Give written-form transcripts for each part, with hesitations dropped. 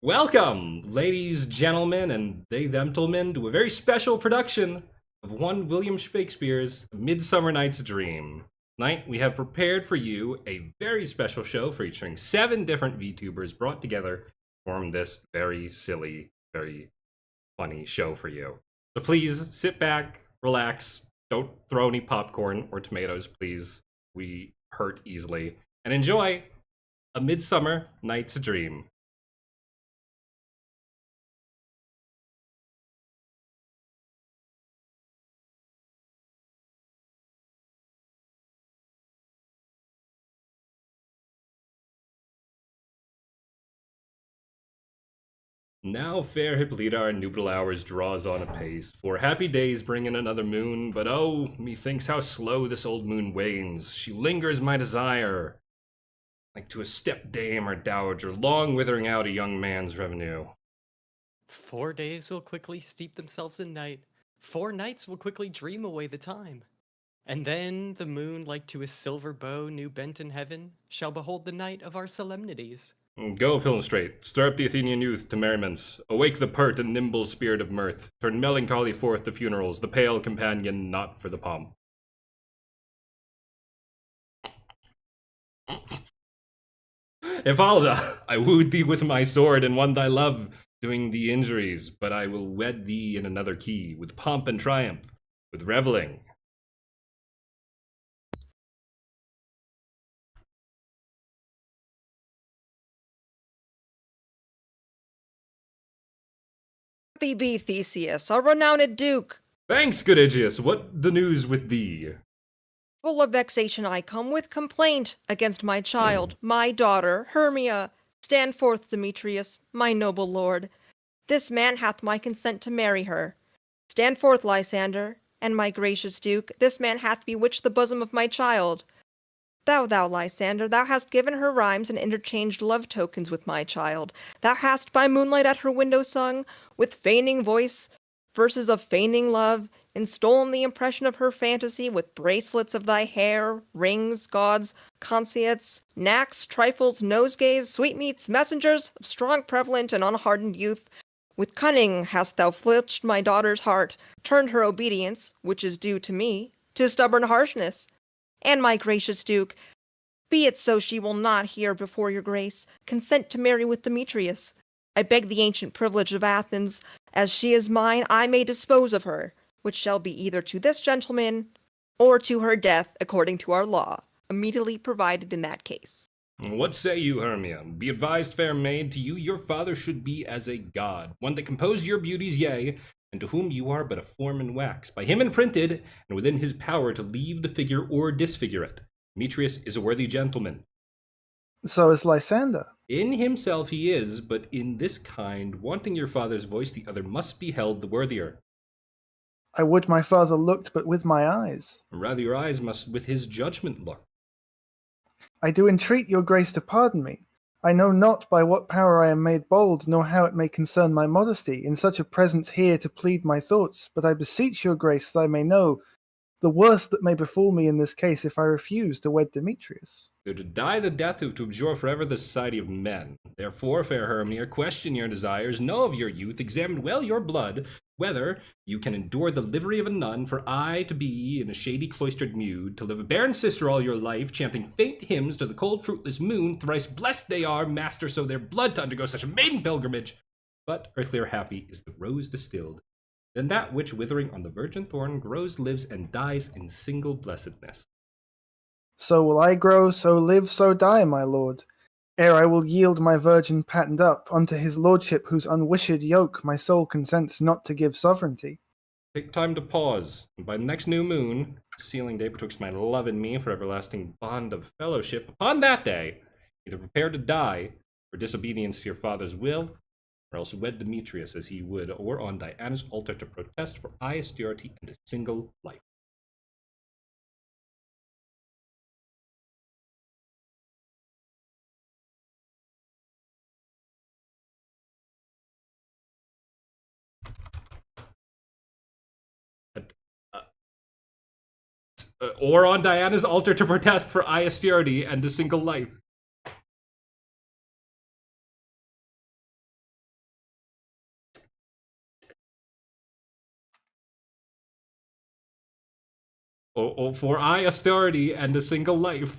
Welcome, ladies, gentlemen, and they themtlemen, to a very special production of one William Shakespeare's Midsummer Night's Dream. Tonight, we have prepared for you a very special show featuring 7 different VTubers brought together to form this very silly, very funny show for you. So please sit back, relax, don't throw any popcorn or tomatoes, please. We hurt easily. And enjoy A Midsummer Night's Dream. Now fair Hippolyta our nuptial hours draws on apace, for happy days bring in another moon, but oh, methinks how slow this old moon wanes, she lingers my desire, like to a step-dame or dowager, long withering out a young man's revenue. 4 days will quickly steep themselves in night, 4 nights will quickly dream away the time. And then the moon, like to a silver bow new bent in heaven, shall behold the night of our solemnities. Go, Filnstrate, stir up the Athenian youth to merriments, awake the pert and nimble spirit of mirth, turn melancholy forth to funerals, the pale companion not for the pomp. Ephalda, I wooed thee with my sword and won thy love, doing thee injuries, but I will wed thee in another key, with pomp and triumph, with revelling. Happy be Theseus, our renowned duke. Thanks, good Aegeus, what the news with thee? Full of vexation I come with complaint against my child, my daughter, Hermia. Stand forth, Demetrius, my noble lord. This man hath my consent to marry her. Stand forth, Lysander, and my gracious duke, this man hath bewitched the bosom of my child. Thou, Lysander, thou hast given her rhymes and interchanged love tokens with my child. Thou hast by moonlight at her window sung, with feigning voice, verses of feigning love, and stolen the impression of her fantasy with bracelets of thy hair, rings, gauds, consciates, knacks, trifles, nosegays, sweetmeats, messengers of strong, prevalent, and unhardened youth. With cunning hast thou fletched my daughter's heart, turned her obedience, which is due to me, to stubborn harshness. And my gracious duke, be it so she will not hear before your grace, consent to marry with Demetrius. I beg the ancient privilege of Athens, as she is mine, I may dispose of her, which shall be either to this gentleman, or to her death, according to our law, immediately provided in that case. What say you, Hermia? Be advised, fair maid, to you your father should be as a god, one that composed your beauties, yea, and to whom you are but a form in wax, by him imprinted, and within his power to leave the figure or disfigure it. Demetrius is a worthy gentleman. So is Lysander. In himself he is, but in this kind, wanting your father's voice, the other must be held the worthier. I would my father looked but with my eyes. Rather your eyes must with his judgment look. I do entreat your grace to pardon me. I know not by what power I am made bold, nor how it may concern my modesty, in such a presence here to plead my thoughts, but I beseech your grace that I may know the worst that may befall me in this case if I refuse to wed Demetrius. Though to die the death of to abjure forever the society of men. Therefore, fair Hermia, question your desires, know of your youth, examine well your blood, whether you can endure the livery of a nun, for I to be in a shady cloistered mood, to live a barren sister all your life, chanting faint hymns to the cold fruitless moon, thrice blessed they are, master, so their blood to undergo such a maiden pilgrimage. But earthlier happy is the rose distilled, than that which withering on the virgin thorn grows, lives, and dies in single blessedness. So will I grow, so live, so die, my lord, ere I will yield my virgin patent up unto his lordship, whose unwished yoke my soul consents not to give sovereignty. Take time to pause, and by the next new moon, sealing day betwixt my love and me for everlasting bond of fellowship, upon that day, either prepare to die for disobedience to your father's will, or else wed Demetrius as he would, or on Diana's altar to protest for austerity and a single life. Or on Diana's altar to protest for austerity and a single life. Or for austerity and a single life.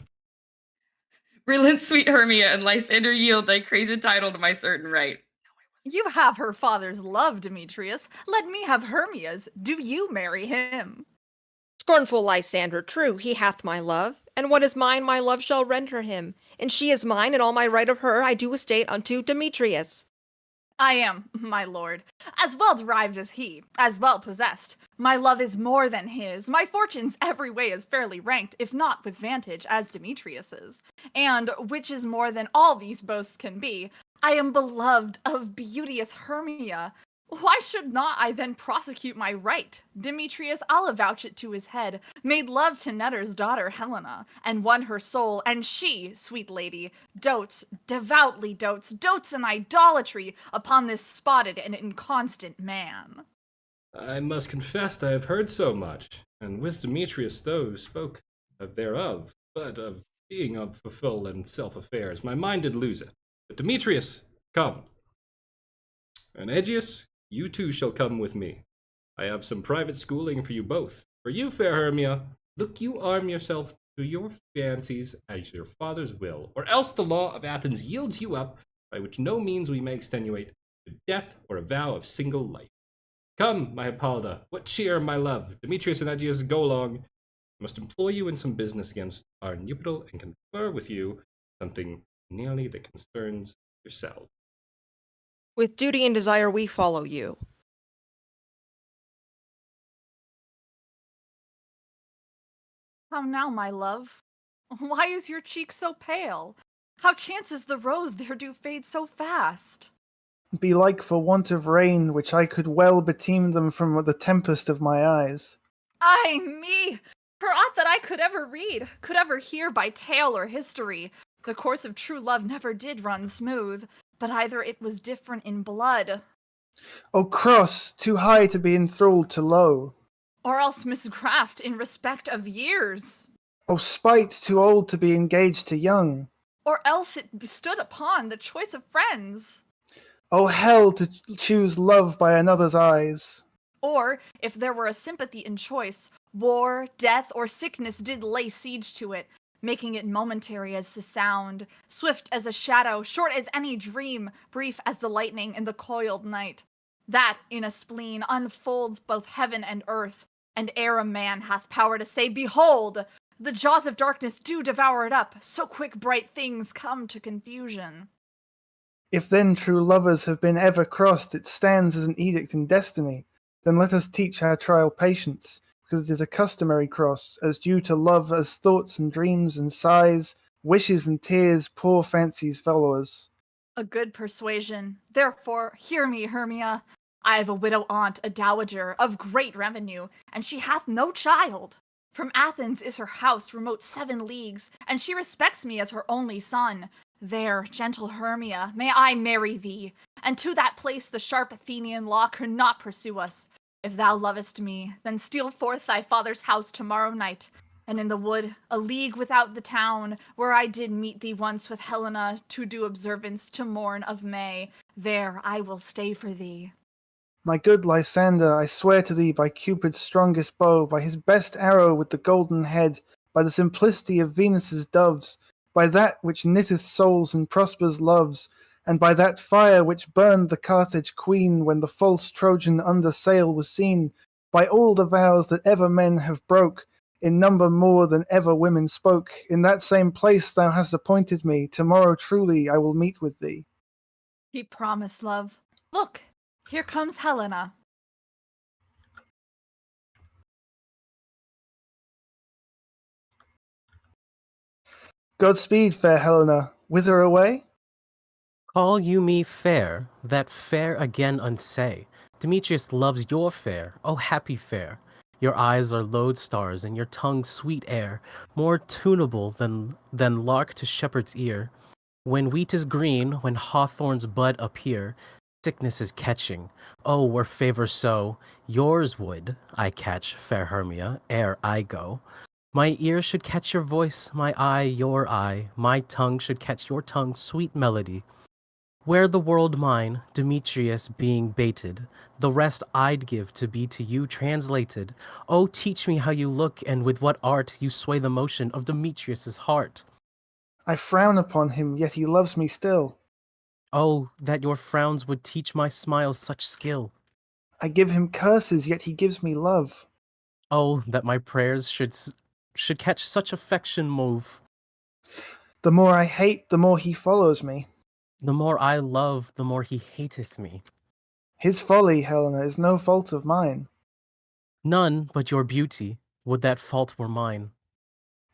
Relent, sweet Hermia, and Lysander yield thy crazy title to my certain right. You have her father's love, Demetrius. Let me have Hermia's. Do you marry him? Scornful Lysander, true, he hath my love, and what is mine my love shall render him, and she is mine, and all my right of her I do estate unto Demetrius. I am, my lord, as well derived as he, as well possessed. My love is more than his. My fortunes every way is fairly ranked, if not with vantage, as Demetrius's. And, which is more than all these boasts can be, I am beloved of beauteous Hermia. Why should not I then prosecute my right? Demetrius, I'll avouch it to his head, made love to Netter's daughter Helena, and won her soul, and she, sweet lady, devoutly dotes in idolatry upon this spotted and inconstant man. I must confess I have heard so much, and with Demetrius those spoke of thereof, but of being of full and self affairs, my mind did lose it. But Demetrius, come. And Aegeus, you too shall come with me. I have some private schooling for you both. For you, fair Hermia, look you arm yourself to your fancies as your father's will, or else the law of Athens yields you up, by which no means we may extenuate, to death or a vow of single life. Come, my Hippolyta, what cheer, my love? Demetrius and Aegeus, go along. I must employ you in some business against our Nuptial and confer with you something nearly that concerns yourself. With duty and desire we follow you. How now, my love? Why is your cheek so pale? How chances the rose there do fade so fast? Belike for want of rain, which I could well beteem them from the tempest of my eyes. Ay me! For aught that I could ever read, could ever hear by tale or history, the course of true love never did run smooth, but either it was different in blood, O cross, too high to be enthralled to low! or else misgraft in respect of years, O spite, too old to be engaged to young! or else it stood upon the choice of friends. O hell, to choose love by another's eyes! Or, if there were a sympathy in choice, war, death, or sickness did lay siege to it, making it momentary as the sound, swift as a shadow, short as any dream, brief as the lightning in the coiled night. That, in a spleen, unfolds both heaven and earth, and ere a man hath power to say, Behold! The jaws of darkness do devour it up, so quick bright things come to confusion. If then true lovers have been ever crossed, it stands as an edict in destiny. Then let us teach our trial patience, because it is a customary cross, as due to love as thoughts and dreams and sighs, wishes and tears, poor fancies follow us. A good persuasion. Therefore, hear me, Hermia. I have a widow aunt, a dowager, of great revenue, and she hath no child. From Athens is her house remote 7 leagues, and she respects me as her only son. There, gentle Hermia, may I marry thee, and to that place the sharp Athenian law could not pursue us. If thou lovest me, then steal forth thy father's house tomorrow night, and in the wood, a league without the town, where I did meet thee once with Helena to do observance to morn of May, there I will stay for thee. My good Lysander, I swear to thee by Cupid's strongest bow, by his best arrow with the golden head, by the simplicity of Venus's doves, by that which knitteth souls and prospers loves, and by that fire which burned the Carthage queen when the false Trojan under sail was seen, by all the vows that ever men have broke, in number more than ever women spoke, in that same place thou hast appointed me, tomorrow truly I will meet with thee. Keep promise, love. Look, here comes Helena. Godspeed, fair Helena. Whither away? Call you me fair, that fair again unsay. Demetrius loves your fair, oh happy fair. Your eyes are lodestars, and your tongue sweet air, more tunable than lark to shepherd's ear. When wheat is green, when hawthorns bud appear, sickness is catching. Oh, were favor so, yours would I catch, fair Hermia, ere I go. My ear should catch your voice, my eye your eye, my tongue should catch your tongue's sweet melody. Were the world mine, Demetrius being baited, the rest I'd give to be to you translated. Oh, teach me how you look, and with what art you sway the motion of Demetrius's heart. I frown upon him, yet he loves me still. Oh, that your frowns would teach my smiles such skill. I give him curses, yet he gives me love. Oh, that my prayers should catch such affection move. The more I hate, the more he follows me. The more I love, the more he hateth me. His folly, Helena, is no fault of mine. None but your beauty, would that fault were mine.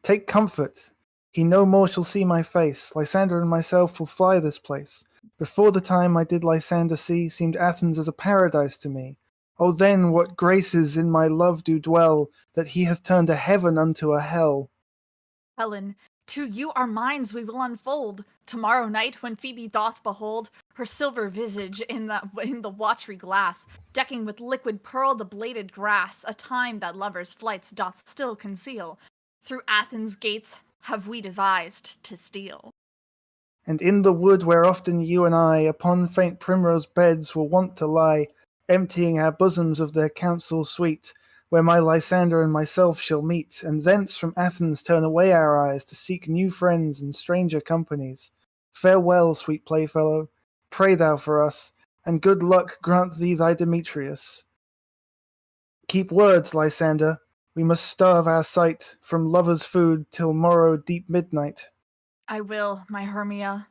Take comfort. He no more shall see my face. Lysander and myself will fly this place. Before the time I did Lysander see, seemed Athens as a paradise to me. Oh then, what graces in my love do dwell, that he hath turned a heaven unto a hell. Helen, to you our minds we will unfold. Tomorrow night, when Phoebe doth behold her silver visage in the watery glass, decking with liquid pearl the bladed grass, a time that lovers' flights doth still conceal, through Athens' gates have we devised to steal. And in the wood where often you and I upon faint primrose beds were wont to lie, emptying our bosoms of their counsel sweet, where my Lysander and myself shall meet, and thence from Athens turn away our eyes to seek new friends and stranger companies. Farewell, sweet playfellow, pray thou for us, and good luck grant thee thy Demetrius. Keep words, Lysander, we must starve our sight from lovers' food till morrow deep midnight. I will, my Hermia.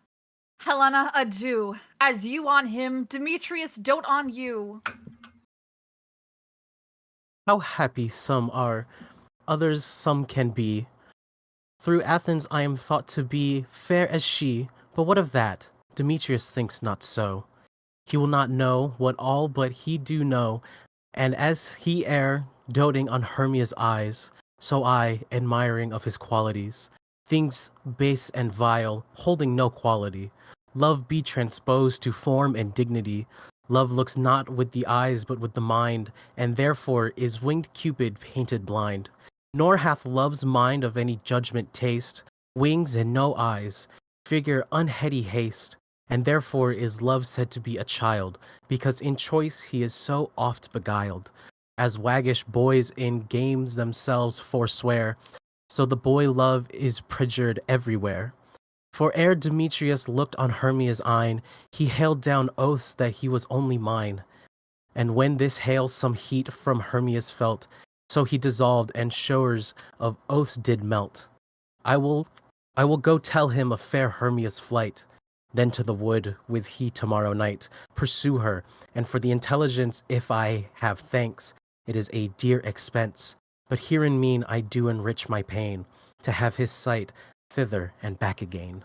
Helena, adieu. As you on him, Demetrius dote on you. How happy some are, others some can be. Through Athens I am thought to be fair as she, but what of that? Demetrius thinks not so. He will not know what all but he do know, and as he ere doting on Hermia's eyes, so I, admiring of his qualities, things base and vile, holding no quality. Love be transposed to form and dignity. Love looks not with the eyes but with the mind, and therefore is winged Cupid painted blind. Nor hath love's mind of any judgment taste, wings and no eyes, figure unheady haste, and therefore is love said to be a child, because in choice he is so oft beguiled. As waggish boys in games themselves forswear, so the boy love is perjured everywhere. For ere Demetrius looked on Hermia's eyne, he hailed down oaths that he was only mine. And when this hail some heat from Hermia's felt, so he dissolved and showers of oaths did melt. I will go tell him of fair Hermia's flight. Then to the wood with he tomorrow night pursue her, and for the intelligence if I have thanks, it is a dear expense. But herein mean I do enrich my pain, to have his sight thither and back again.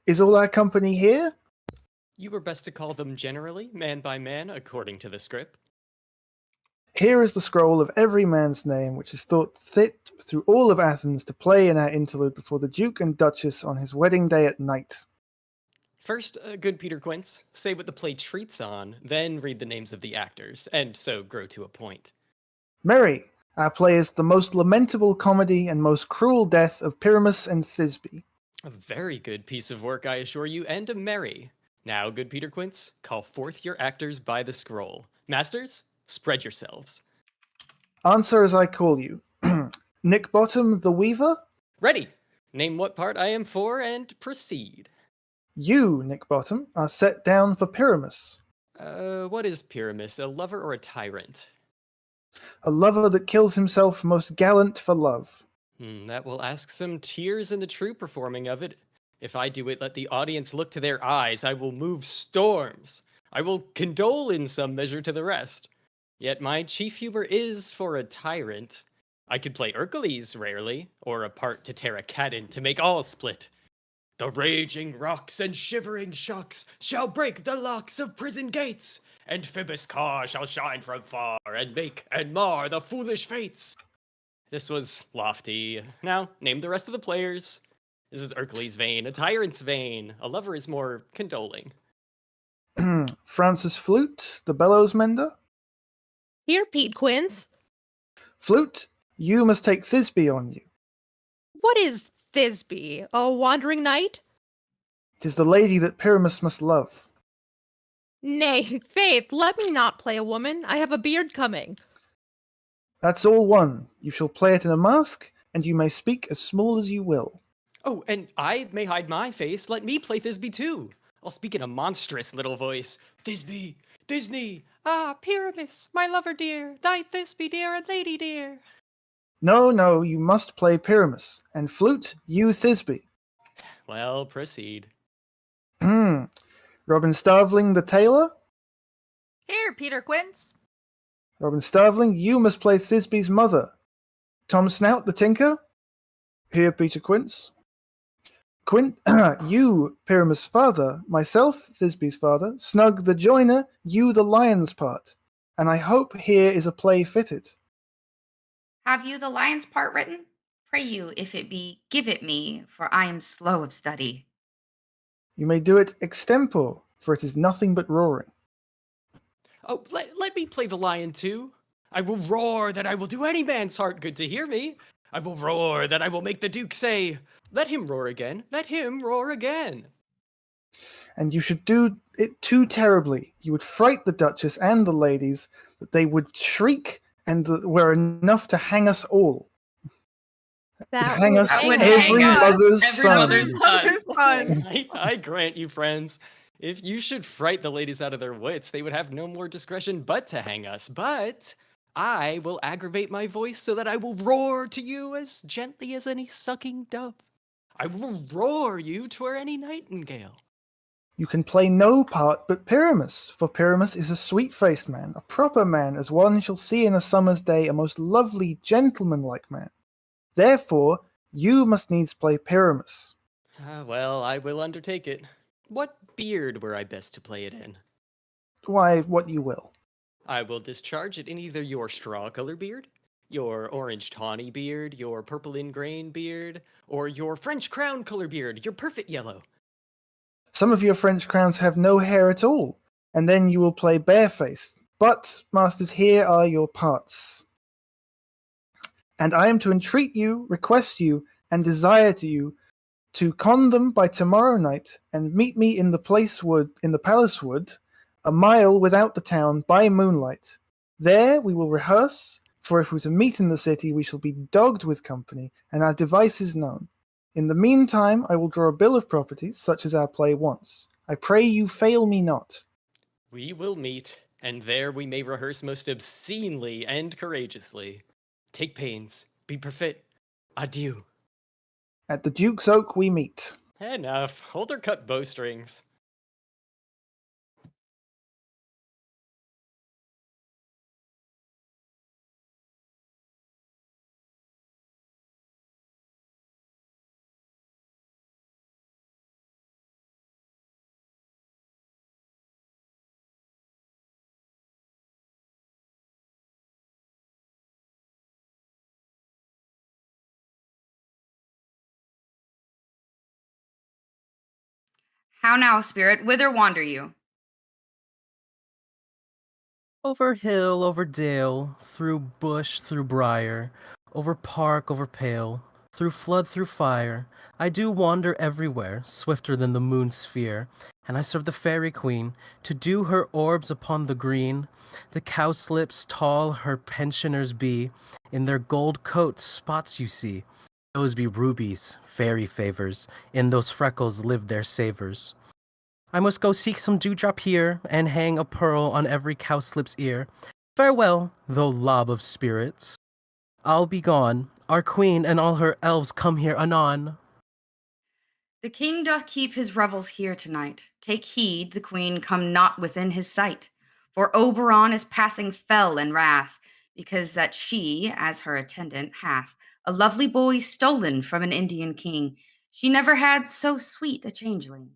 Is all our company here? You were best to call them generally, man by man, according to the script. Here is the scroll of every man's name, which is thought fit through all of Athens to play in our interlude before the Duke and Duchess on his wedding day at night. First, good Peter Quince, say what the play treats on, then read the names of the actors, and so grow to a point. Merry, our play is the most lamentable comedy and most cruel death of Pyramus and Thisbe. A very good piece of work, I assure you, and a merry. Now, good Peter Quince, call forth your actors by the scroll. Masters, spread yourselves. Answer as I call you. Nick Bottom, the Weaver? Ready! Name what part I am for, and proceed. You, Nick Bottom, are set down for Pyramus, What is Pyramus, a lover or a tyrant? a lover that kills himself most gallant for love. That will ask some tears in the true performing of it. If I do it, let the audience look to their eyes. I will move storms. I will condole in some measure to the rest. Yet my chief humor is for a tyrant. I could play Hercules rarely, or a part to tear a cat in to make all split. The raging rocks and shivering shocks shall break the locks of prison gates, and Phoebus' car shall shine from far, and make and mar the foolish fates. This was lofty. Now, name the rest of the players. This is Hercules' vein, a tyrant's vein. A lover is more condoling. Francis Flute, the bellows mender? Here, Pete Quince. Flute, you must take Thisbe on you. What is Thisbe? A wandering knight? 'Tis the lady that Pyramus must love. Nay, faith, let me not play a woman. I have a beard coming. That's all one. You shall play it in a mask, and you may speak as small as you will. Oh, and I may hide my face. Let me play Thisbe too. I'll speak in a monstrous little voice. Thisbe, Disney. Ah, Pyramus, my lover dear, thy Thisbe dear and lady dear. No, you must play Pyramus, and Flute, you Thisbe. Well, proceed. Robin Starveling, the tailor? Here, Peter Quince. Robin Starveling, you must play Thisbe's mother. Tom Snout, the tinker? Here, Peter Quince. You, Pyramus' father, myself, Thisbe's father, Snug the joiner, you the lion's part. And I hope here is a play fitted. Have you the lion's part written? Pray you, if it be, give it me, for I am slow of study. You may do it extempore, for it is nothing but roaring. Oh, let me play the lion too. I will roar that I will do any man's heart good to hear me. I will roar that I will make the Duke say, let him roar again, let him roar again. And you should do it too terribly. You would fright the Duchess and the ladies, that they would shriek and were enough to hang us all. Hang us That would every hang us, mother's every son. mother's son. I grant you, friends. If you should fright the ladies out of their wits, they would have no more discretion but to hang us. But I will aggravate my voice so that I will roar to you as gently as any sucking dove. I will roar you twere any nightingale. You can play no part but Pyramus, for Pyramus is a sweet-faced man, a proper man, as one shall see in a summer's day, a most lovely, gentlemanlike man. Therefore, you must needs play Pyramus. Well, I will undertake it. What beard were I best to play it in? Why, what you will. I will discharge it in either your straw color beard, your orange tawny beard, your purple ingrain beard, or your French crown color beard, your perfect yellow. Some of your French crowns have no hair at all, and then you will play barefaced. But, masters, here are your parts. And I am to entreat you, request you, and desire to you to con them by tomorrow night, and meet me in the palace wood, a mile without the town, by moonlight. There we will rehearse, for if we're to meet in the city, we shall be dogged with company, and our devices known. In the meantime, I will draw a bill of properties, such as our play wants. I pray you fail me not. We will meet, and there we may rehearse most obscenely and courageously. Take pains, be perfect. Adieu. At the Duke's Oak we meet. Enough. Hold or cut bowstrings. How now, spirit, whither wander you? Over hill, over dale, through bush, through briar, over park, over pale, through flood, through fire, I do wander everywhere, swifter than the moon's sphere, and I serve the fairy queen, to do her orbs upon the green, the cowslips tall her pensioners be, in their gold coats spots you see, those be rubies, fairy favors, in those freckles live their savors. I must go seek some dewdrop here, and hang a pearl on every cowslip's ear. Farewell, thou lob of spirits. I'll be gone. Our queen and all her elves come here anon. The king doth keep his revels here tonight. Take heed the queen come not within his sight. For Oberon is passing fell in wrath, because that she, as her attendant, hath a lovely boy stolen from an Indian king. She never had so sweet a changeling.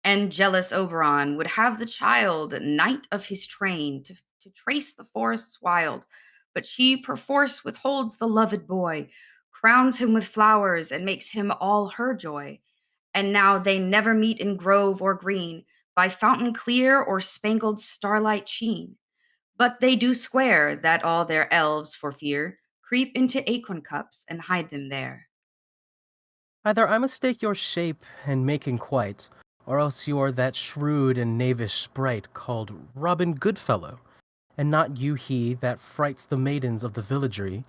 And jealous Oberon would have the child knight of his train to trace the forests wild. But she perforce withholds the loved boy, crowns him with flowers, and makes him all her joy. And now they never meet in grove or green, by fountain clear or spangled starlight sheen. But they do swear that all their elves, for fear, creep into acorn cups and hide them there. Either I mistake your shape and making quite, or else you are that shrewd and knavish sprite called Robin Goodfellow, and not you he that frights the maidens of the villagery,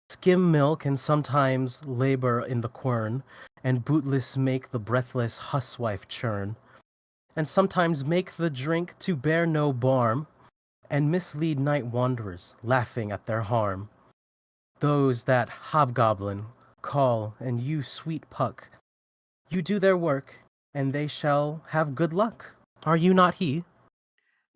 skim milk and sometimes labor in the quern, and bootless make the breathless huswife churn, and sometimes make the drink to bear no barm, and mislead night wanderers, laughing at their harm. Those that hobgoblin call, and you sweet puck, you do their work, and they shall have good luck. Are you not he?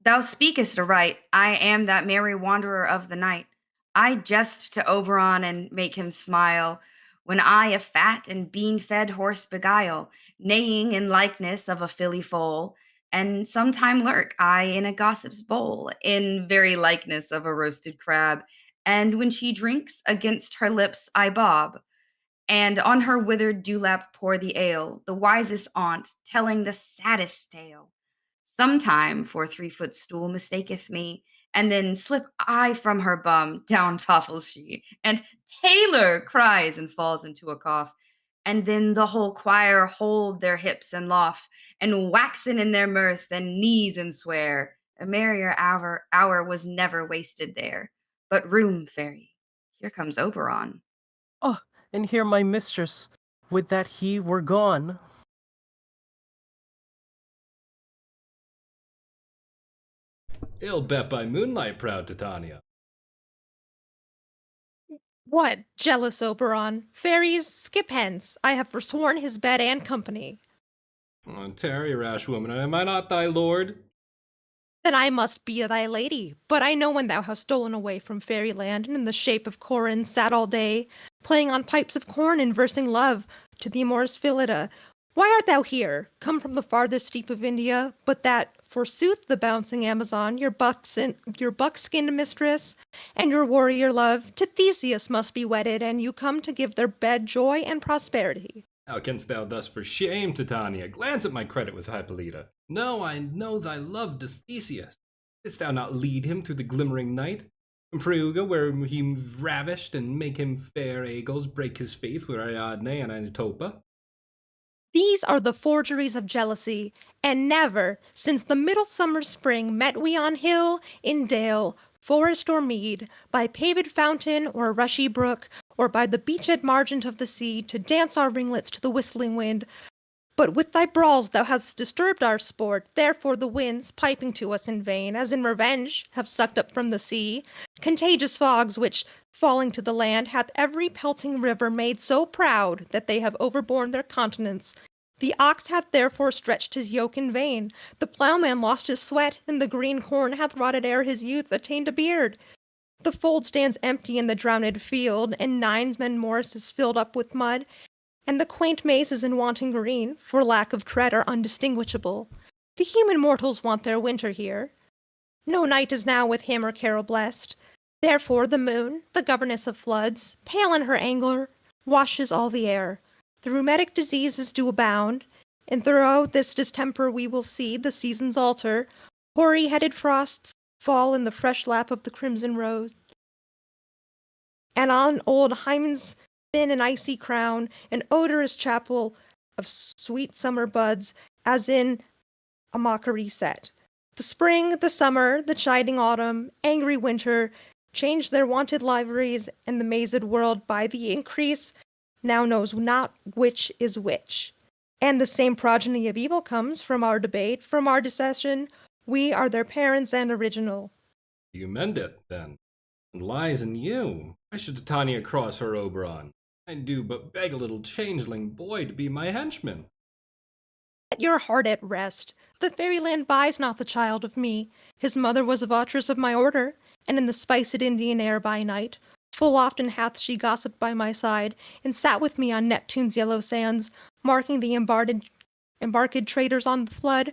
Thou speakest aright. I am that merry wanderer of the night. I jest to Oberon and make him smile. when I a fat and bean-fed horse beguile, neighing in likeness of a filly foal, and sometime lurk I in a gossip's bowl, in very likeness of a roasted crab, and when she drinks, against her lips I bob, and on her withered dewlap pour the ale, the wisest aunt telling the saddest tale. Sometime for 3 foot stool mistaketh me, and then slip I from her bum, down toffles she, and Taylor cries and falls into a cough. And then the whole choir hold their hips and laugh, and waxen in their mirth, and knees and swear. A merrier hour was never wasted there. But room, fairy, here comes Oberon. Oh, and here my mistress, would that he were gone. Ill bet by moonlight, proud Titania. What, jealous Oberon? Fairies, skip hence. I have forsworn his bed and company. Tarry, rash woman, am I not thy lord? Then I must be thy lady. But I know when thou hast stolen away from fairyland, and in the shape of Corin sat all day, playing on pipes of corn and versing love to the amorous Phillida. Why art thou here, come from the farthest steep of India, but that, forsooth, the bouncing Amazon, your buck-skinned mistress, and your warrior love, to Theseus must be wedded, and you come to give their bed joy and prosperity. How canst thou thus for shame, Titania? Glance at my credit with Hippolyta. No, I know thy love to Theseus. Didst thou not lead him through the glimmering night? From Peruga, where he ravished, and make him fair Agles break his faith with Ariadne and Anatopa? These are the forgeries of jealousy, and never, since the middle summer spring, met we on hill, in dale, forest or mead, by paved fountain or rushy brook, or by the beached margent of the sea, to dance our ringlets to the whistling wind. But with thy brawls thou hast disturbed our sport, therefore the winds, piping to us in vain, as in revenge, have sucked up from the sea contagious fogs, which, falling to the land, hath every pelting river made so proud that they have overborne their continents. The ox hath therefore stretched his yoke in vain, the ploughman lost his sweat, and the green corn hath rotted ere his youth attained a beard. The fold stands empty in the drowned field, and Ninesman Morris is filled up with mud, and the quaint mazes in wanting green, for lack of tread, are undistinguishable. The human mortals want their winter here. No night is now with hymn or carol blessed. Therefore the moon, the governess of floods, pale in her anger, washes all the air. The rheumatic diseases do abound, and through this distemper we will see the seasons alter, hoary-headed frosts fall in the fresh lap of the crimson rose, and on old Hymen's thin and icy crown, an odorous chapel of sweet summer buds, as in a mockery set. The spring, the summer, the chiding autumn, angry winter, change their wonted liveries, and the mazed world by the increase now knows not which is which. And the same progeny of evil comes from our debate, from our dissension. We are their parents and original. You mend it, then, and lies in you. Why should Titania cross her Oberon? I do but beg a little changeling boy to be my henchman. Set your heart at rest. The fairyland buys not the child of me. His mother was a votress of my order, and in the spiced Indian air by night, full often hath she gossiped by my side, and sat with me on Neptune's yellow sands, marking the embarked traders on the flood,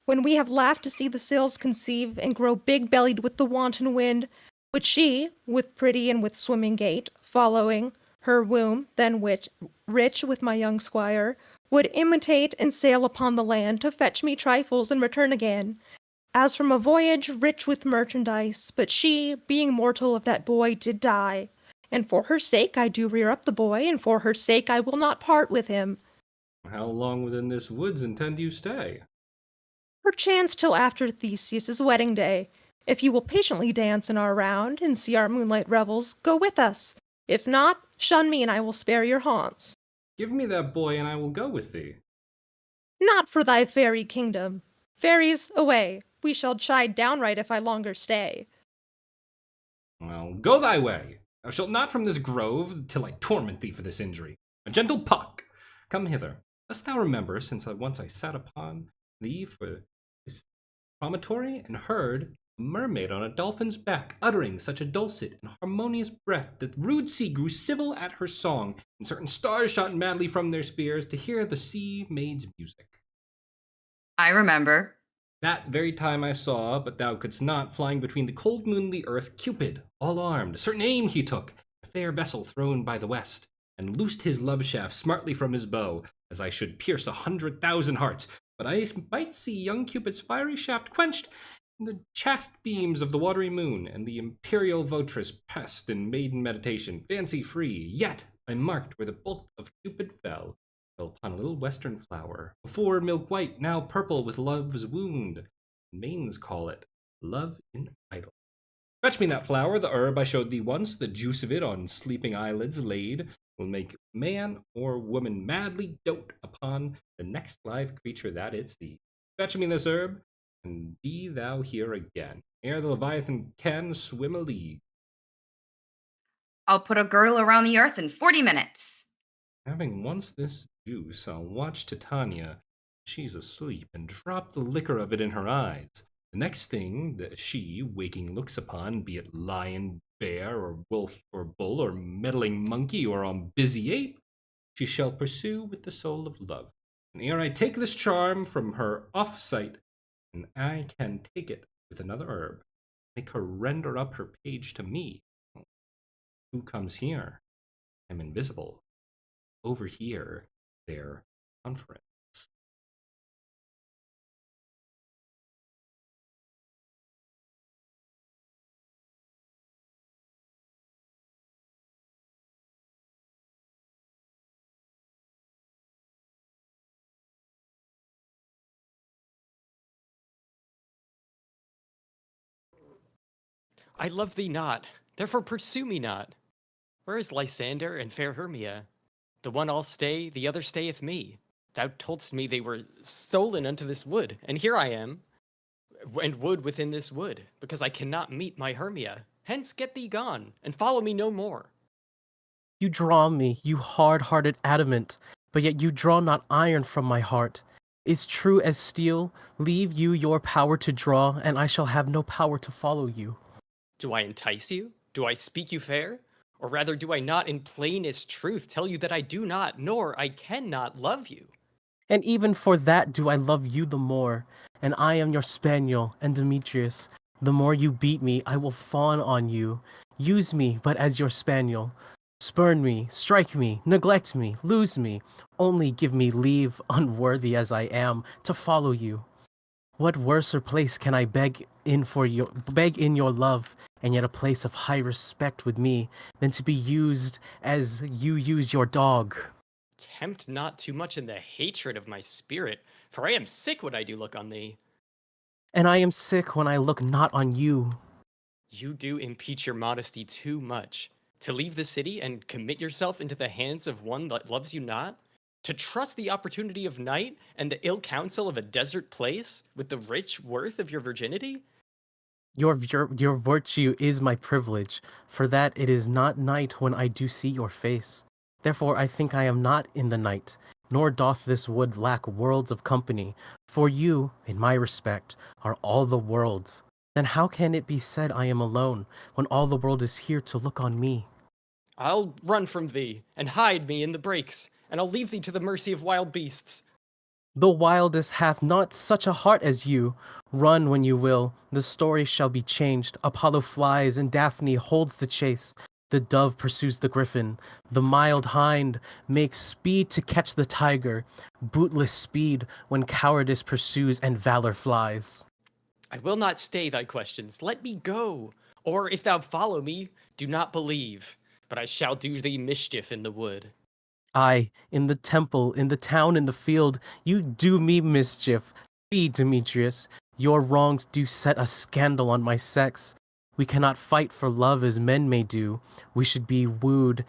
when we have laughed to see the sails conceive and grow big-bellied with the wanton wind, which she, with pretty and with swimming gait, following her womb, then rich with my young squire, would imitate and sail upon the land to fetch me trifles and return again, as from a voyage rich with merchandise. But she, being mortal of that boy, did die, and for her sake I do rear up the boy, and for her sake I will not part with him. How long within this woods intend you stay? Perchance till after Theseus's wedding day. If you will patiently dance in our round, and see our moonlight revels, go with us. If not, shun me, and I will spare your haunts. Give me that boy, and I will go with thee. Not for thy fairy kingdom. Fairies, away. We shall chide downright if I longer stay. Well, go thy way. Thou shalt not from this grove, till I torment thee for this injury. A gentle Puck, come hither. Dost thou remember, since once I sat upon thee for this promontory, and heard a mermaid on a dolphin's back, uttering such a dulcet and harmonious breath that the rude sea grew civil at her song, and certain stars shot madly from their spears to hear the sea maid's music. I remember. That very time I saw, but thou couldst not, flying between the cold moon and the earth, Cupid, all armed. A certain aim he took, a fair vessel thrown by the west, and loosed his love shaft smartly from his bow, as I should pierce 100,000 hearts. But I might see young Cupid's fiery shaft quenched in the chaste beams of the watery moon, and the imperial votress passed in maiden meditation, fancy free. Yet I marked where the bolt of Cupid fell upon a little western flower, before milk white, now purple with love's wound. Maidens call it love in idle. Fetch me that flower, the herb I showed thee once, the juice of it on sleeping eyelids laid will make man or woman madly dote upon the next live creature that it sees. Fetch me this herb, and be thou here again, ere the Leviathan can swim a league. I'll put a girdle around the earth in 40 minutes. Having once this juice, I'll watch Titania. She's asleep, and drop the liquor of it in her eyes. The next thing that she, waking, looks upon, be it lion, bear, or wolf, or bull, or meddling monkey, or on busy ape, she shall pursue with the soul of love. And ere I take this charm from her off sight, and I can take it with another herb, make her render up her page to me. Who comes here? I'm invisible. Overhear their conference. I love thee not, therefore pursue me not. Where is Lysander and fair Hermia? The one I'll stay, the other stayeth me. Thou toldst me they were stolen unto this wood, and here I am, and wood within this wood, because I cannot meet my Hermia. Hence get thee gone, and follow me no more. You draw me, you hard-hearted adamant, but yet you draw not iron from my heart. Is true as steel, leave you your power to draw, and I shall have no power to follow you. Do I entice you? Do I speak you fair? Or rather, do I not in plainest truth tell you that I do not, nor I cannot love you? And even for that do I love you the more, and I am your spaniel, and Demetrius, the more you beat me, I will fawn on you. Use me but as your spaniel. Spurn me, strike me, neglect me, lose me. Only give me leave, unworthy as I am, to follow you. What worser place can I beg in your love, and yet a place of high respect with me, than to be used as you use your dog? Tempt not too much in the hatred of my spirit, for I am sick when I do look on thee. And I am sick when I look not on you. You do impeach your modesty too much. To leave the city and commit yourself into the hands of one that loves you not? To trust the opportunity of night and the ill counsel of a desert place with the rich worth of your virginity? Your virtue is my privilege, for that it is not night when I do see your face. Therefore I think I am not in the night, nor doth this wood lack worlds of company. For you, in my respect, are all the worlds. Then how can it be said I am alone, when all the world is here to look on me? I'll run from thee, and hide me in the brakes, and I'll leave thee to the mercy of wild beasts. The wildest hath not such a heart as you. Run when you will, the story shall be changed. Apollo flies, and Daphne holds the chase. The dove pursues the griffin. The mild hind makes speed to catch the tiger. Bootless speed when cowardice pursues and valor flies. I will not stay thy questions. Let me go. Or if thou follow me, do not believe. But I shall do thee mischief in the wood. Aye, in the temple, in the town, in the field, you do me mischief. Flee, Demetrius. Your wrongs do set a scandal on my sex. We cannot fight for love as men may do. We should be wooed,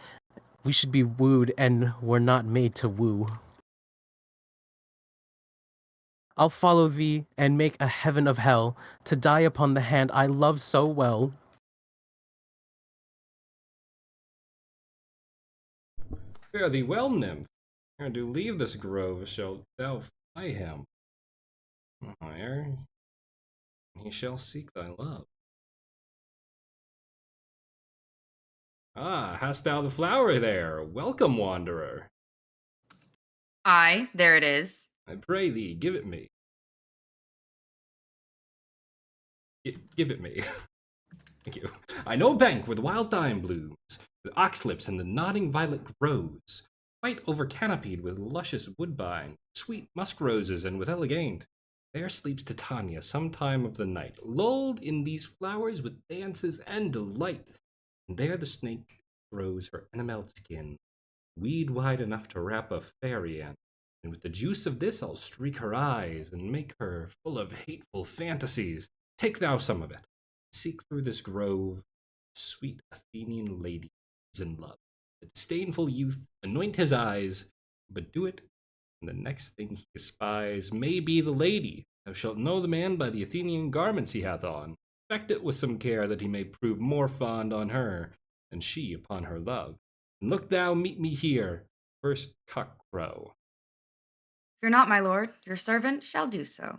and we're not made to woo. I'll follow thee and make a heaven of hell, to die upon the hand I love so well. Fare thee well, nymph. Ere do leave this grove, shalt thou fly him. Ere he shall seek thy love. Ah, hast thou the flower there? Welcome, wanderer. Aye, there it is. I pray thee, give it me. Give it me. Thank you. I know a bank where the wild thyme blooms, with oxlips and the nodding violet grows, quite over-canopied with luscious woodbine, sweet musk roses, and with elegant. There sleeps Titania some time of the night, lulled in these flowers with dances and delight. And there the snake grows her enamelled skin, weed wide enough to wrap a fairy in. And with the juice of this I'll streak her eyes, and make her full of hateful fantasies. Take thou some of it. Seek through this grove, sweet Athenian lady is in love. The disdainful youth anoint his eyes, but do it, and the next thing he espies may be the lady. Thou shalt know the man by the Athenian garments he hath on. Affect it with some care, that he may prove more fond on her than she upon her love. And look thou meet me here, first cock crow. Fear not, my lord, your servant shall do so.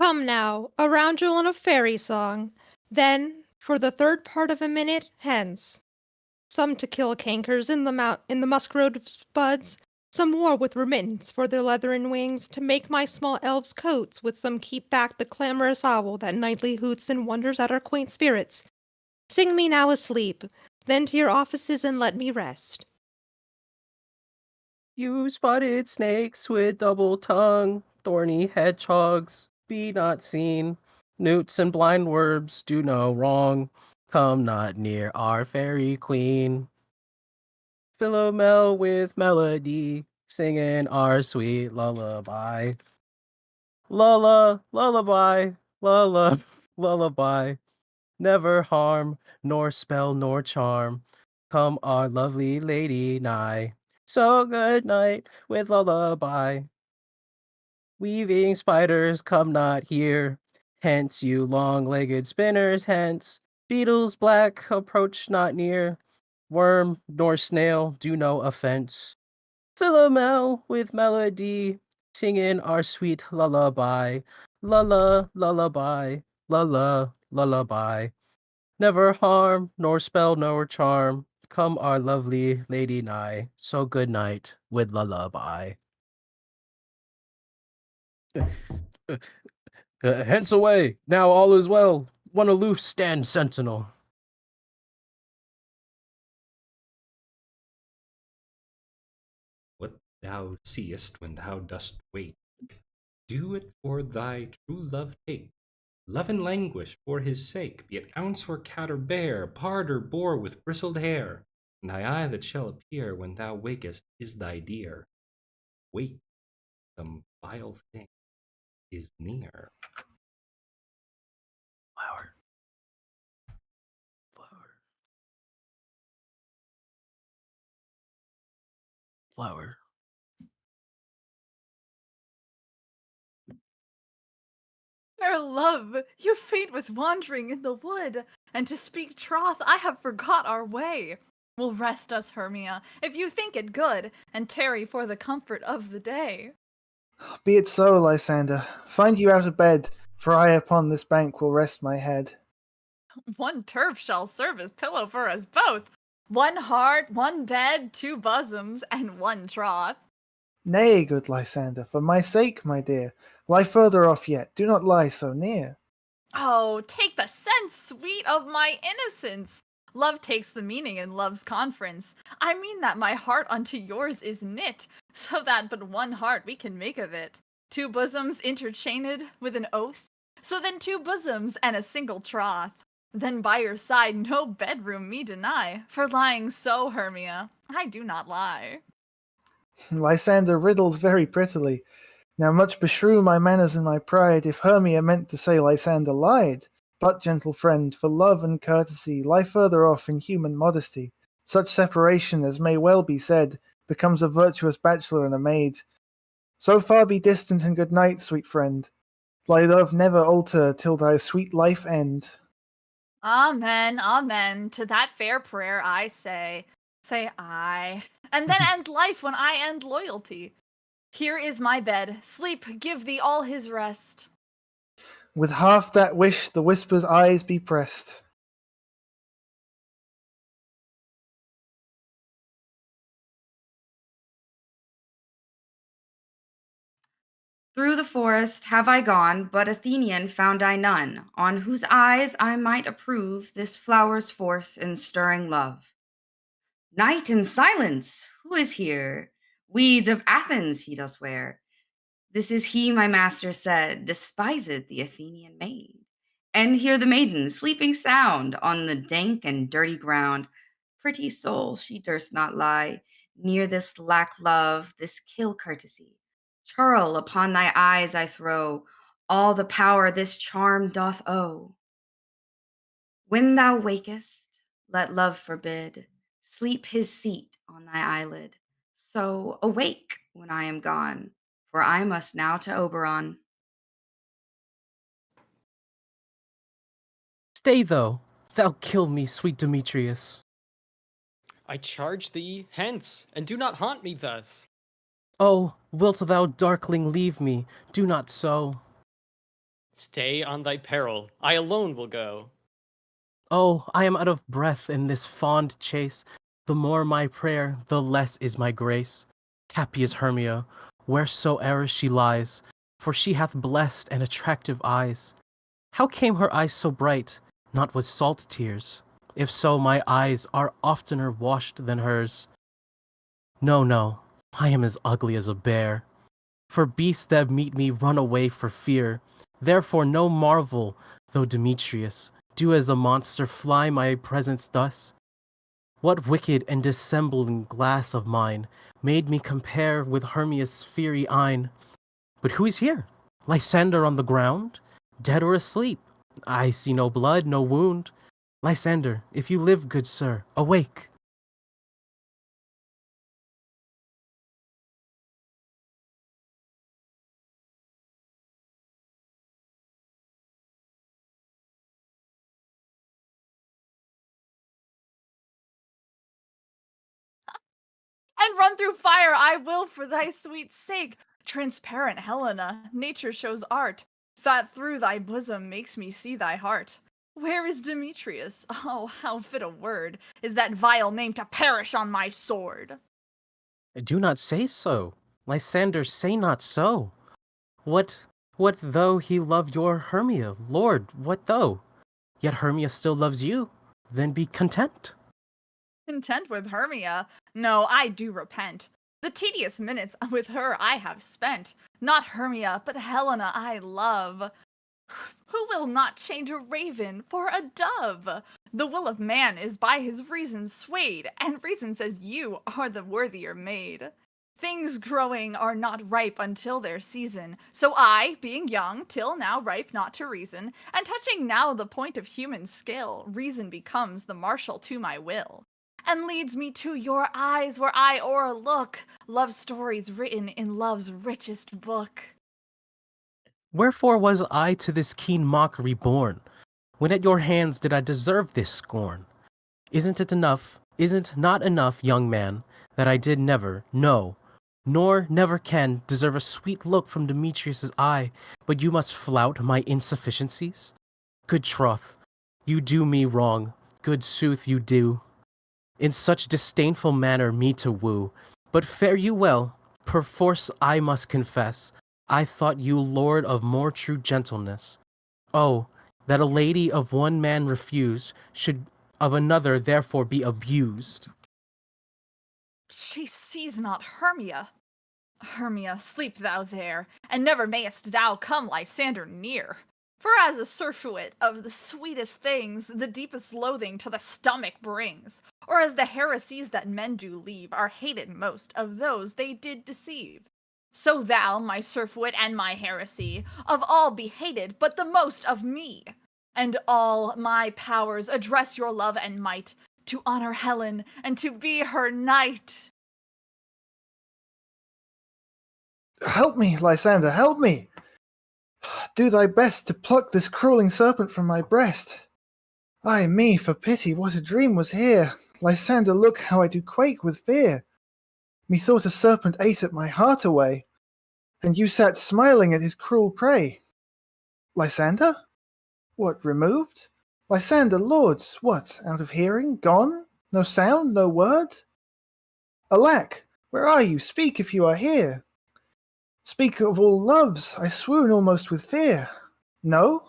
Come now, a roundel and a fairy song. Then, for the third part of a minute, hence. Some to kill cankers in the musk rose buds, some more with remittance for their leathern wings, to make my small elves coats, with some keep back the clamorous owl that nightly hoots and wonders at our quaint spirits. Sing me now asleep, then to your offices and let me rest. You spotted snakes with double tongue, thorny hedgehogs, be not seen. Newts and blind worms do no wrong. Come not near our fairy queen. Philomel with melody, singing our sweet lullaby. Lullaby, lullaby. Never harm, nor spell, nor charm. Come our lovely lady nigh. So good night with lullaby. Weaving spiders come not here. Hence, you long-legged spinners, hence. Beetles black, approach not near. Worm nor snail do no offense. Philomel with melody, singing our sweet lullaby. Lullaby, lullaby. Never harm, nor spell, nor charm. Come our lovely lady nigh. So good night with lullaby. Hence away, now all is well. One aloof stand sentinel. What thou seest when thou dost wait, do it for thy true love take. Love and languish for his sake, be it ounce or cat or bear, pard or boar with bristled hair. And thy eye that shall appear when thou wakest is thy dear. Wait, some vile thing is near. Flower. Flower. Flower. Fair love, you faint with wandering in the wood, and to speak troth, I have forgot our way. Will rest us, Hermia, if you think it good, and tarry for the comfort of the day. Be it so, Lysander. Find you out of bed, for I upon this bank will rest my head. One turf shall serve as pillow for us both. One heart, one bed, two bosoms, and one troth. Nay, good Lysander, for my sake, my dear, lie further off yet, do not lie so near. Oh, take the sense, sweet, of my innocence. Love takes the meaning in love's conference. I mean that my heart unto yours is knit, so that but one heart we can make of it. Two bosoms interchained with an oath, so then two bosoms and a single troth. Then by your side no bedroom me deny, for lying so, Hermia, I do not lie. Lysander riddles very prettily. Now much beshrew my manners and my pride, if Hermia meant to say Lysander lied. But, gentle friend, for love and courtesy, lie further off in human modesty. Such separation, as may well be said, becomes a virtuous bachelor and a maid. So far be distant, and good night, sweet friend. Thy love never alter till thy sweet life end. Amen, amen. To that fair prayer I say I, and then end life when I end loyalty. Here is my bed. Sleep, give thee all his rest. With half that wish the whisper's eyes be pressed. Through the forest have I gone, but Athenian found I none, on whose eyes I might approve this flower's force in stirring love. Night and silence! Who is here? Weeds of Athens he does wear. This is he, my master said, despised the Athenian maid. And hear the maiden sleeping sound on the dank and dirty ground. Pretty soul, she durst not lie near this lack love, this kill courtesy. Churl, upon thy eyes I throw all the power this charm doth owe. When thou wakest, let love forbid sleep his seat on thy eyelid. So awake when I am gone, for I must now to Oberon. Stay, though. Thou kill me, sweet Demetrius. I charge thee, hence, and do not haunt me thus. Oh, wilt thou, darkling, leave me? Do not so. Stay on thy peril. I alone will go. Oh, I am out of breath in this fond chase. The more my prayer, the less is my grace. Happy is Hermia, wheresoe'er she lies, for she hath blessed and attractive eyes. How came her eyes so bright? Not with salt tears. If so, my eyes are oftener washed than hers. No, no, I am as ugly as a bear. For beasts that meet me run away for fear. Therefore no marvel, though Demetrius do as a monster fly my presence thus. What wicked and dissembling glass of mine made me compare with Hermia's fiery eyne? But who is here? Lysander on the ground? Dead or asleep? I see no blood, no wound. Lysander, if you live, good sir, awake. And run through fire I will for thy sweet sake. Transparent Helena, nature shows art, that through thy bosom makes me see thy heart. Where is Demetrius? Oh, how fit a word is that vile name to perish on my sword. Do not say so. Lysander, say not so. What though he love your Hermia? Lord, what though? Yet Hermia still loves you. Then be content. Content with Hermia? No, I do repent. The tedious minutes with her I have spent. Not Hermia, but Helena I love. Who will not change a raven for a dove? The will of man is by his reason swayed, and reason says you are the worthier maid. Things growing are not ripe until their season, so I, being young, till now ripe not to reason, and touching now the point of human skill, reason becomes the marshal to my will, and leads me to your eyes where I o'erlook love stories written in love's richest book. Wherefore was I to this keen mockery born? When at your hands did I deserve this scorn? Isn't not enough, young man, that I did never, no, nor never can deserve a sweet look from Demetrius's eye, but you must flout my insufficiencies? Good troth, you do me wrong, good sooth you do, in such disdainful manner me to woo. But fare you well, perforce I must confess, I thought you lord of more true gentleness. Oh, that a lady of one man refused should of another therefore be abused. She sees not Hermia. Hermia, sleep thou there, and never mayest thou come Lysander near. For as a surfeit of the sweetest things the deepest loathing to the stomach brings, or as the heresies that men do leave are hated most of those they did deceive, so thou, my surfeit and my heresy, of all be hated but the most of me. And all my powers address your love and might, to honor Helen and to be her knight. Help me, Lysander, help me! do thy best to pluck this crawling serpent from my breast. Ay me, for pity, what a dream was here! Lysander, look how I do quake with fear. Methought a serpent ate at my heart away, and you sat smiling at his cruel prey. Lysander? What, removed? Lysander, lords, what, out of hearing, gone? No sound, no word? Alack, where are you? Speak if you are here. Speak of all loves, I swoon almost with fear. No?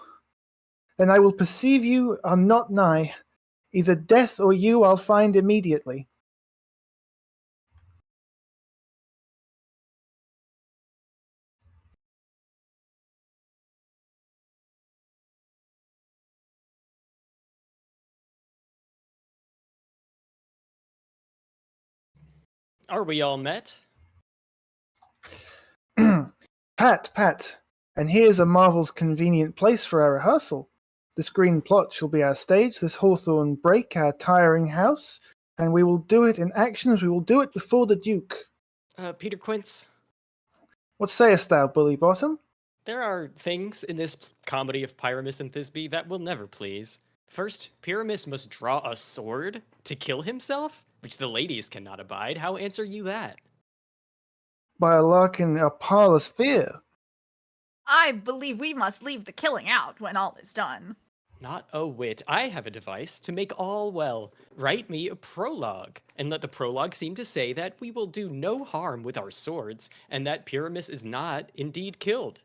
Then I will perceive you are not nigh. Either death or you I'll find immediately. Are we all met? Pat, and here's a marvel's convenient place for our rehearsal. This green plot shall be our stage, this hawthorn brake our tiring house, and we will do it in action as we will do it before the Duke. Peter Quince, What sayest thou, bully bottom? there are things in this comedy of Pyramus and Thisbe that will never please. First, Pyramus must draw a sword to kill himself, which the ladies cannot abide. How answer you that? By a larkin a parlous fear. I believe we must leave the killing out when all is done. Not a whit. I have a device to make all well. Write me a prologue, and let the prologue seem to say that we will do no harm with our swords, and that Pyramus is not indeed killed.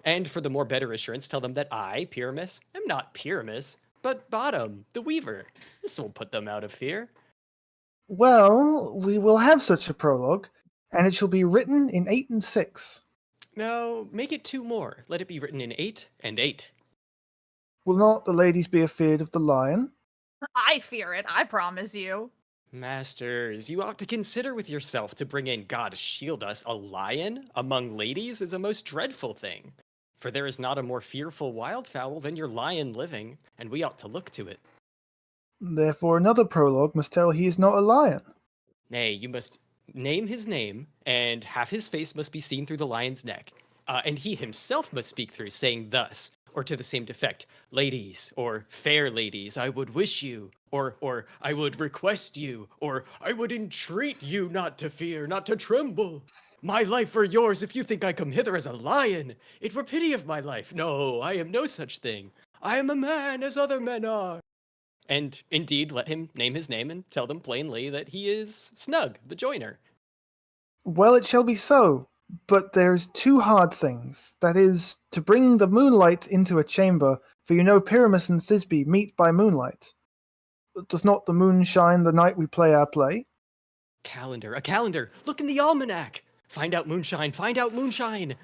And for the more better assurance, tell them that I, Pyramus, am not Pyramus, but Bottom, the weaver. This will put them out of fear. Well, we will have such a prologue, and it shall be written in 8 and 6. No, make it 2 more. Let it be written in 8 and 8. Will not the ladies be afeard of the lion? I fear it, I promise you. Masters, you ought to consider with yourself to bring in, God shield us, a lion among ladies is a most dreadful thing. For there is not a more fearful wildfowl than your lion living, and we ought to look to it. Therefore another prologue must tell he is not a lion. Nay, you must name his name, and half his face must be seen through the lion's neck. And he himself must speak through, saying thus, or to the same effect, ladies, or fair ladies, I would wish you, or I would request you, or I would entreat you not to fear, not to tremble. My life or yours, if you think I come hither as a lion, it were pity of my life. No, I am no such thing. I am a man as other men are. And indeed, let him name his name and tell them plainly that he is Snug, the joiner. Well, it shall be so, but there's 2 hard things. That is, to bring the moonlight into a chamber, for you know Pyramus and Thisbe meet by moonlight. Does not the moon shine the night we play our play? Calendar, a calendar! Look in the almanac! Find out moonshine, find out moonshine!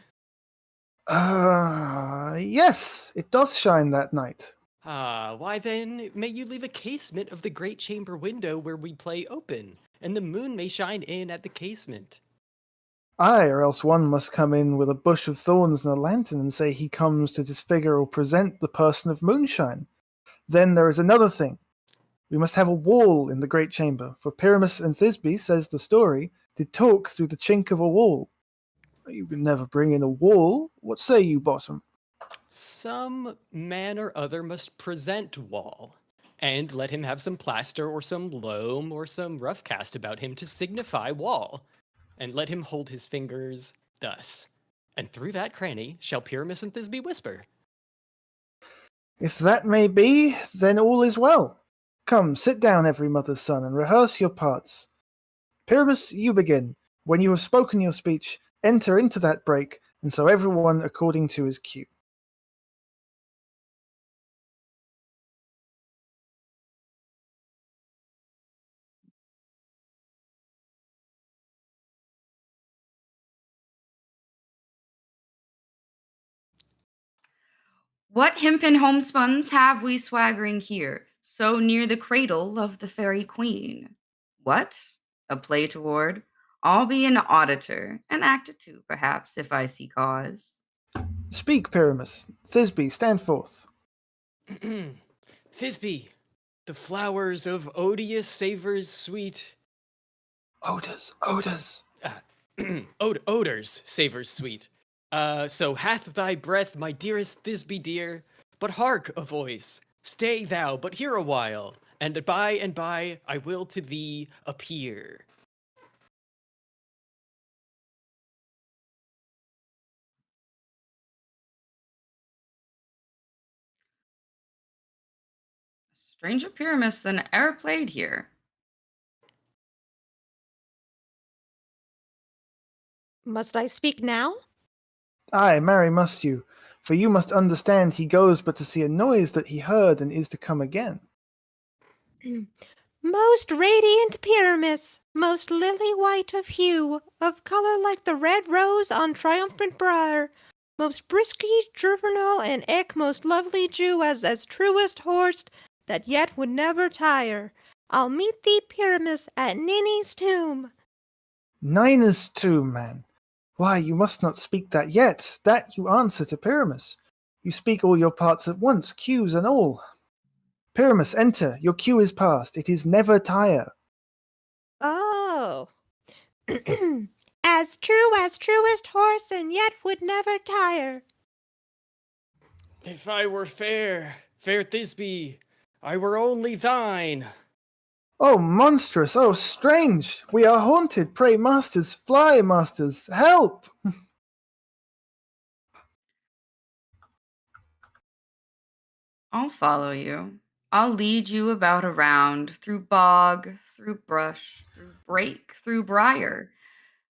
Yes, it doth shine that night. Why then, may you leave a casement of the great chamber window where we play open, and the moon may shine in at the casement. Aye, or else one must come in with a bush of thorns and a lantern and say he comes to disfigure or present the person of moonshine. Then there is another thing. We must have a wall in the great chamber, for Pyramus and Thisbe, says the story, did talk through the chink of a wall. You can never bring in a wall. What say you, Bottom? Some man or other must present wall, and let him have some plaster or some loam or some rough cast about him to signify wall, and let him hold his fingers thus, and through that cranny shall Pyramus and Thisbe whisper. If that may be, then all is well. Come, sit down, every mother's son, and rehearse your parts. Pyramus, you begin. When you have spoken your speech, enter into that break, and so everyone according to his cue. What hempen homespuns have we swaggering here, so near the cradle of the fairy queen? What? A play toward? I'll be an auditor, an actor too, perhaps, if I see cause. Speak, Pyramus. Thisbe, stand forth. Thisbe, the flowers of odious savors sweet. Odors. Odors, savors sweet. So hath thy breath, my dearest Thisbe dear, but hark a voice. Stay thou but here a while, and by I will to thee appear. Stranger Pyramus than e'er played here. Must I speak now? Ay, marry must you, for you must understand he goes but to see a noise that he heard and is to come again. Most radiant Pyramus, most lily white of hue, of color like the red rose on triumphant briar, most brisky juvenile and eke most lovely Jew as truest horse that yet would never tire. I'll meet thee, Pyramus, at Ninny's tomb. Nina's tomb, man. Why, you must not speak that yet. That you answer to Pyramus. You speak all your parts at once, cues and all. Pyramus, enter. Your cue is past. It is never tire. Oh. As truest horse and yet would never tire. If I were fair, fair Thisbe, I were only thine. Oh, monstrous! Oh, strange! We are haunted! Pray, masters, fly, masters, help! I'll follow you. I'll lead you about around, through bog, through brush, through brake, through briar.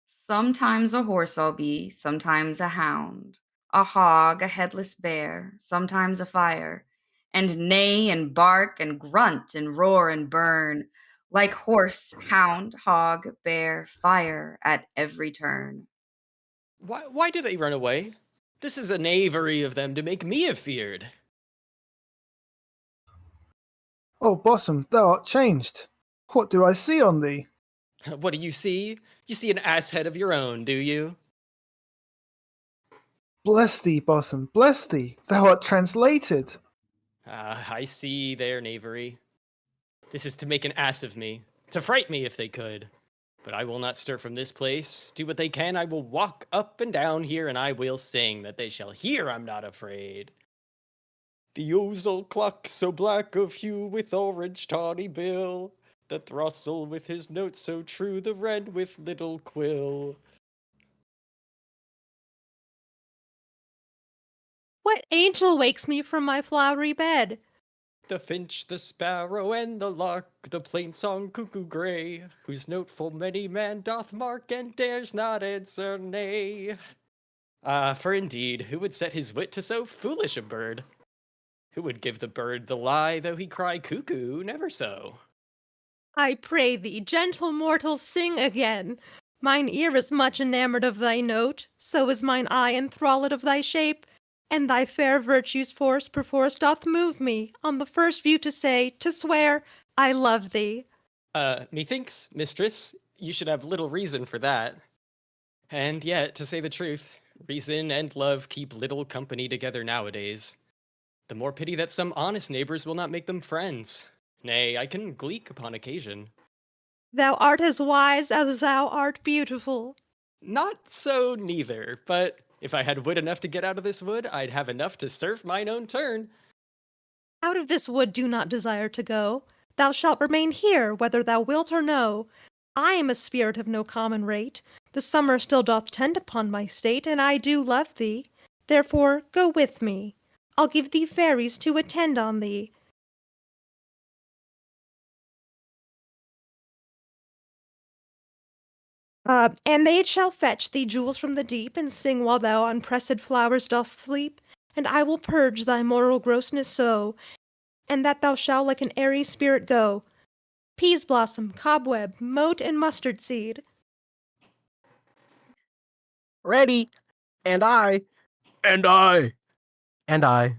Sometimes a horse I'll be, sometimes a hound, a hog, a headless bear, sometimes a fire, and neigh and bark and grunt and roar and burn, like horse, hound, hog, bear, fire at every turn. Why do they run away? This is a knavery of them to make me afeard. Oh, Bottom, thou art changed. What do I see on thee? What do you see? You see an ass head of your own, do you? Bless thee, Bottom, bless thee! Thou art translated! I see their knavery. This is to make an ass of me, to fright me if they could. But I will not stir from this place. Do what they can, I will walk up and down here, and I will sing that they shall hear I'm not afraid. The ozil cluck so black of hue with orange tawny bill, the throstle with his notes so true, the wren with little quill. What angel wakes me from my flowery bed? The finch, the sparrow, and the lark, the plain song cuckoo grey, whose note full many man doth mark, and dares not answer nay. For indeed, who would set his wit to so foolish a bird? Who would give the bird the lie, though he cry cuckoo, never so? I pray thee, gentle mortal, sing again. Mine ear is much enamored of thy note, so is mine eye enthralled of thy shape, and thy fair virtue's force perforce doth move me, on the first view to say, to swear, I love thee. Methinks, mistress, you should have little reason for that. And yet, to say the truth, reason and love keep little company together nowadays. The more pity that some honest neighbors will not make them friends. Nay, I can gleek upon occasion. Thou art as wise as thou art beautiful. Not so neither, but if I had wit enough to get out of this wood, I'd have enough to serve mine own turn. Out of this wood do not desire to go. Thou shalt remain here, whether thou wilt or no. I am a spirit of no common rate. The summer still doth tend upon my state, and I do love thee. Therefore go with me. I'll give thee fairies to attend on thee. And they shall fetch thee jewels from the deep, and sing while thou on pressed flowers dost sleep. And I will purge thy moral grossness so, and that thou shalt like an airy spirit go. Peas blossom, cobweb, mote, and mustard seed. Ready. And I. And I. And I.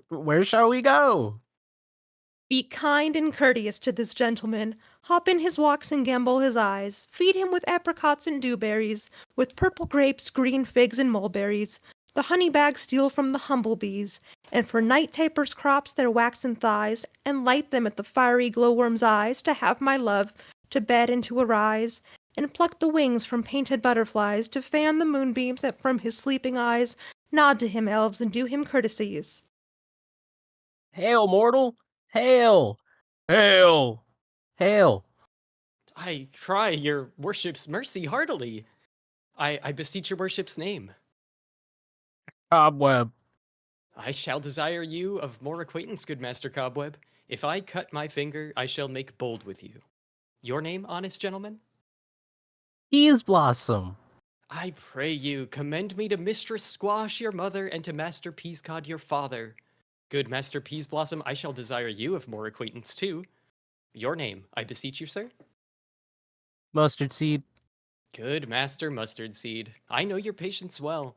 Where shall we go? Be kind and courteous to this gentleman. Hop in his walks and gambol his eyes. Feed him with apricots and dewberries, with purple grapes, green figs, and mulberries. The honey bags steal from the humble bees, and for night tapers crops their waxen thighs, and light them at the fiery glowworm's eyes, to have my love, to bed and to arise. and pluck the wings from painted butterflies to fan the moonbeams that from his sleeping eyes nod to him, elves, and do him courtesies. Hail, mortal! Hail! Hail! Hail! I cry your worship's mercy heartily. I beseech your worship's name. Cobweb. I shall desire you of more acquaintance, good Master Cobweb. If I cut my finger, I shall make bold with you. Your name, honest gentleman? Peas Blossom. I pray you, commend me to Mistress Squash, your mother, and to Master Peascod, your father. Good Master Peasblossom, I shall desire you of more acquaintance too. Your name, I beseech you, sir? Mustard Seed. Good Master Mustard Seed, I know your patience well.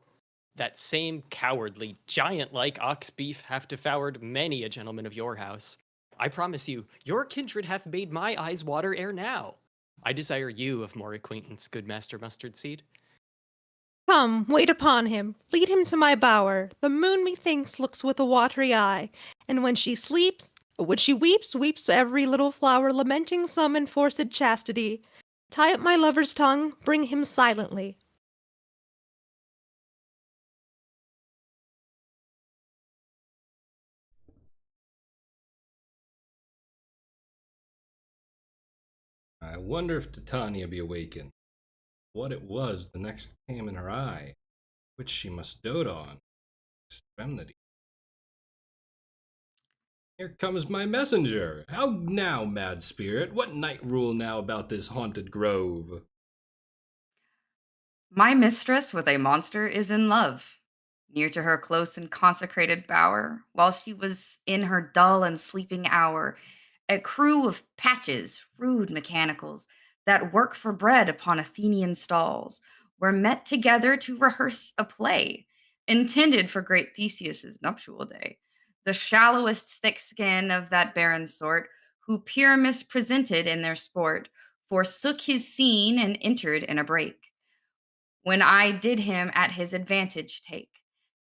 That same cowardly, giant-like ox beef hath devoured many a gentleman of your house. I promise you, your kindred hath made my eyes water ere now. I desire you of more acquaintance, good Master Mustard Seed. Come, wait upon him, lead him to my bower. The moon, methinks, looks with a watery eye, and when she weeps, weeps every little flower, lamenting some enforced chastity. Tie up my lover's tongue, bring him silently. I wonder if Titania be awakened. What it was the next came in her eye, which she must dote on. Extremity. Here comes my messenger. How now, mad spirit? What night rule now about this haunted grove? My mistress with a monster is in love. Near to her close and consecrated bower, while she was in her dull and sleeping hour, a crew of patches, rude mechanicals, that work for bread upon Athenian stalls, were met together to rehearse a play intended for great Theseus's nuptial day. The shallowest thick skin of that barren sort, who Pyramus presented in their sport, forsook his scene and entered in a break when I did him at his advantage take.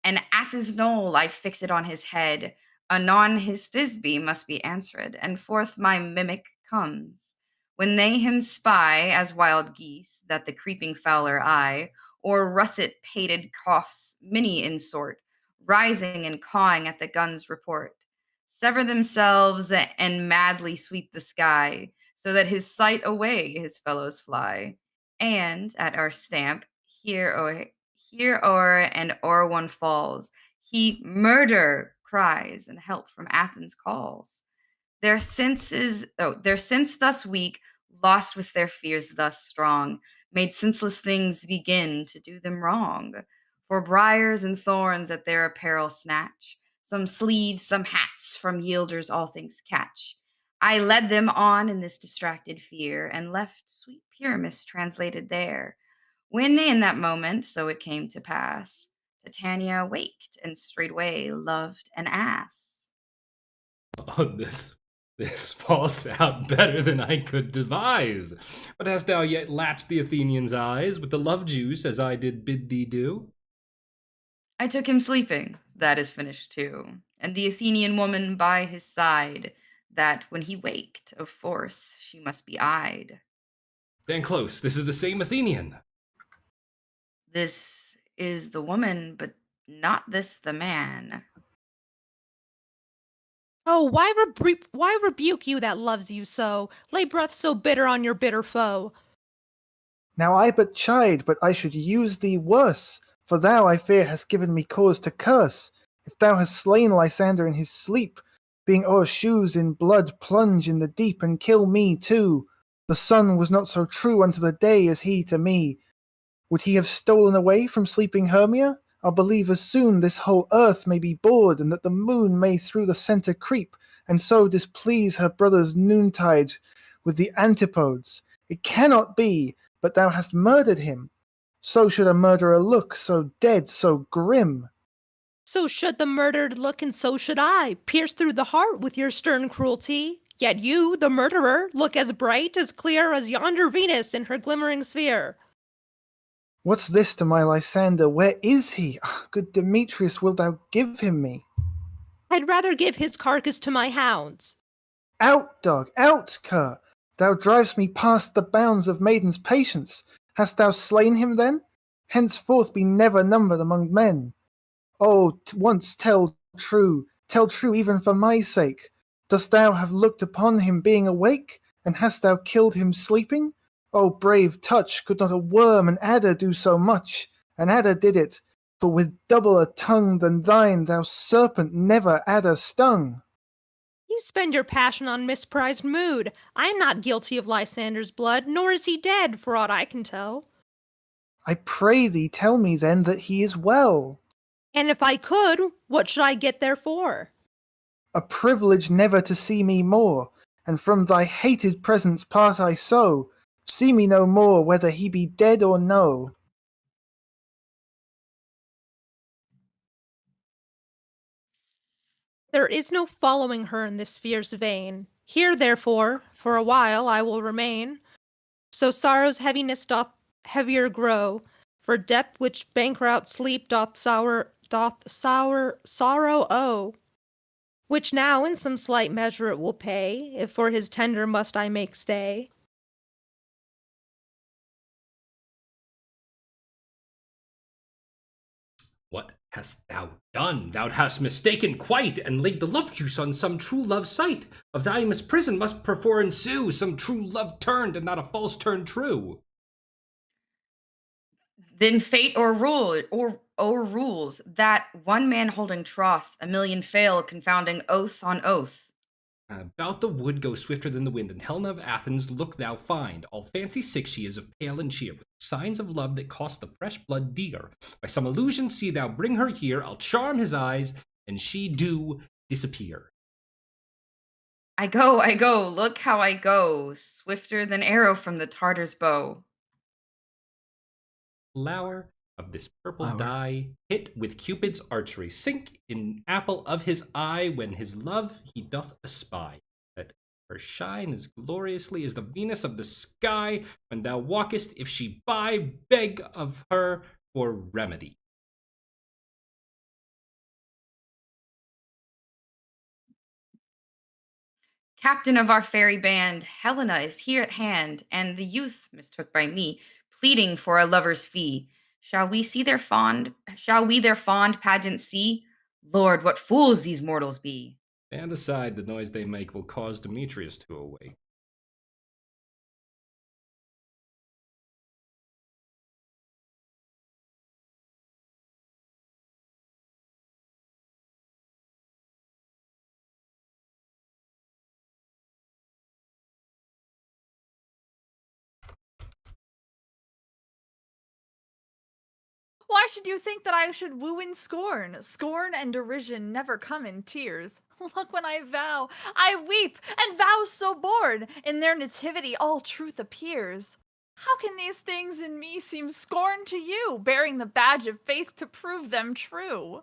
An ass's knoll I fix it on his head. Anon his Thisbe must be answered, and forth my mimic comes. When they him spy, as wild geese, that the creeping fowler eye, or russet pated coughs, many in sort, rising and cawing at the gun's report, sever themselves and madly sweep the sky, so that his sight away his fellows fly. And at our stamp, here o'er and o'er one falls. He murder cries, and help from Athens calls. Their sense thus weak, lost with their fears thus strong, made senseless things begin to do them wrong. For briars and thorns at their apparel snatch, some sleeves, some hats from yielders all things catch. I led them on in this distracted fear, and left sweet Pyramus translated there. When in that moment, so it came to pass, Titania waked and straightway loved an ass. Oh, this falls out better than I could devise. But hast thou yet latched the Athenian's eyes with the love juice as I did bid thee do? I took him sleeping, that is finished too, and the Athenian woman by his side, that when he waked, of force she must be eyed. Then close, this is the same Athenian. This is the woman, but not this the man. Oh, why rebuke you that loves you so? Lay breath so bitter on your bitter foe. Now I but chide, but I should use thee worse. For thou, I fear, hast given me cause to curse. If thou hast slain Lysander in his sleep, being o'er shoes in blood, plunge in the deep, and kill me too. The sun was not so true unto the day as he to me. Would he have stolen away from sleeping Hermia? I'll believe as soon this whole earth may be bored, and that the moon may through the centre creep, and so displease her brother's noontide with the antipodes. It cannot be, but thou hast murdered him. So should a murderer look, so dead, so grim. So should the murdered look, and so should I, pierced through the heart with your stern cruelty. Yet you, the murderer, look as bright, as clear as yonder Venus in her glimmering sphere. What's this to my Lysander? Where is he? Good Demetrius, wilt thou give him me? I'd rather give his carcass to my hounds. Out, dog, out, cur! Thou drivest me past the bounds of maiden's patience. Hast thou slain him then? Henceforth be never numbered among men. Oh, once tell true even for my sake. Dost thou have looked upon him being awake, and hast thou killed him sleeping? Oh, brave touch, could not a worm, an adder, do so much? An adder did it, for with double a tongue than thine, thou serpent never adder stung. You spend your passion on misprized mood. I am not guilty of Lysander's blood, nor is he dead, for aught I can tell. I pray thee tell me then that he is well. And if I could, what should I get therefore? A privilege never to see me more, and from thy hated presence part I so. See me no more, whether he be dead or no. There is no following her in this fierce vein. Here, therefore, for a while I will remain. So sorrow's heaviness doth heavier grow, for depth which bankrupt sleep doth sorrow owe, which now in some slight measure it will pay, if for his tender must I make stay. What hast thou done? Thou hast mistaken quite, and laid the love juice on some true love sight. Of thy misprison must perfor ensue some true love turned, and not a false turn true. Then fate o'errules that one man holding troth, a million fail, confounding oath on oath. About the wood go swifter than the wind, and Helena of Athens look thou find. All fancy sick she is of pale and cheer, with signs of love that cost the fresh blood dear. By some illusion see thou bring her here, I'll charm his eyes, and she do disappear. I go, look how I go, swifter than arrow from the Tartar's bow. Flower of this purple Flower. dye, hit with Cupid's archery, sink in apple of his eye, when his love he doth espy, that her shine as gloriously as the Venus of the sky. When thou walkest, if she buy, beg of her for remedy. Captain of our fairy band, Helena is here at hand, and the youth mistook by me, pleading for a lover's fee. Shall we their fond pageant see? Lord, what fools these mortals be! Stand aside, the noise they make will cause Demetrius to awake. Why should you think that I should woo in scorn? Scorn and derision never come in tears. Look when I vow, I weep, and vows so born, in their nativity all truth appears. How can these things in me seem scorn to you, bearing the badge of faith to prove them true?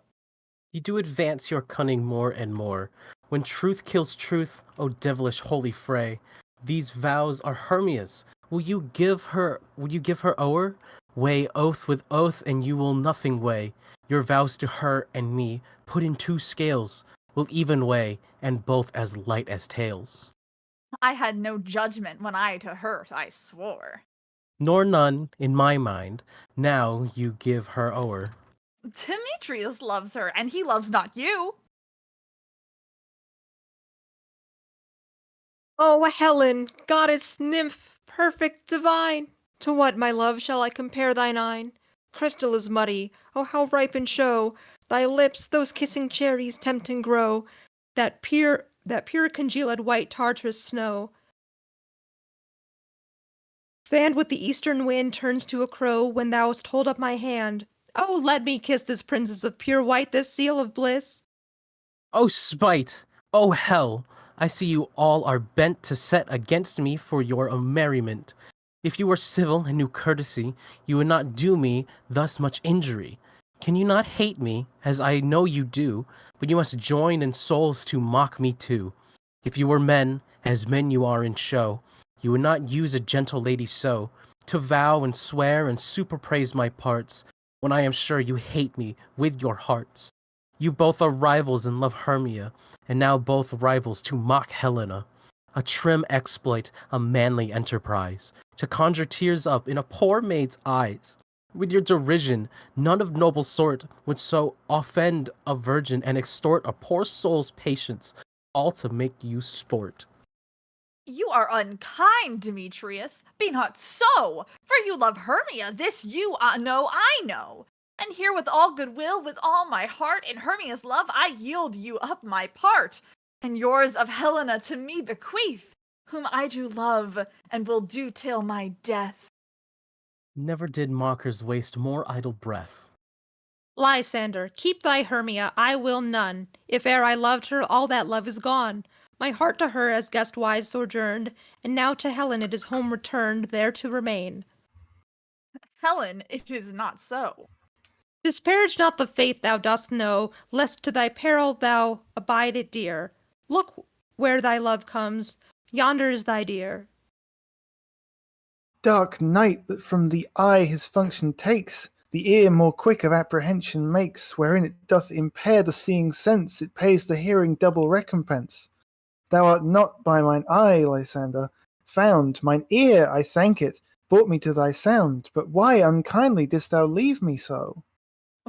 You do advance your cunning more and more. When truth kills truth, O devilish holy fray, these vows are Hermia's. Will you give her o'er? Weigh oath with oath, and you will nothing weigh. Your vows to her and me, put in two scales, will even weigh, and both as light as tails. I had no judgment when to her I swore. Nor none, in my mind, now you give her o'er. Demetrius loves her, and he loves not you. O Helen, goddess, nymph, perfect, divine! To what, my love, shall I compare thine eye? Crystal is muddy, oh how ripe in show! Thy lips, those kissing cherries, tempting grow, that pure congealed white Tartarus snow. Fanned with the eastern wind turns to a crow when thou hast hold up my hand. Oh, let me kiss this princess of pure white, this seal of bliss. O spite! O hell! I see you all are bent to set against me for your merriment. If you were civil and knew courtesy, you would not do me thus much injury. Can you not hate me, as I know you do, but you must join in souls to mock me too? If you were men, as men you are in show, you would not use a gentle lady so, to vow and swear and superpraise my parts, when I am sure you hate me with your hearts. You both are rivals and love Hermia, and now both rivals to mock Helena. A trim exploit, a manly enterprise, to conjure tears up in a poor maid's eyes. With your derision, none of noble sort would so offend a virgin and extort a poor soul's patience, all to make you sport. You are unkind, Demetrius. Be not so, for you love Hermia. This you know, I know. And here with all goodwill, with all my heart, in Hermia's love I yield you up my part, and yours of Helena to me bequeath, whom I do love, and will do till my death. Never did mockers waste more idle breath. Lysander, keep thy Hermia, I will none. If e'er I loved her, all that love is gone. My heart to her as guest-wise sojourned, and now to Helen it is home returned, there to remain. Helen, it is not so. Disparage not the faith thou dost know, lest to thy peril thou abide it dear. Look where thy love comes, yonder is thy dear. Dark night that from the eye his function takes, the ear more quick of apprehension makes, wherein it doth impair the seeing sense, it pays the hearing double recompense. Thou art not by mine eye, Lysander, found, mine ear, I thank it, brought me to thy sound, but why unkindly didst thou leave me so?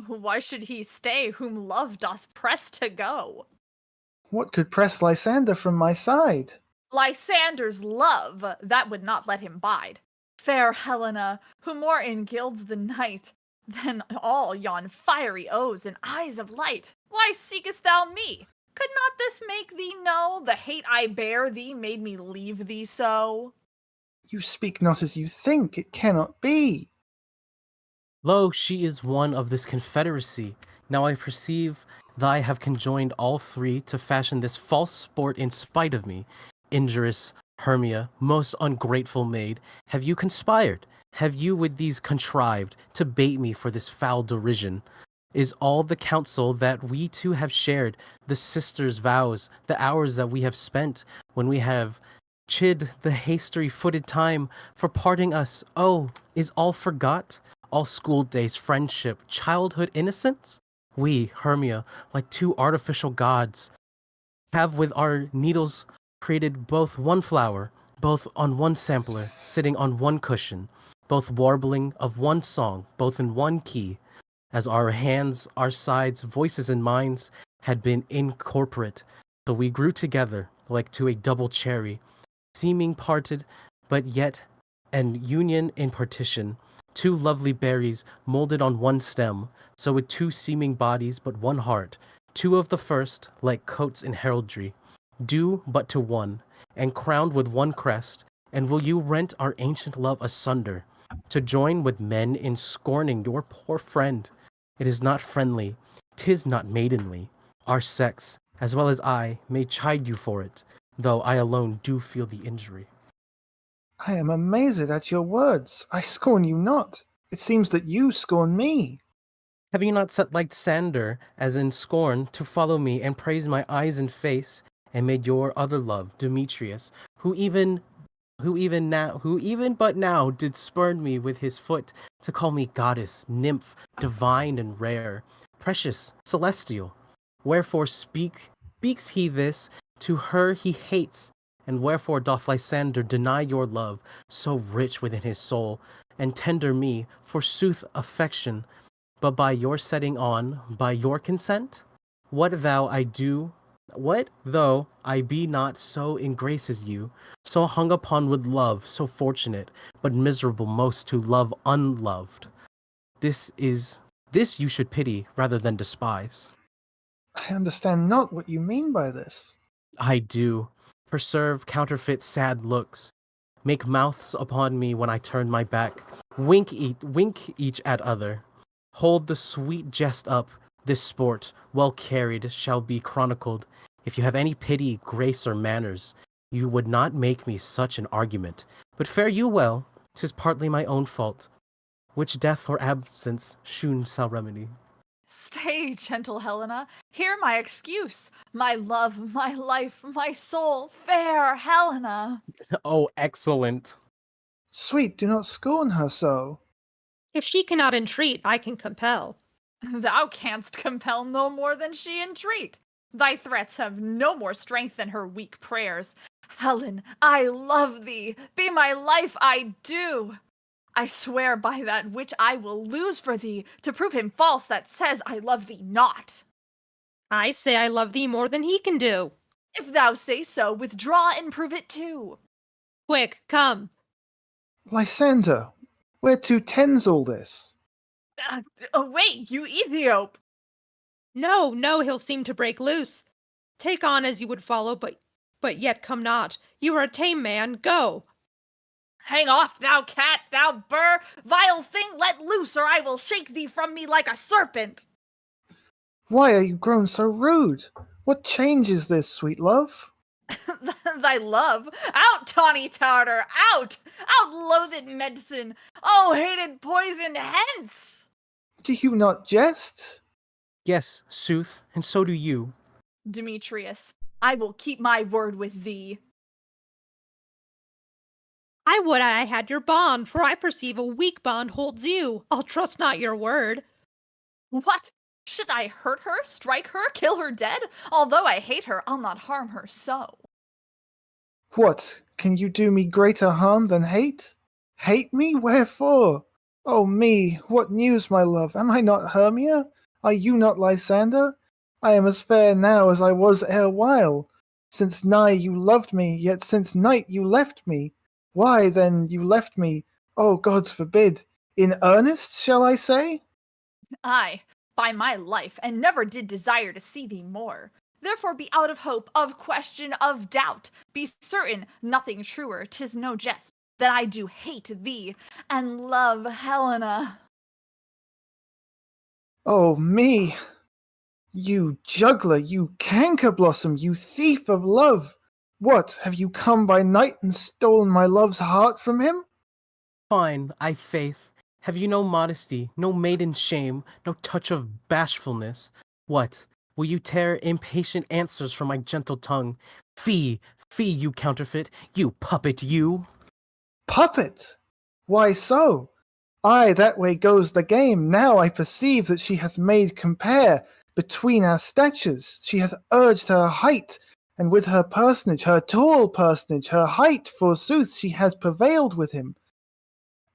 Why should he stay whom love doth press to go? What could press Lysander from my side? Lysander's love, that would not let him bide. Fair Helena, who more engilds the night than all yon fiery O's and eyes of light, why seekest thou me? Could not this make thee know the hate I bear thee made me leave thee so? You speak not as you think, it cannot be. Lo, she is one of this confederacy. Now I perceive thy have conjoined all three to fashion this false sport in spite of me. Injurious Hermia, most ungrateful maid, have you conspired? Have you with these contrived to bait me for this foul derision? Is all the counsel that we two have shared, the sisters' vows, the hours that we have spent, when we have chid the hasty-footed time for parting us, oh, is all forgot? All school days, friendship, childhood innocence? We, Hermia, like two artificial gods, have with our needles created both one flower, both on one sampler, sitting on one cushion, both warbling of one song, both in one key, as our hands, our sides, voices, and minds had been incorporate, so we grew together like to a double cherry, seeming parted, but yet an union in partition, two lovely berries molded on one stem, so with two seeming bodies but one heart, two of the first, like coats in heraldry, due but to one, and crowned with one crest, and will you rent our ancient love asunder, to join with men in scorning your poor friend? It is not friendly, 'tis not maidenly. Our sex, as well as I, may chide you for it, though I alone do feel the injury. I am amazed at your words. I scorn you not. It seems that you scorn me. Have you not set like Sander, as in scorn, to follow me and praise my eyes and face, and made your other love, Demetrius, who even but now did spurn me with his foot to call me goddess, nymph, divine and rare, precious, celestial? Wherefore speaks he this to her he hates, and wherefore doth Lysander deny your love, so rich within his soul, and tender me, forsooth, affection, but by your setting on, by your consent? What though I be not so in grace as you, so hung upon with love, so fortunate, but miserable most to love unloved? This you should pity rather than despise. I understand not what you mean by this. I do. Preserve counterfeit sad looks. Make mouths upon me when I turn my back. Wink each at other. Hold the sweet jest up. This sport, well carried, shall be chronicled. If you have any pity, grace, or manners, you would not make me such an argument. But fare you well, 'tis partly my own fault, which death or absence soon shall remedy. Stay, gentle Helena, hear my excuse. My love, my life, my soul, fair Helena. Oh, excellent. Sweet, do not scorn her so. If she cannot entreat, I can compel. Thou canst compel no more than she entreat. Thy threats have no more strength than her weak prayers. Helen, I love thee. Be my life, I do. I swear by that which I will lose for thee, to prove him false that says I love thee not. I say I love thee more than he can do. If thou say so, withdraw and prove it too. Quick, come. Lysander, where to tends all this? Wait, you Ethiop! No, no, he'll seem to break loose. Take on as you would follow, but yet come not. You are a tame man, go. Hang off, thou cat, thou burr! Vile thing, let loose, or I will shake thee from me like a serpent! Why are you grown so rude? What change is this, sweet love? Thy love! Out, tawny tartar! Out! Out, loathed medicine! Oh, hated poison, hence! Do you not jest? Yes, sooth, and so do you. Demetrius, I will keep my word with thee. I would I had your bond, for I perceive a weak bond holds you. I'll trust not your word. What? Should I hurt her, strike her, kill her dead? Although I hate her, I'll not harm her so. What, can you do me greater harm than hate? Hate me? Wherefore? Oh me, what news, my love? Am I not Hermia? Are you not Lysander? I am as fair now as I was erewhile. Since nigh you loved me, yet since night you left me. Why, then, you left me? Oh, gods forbid. In earnest, shall I say? Aye, by my life, and never did desire to see thee more. Therefore be out of hope, of question, of doubt. Be certain, nothing truer, 'tis no jest, that I do hate thee, and love Helena. Oh me! You juggler, you canker blossom, you thief of love! What, have you come by night and stolen my love's heart from him? Fine, I faith. Have you no modesty, no maiden shame, no touch of bashfulness? What, will you tear impatient answers from my gentle tongue? Fie, fie, you counterfeit, you puppet, you! Puppet! Why so? Aye, that way goes the game. Now I perceive that she hath made compare between our statures. She hath urged her height, and with her personage, her tall personage, her height, forsooth, she has prevailed with him.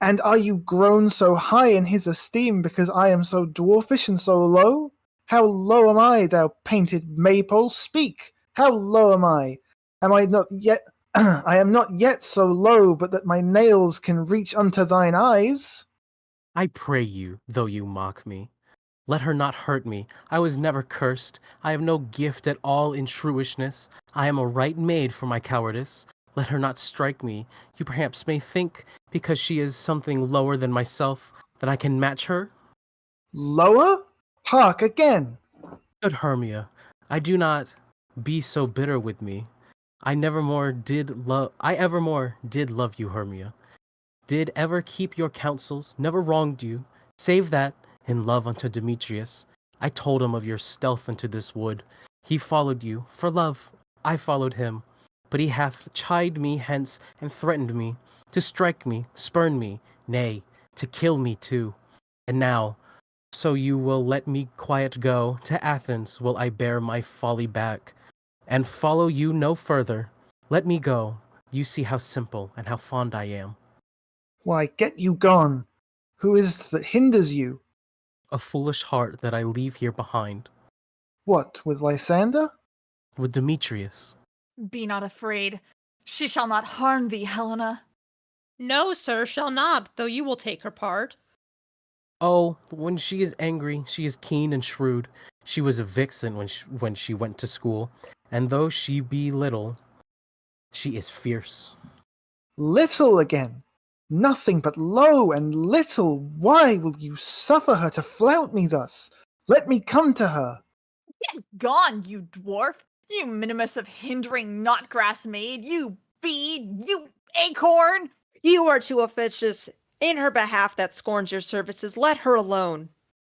And are you grown so high in his esteem because I am so dwarfish and so low? How low am I, thou painted maypole? Speak! How low am I? Am I not yet I am not yet so low but that my nails can reach unto thine eyes? I pray you, though you mock me. Let her not hurt me. I was never cursed. I have no gift at all in shrewishness. I am a right maid for my cowardice. Let her not strike me. You perhaps may think, because she is something lower than myself, that I can match her? Lower? Hark again! Good Hermia, I do not be so bitter with me. I evermore did love you, Hermia. Did ever keep your counsels, never wronged you, save that, in love unto Demetrius, I told him of your stealth into this wood. He followed you, for love, I followed him. But he hath chid me hence, and threatened me, to strike me, spurn me, nay, to kill me too. And now, so you will let me quiet go, to Athens will I bear my folly back, and follow you no further. Let me go, you see how simple and how fond I am. Why, get you gone. Who is that hinders you? A foolish heart that I leave here behind. What, with Lysander? With Demetrius. Be not afraid. She shall not harm thee, Helena. No, sir, shall not, though you will take her part. Oh, when she is angry, she is keen and shrewd. She was a vixen when she went to school, and though she be little, she is fierce. Little again. Nothing but low and little. Why will you suffer her to flout me thus? Let me come to her. Get gone, you dwarf! You minimus of hindering knot-grass maid! You bead! You acorn! You are too officious. In her behalf that scorns your services, let her alone.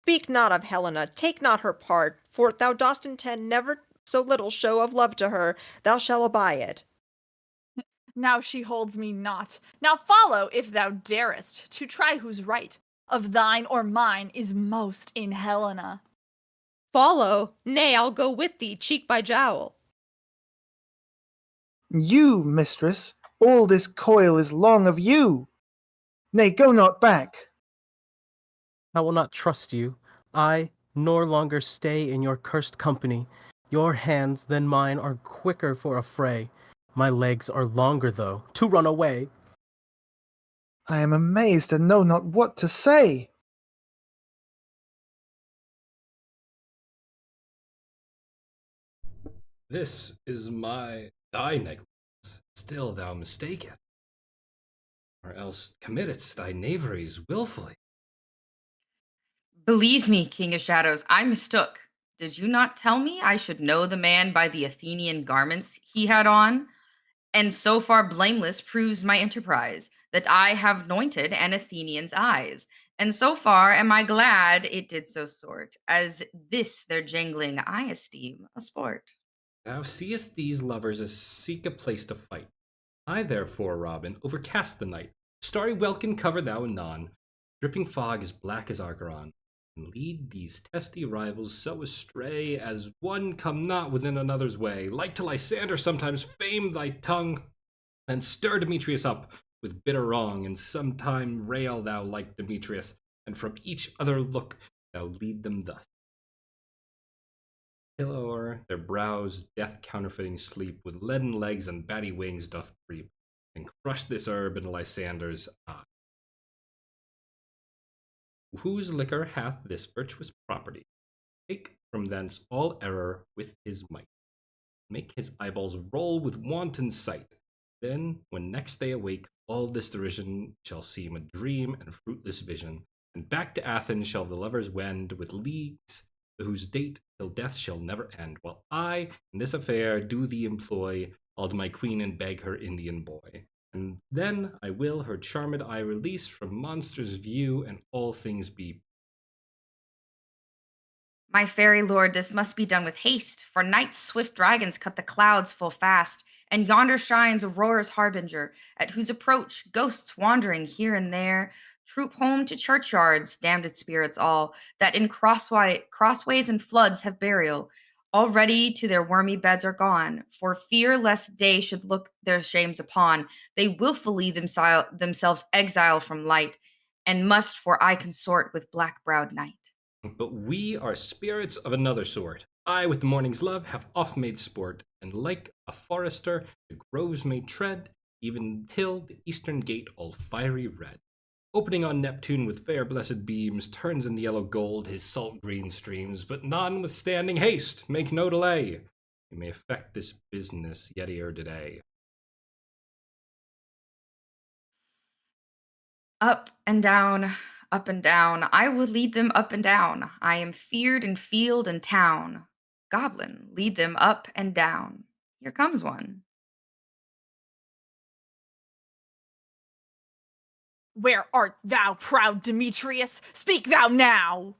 Speak not of Helena, take not her part, for if thou dost intend never so little show of love to her, thou shalt abide it. Now she holds me not. Now follow, if thou darest, to try whose right, of thine or mine, is most in Helena. Follow? Nay, I'll go with thee, cheek by jowl. You, mistress, all this coil is long of you. Nay, go not back. I will not trust you. I nor longer stay in your cursed company. Your hands than mine are quicker for a fray. My legs are longer, though, to run away. I am amazed and know not what to say. This is thy negligence, still thou mistaketh, or else committedst thy knaveries wilfully. Believe me, King of Shadows, I mistook. Did you not tell me I should know the man by the Athenian garments he had on? And so far blameless proves my enterprise, that I have anointed an Athenian's eyes. And so far am I glad it did so sort, as this their jangling I esteem a sport. Thou seest these lovers as seek a place to fight. I therefore, Robin, overcast the night. Starry welkin cover thou anon. Dripping fog as black as Archeron. And lead these testy rivals so astray as one come not within another's way. Like to Lysander sometimes fame thy tongue, and stir Demetrius up with bitter wrong, and sometime rail thou like Demetrius, and from each other look thou lead them thus. Till o'er their brows death counterfeiting sleep, with leaden legs and batty wings doth creep, and crush this herb in Lysander's eye. Whose liquor hath this virtuous property? Take from thence all error with his might, make his eyeballs roll with wanton sight. Then, when next they awake, all this derision shall seem a dream and fruitless vision, and back to Athens shall the lovers wend with leagues whose date till death shall never end, while I in this affair do thee employ, I'll to my queen and beg her Indian boy. And then I will her charmed eye release from monsters' view, and all things be. My fairy lord, this must be done with haste, for night's swift dragons cut the clouds full fast, and yonder shines Aurora's harbinger, at whose approach ghosts wandering here and there troop home to churchyards, damned spirits all, that in crossways and floods have burial. Already to their wormy beds are gone, for fear lest day should look their shames upon. They wilfully themselves exile from light, and must for I consort with black-browed night. But we are spirits of another sort. I with the morning's love have oft made sport, and like a forester the groves may tread, even till the eastern gate all fiery red, opening on Neptune with fair blessed beams, turns in yellow gold his salt green streams. But notwithstanding haste, make no delay, we may effect this business yet ere today. Up and down, I will lead them up and down. I am feared in field and town. Goblin, lead them up and down. Here comes one. Where art thou, proud Demetrius? Speak thou now!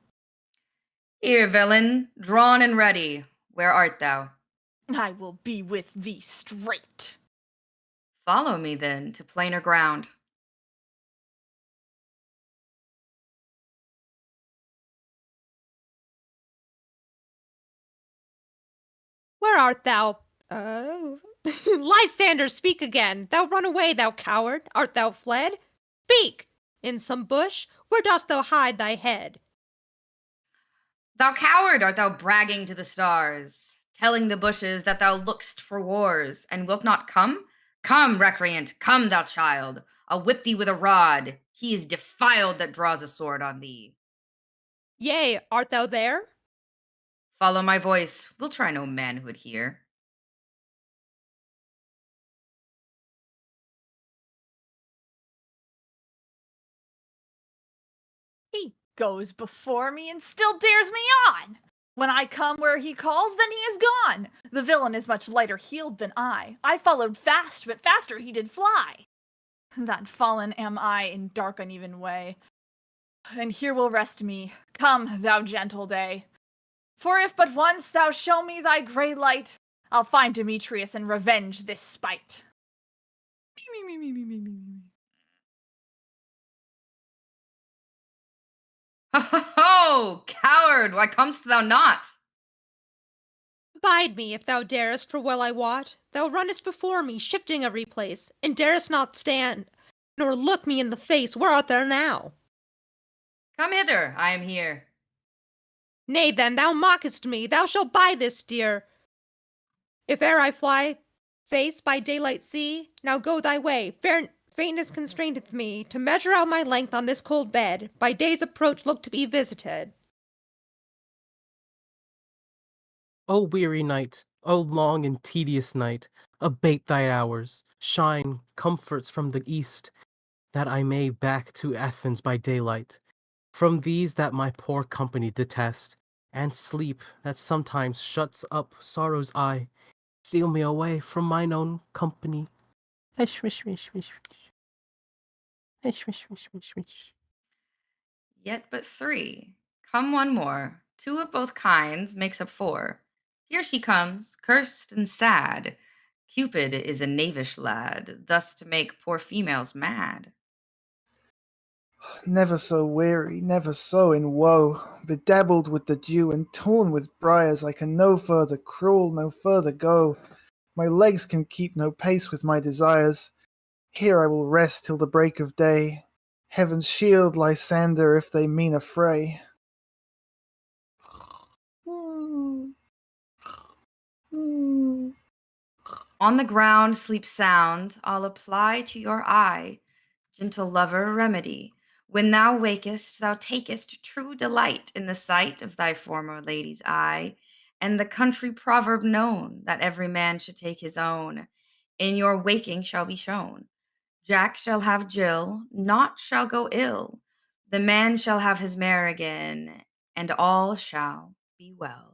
Here, villain, drawn and ready. Where art thou? I will be with thee straight. Follow me then to plainer ground. Where art thou? Oh. Lysander, speak again. Thou run away, thou coward. Art thou fled? Speak! In some bush? Where dost thou hide thy head? Thou coward, art thou bragging to the stars, telling the bushes that thou look'st for wars, and wilt not come? Come, recreant, come, thou child. I'll whip thee with a rod. He is defiled that draws a sword on thee. Yea, art thou there? Follow my voice. We'll try no manhood here. He goes before me and still dares me on. When I come where he calls, then he is gone. The villain is much lighter heeled than I. I followed fast, but faster he did fly. That fallen am I in dark uneven way. And here will rest me. Come, thou gentle day. For if but once thou show me thy grey light, I'll find Demetrius and revenge this spite. Me, me, me, me, me, me, me. Ho, ho, ho! Coward, why comest thou not? Abide me, if thou darest, for well I wot, thou runnest before me, shifting every place, and darest not stand, nor look me in the face. Where art thou now? Come hither, I am here. Nay, then, thou mockest me, thou shalt buy this dear. If e'er I fly face by daylight see, now go thy way. Faintness constraineth me to measure out my length on this cold bed. By day's approach look to be visited. O weary night, O long and tedious night, abate thy hours, shine comforts from the east, that I may back to Athens by daylight, from these that my poor company detest, and sleep that sometimes shuts up sorrow's eye, steal me away from mine own company. Wish, wish, wish, wish, wish. Wish, wish, wish, wish, wish. Yet but three. Come one more. Two of both kinds makes up four. Here she comes, cursed and sad. Cupid is a knavish lad, thus to make poor females mad. Never so weary, never so in woe, bedabbled with the dew and torn with briars, I can no further crawl, no further go. My legs can keep no pace with my desires. Here I will rest till the break of day. Heaven's shield Lysander if they mean a fray. On the ground sleep sound, I'll apply to your eye, gentle lover, remedy. When thou wakest, thou takest true delight in the sight of thy former lady's eye, and the country proverb known that every man should take his own, in your waking shall be shown. Jack shall have Jill, naught shall go ill. The man shall have his mare again, and all shall be well.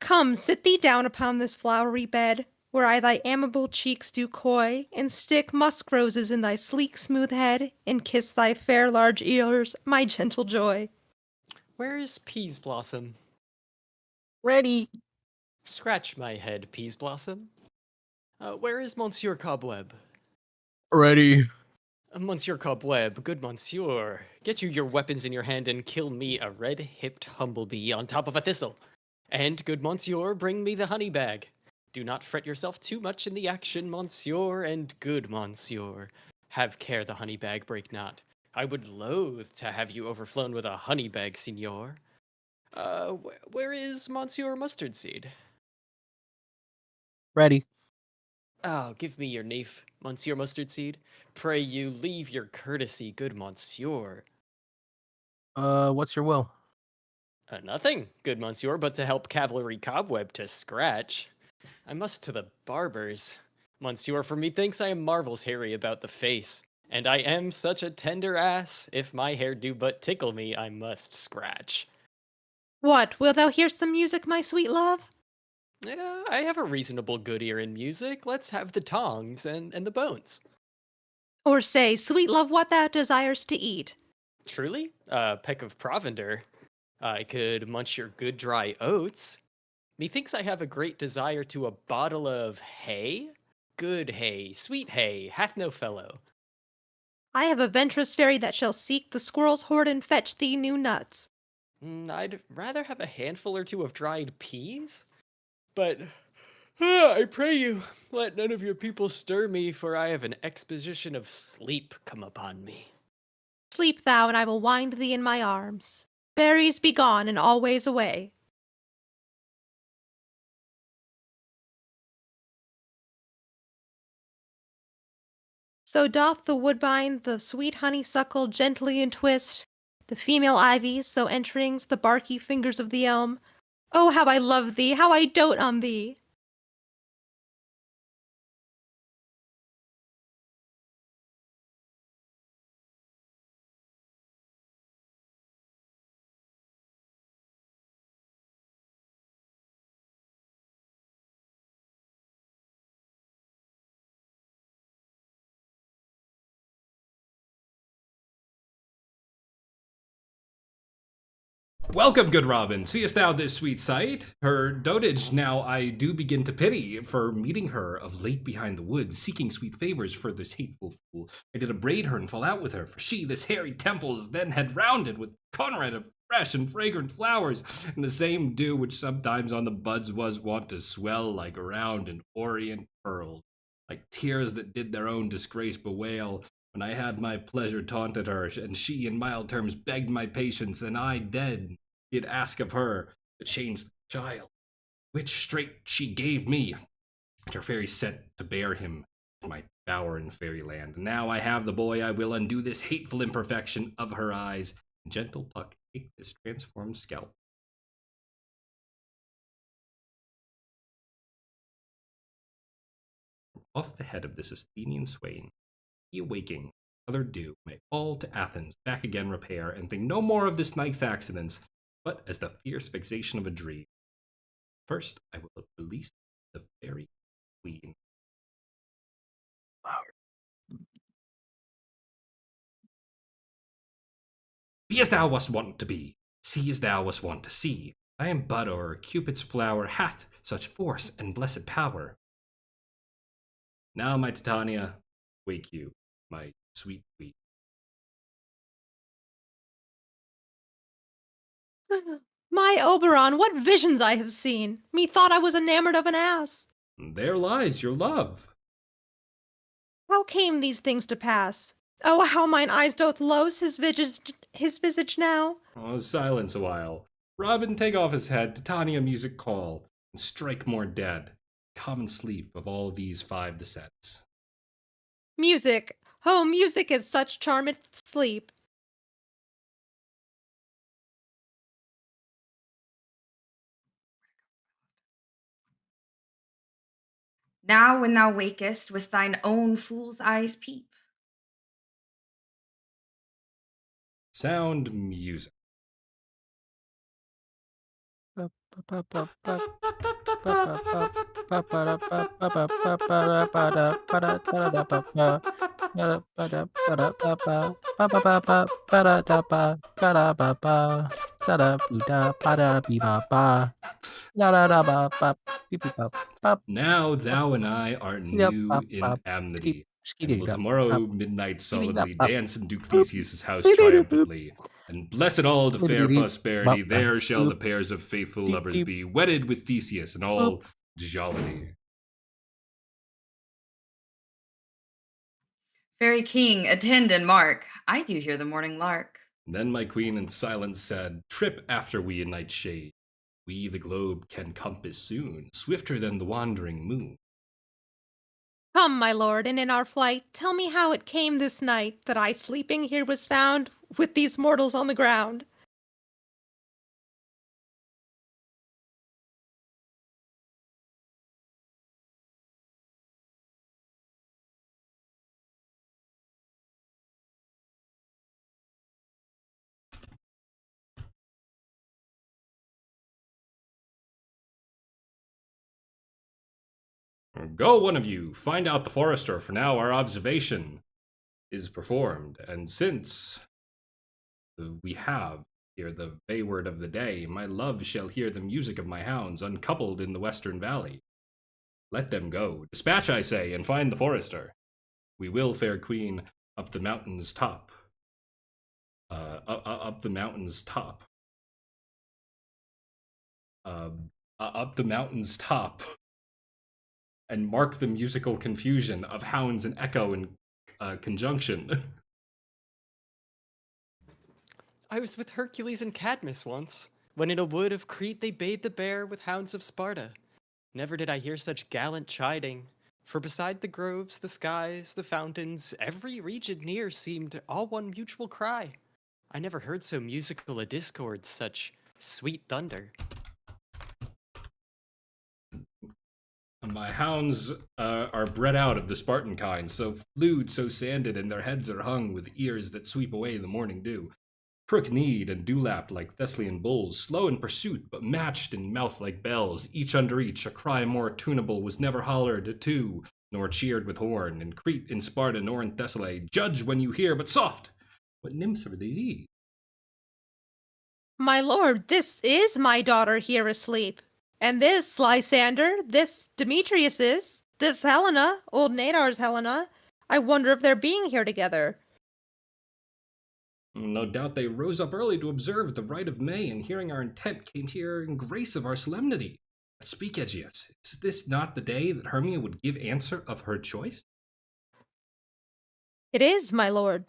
Come, sit thee down upon this flowery bed, where I thy amiable cheeks do coy, and stick musk roses in thy sleek smooth head, and kiss thy fair large ears, my gentle joy. Where is Peas Blossom? Ready! Scratch my head, Peas Blossom. Where is Monsieur Cobweb? Ready! Monsieur Cobweb, good monsieur, get you your weapons in your hand and kill me a red-hipped humblebee on top of a thistle. And, good monsieur, bring me the honey bag. Do not fret yourself too much in the action, monsieur, and good monsieur. Have care the honey bag break not. I would loathe to have you overflown with a honey bag, signor. Where is Monsieur Mustard Seed? Ready. Oh, give me your knife, Monsieur Mustard Seed. Pray you leave your courtesy, good monsieur. What's your will? Nothing, good monsieur, but to help Cavalry Cobweb to scratch. I must to the barber's. Monsieur, for methinks I am marvels hairy about the face, and I am such a tender ass, if my hair do but tickle me, I must scratch. What, wilt thou hear some music, my sweet love? Yeah, I have a reasonable good ear in music. Let's have the tongs and the bones. Or say, sweet love, what thou desirest to eat? Truly? A peck of provender. I could munch your good dry oats. Methinks I have a great desire to a bottle of hay. Good hay, sweet hay, hath no fellow. I have a venturous fairy that shall seek the squirrel's hoard and fetch thee new nuts. I'd rather have a handful or two of dried peas. But I pray you, let none of your people stir me, for I have an exposition of sleep come upon me. Sleep thou, and I will wind thee in my arms. Fairies, be gone, and always away. So doth the woodbine the sweet honeysuckle gently entwist, the female ivies, so enterings the barky fingers of the elm. Oh, how I love thee, how I dote on thee! Welcome, good Robin. Seest thou this sweet sight? Her dotage now I do begin to pity, for meeting her of late behind the woods, seeking sweet favors for this hateful fool. I did abraid her and fall out with her, for she this hairy temples then had rounded with Conrad of fresh and fragrant flowers, and the same dew which sometimes on the buds was wont to swell like round and orient pearls, like tears that did their own disgrace bewail. When I had my pleasure taunted her, and she in mild terms begged my patience, and I dead did ask of her to change the child, which straight she gave me, and her fairy sent to bear him to my bower in fairyland. And now I have the boy, I will undo this hateful imperfection of her eyes, and gentle Puck, take this transformed scalp. Off the head of this Athenian swain, he awaking, other dew, may all to Athens back again repair, and think no more of this night's accidents, but as the fierce vexation of a dream. First, I will release the fairy queen. Be as thou wast wont to be, see as thou wast wont to see. I am bud o'er Cupid's flower, hath such force and blessed power. Now, my Titania, wake you, my sweet queen. My Oberon, what visions I have seen! Methought I was enamored of an ass. There lies your love. How came these things to pass? Oh, how mine eyes doth lose his visage now. Oh, silence a while. Robin, take off his head, Titania music call, and strike more dead. Common sleep of all these 5 descents. Music, oh, music is such charmed sleep. Now when thou wakest, with thine own fool's eyes peep. Sound music. Now thou and I are new in amity, and will tomorrow midnight solemnly dance in Duke Theseus' house triumphantly. And blessed all to fair prosperity, there shall the pairs of faithful lovers be, wedded with Theseus in all jollity. Fairy king, attend and mark. I do hear the morning lark. Then my queen in silence said, trip after we in night shade. We the globe can compass soon, swifter than the wandering moon. Come, my lord, and in our flight, tell me how it came this night that I sleeping here was found with these mortals on the ground. Go, one of you, find out the forester, for now our observation is performed. And since we have here the wayward of the day, my love shall hear the music of my hounds uncoupled in the western valley. Let them go. Dispatch, I say, and find the forester. We will, fair queen, up the mountain's top. Up the mountain's top. Up the mountain's top. And mark the musical confusion of hounds and echo in conjunction. I was with Hercules and Cadmus once, when in a wood of Crete they bayed the bear with hounds of Sparta. Never did I hear such gallant chiding, for beside the groves, the skies, the fountains, every region near seemed all one mutual cry. I never heard so musical a discord, such sweet thunder. My hounds are bred out of the Spartan kind, so flued, so sanded, and their heads are hung with ears that sweep away the morning dew. Crook-kneed and dewlapped like Thessalian bulls, slow in pursuit, but matched in mouth like bells, each under each, a cry more tunable was never hollered to, nor cheered with horn, in Crete, in Sparta, nor in Thessaly. Judge when you hear, but soft! What nymphs are these? My lord, this is my daughter here asleep. And this, Lysander, this Demetrius's, this Helena, old Nadar's Helena. I wonder if they're being here together. No doubt they rose up early to observe the rite of May, and hearing our intent came here in grace of our solemnity. Speak, Aegeus, is this not the day that Hermia would give answer of her choice? It is, my lord.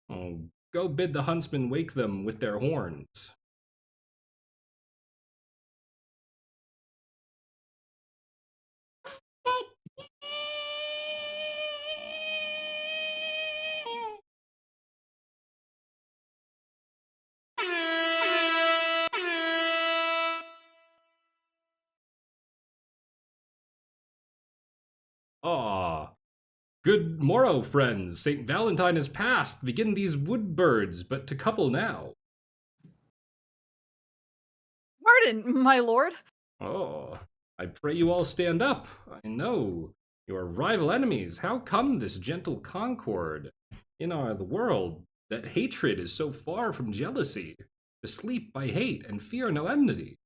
Oh, go bid the huntsmen wake them with their horns. Ah, good morrow, friends. St. Valentine is past. Begin these wood birds, but to couple now. Pardon, my lord. Oh, I pray you all stand up. I know you are rival enemies. How come this gentle concord in the world that hatred is so far from jealousy, to sleep by hate and fear no enmity?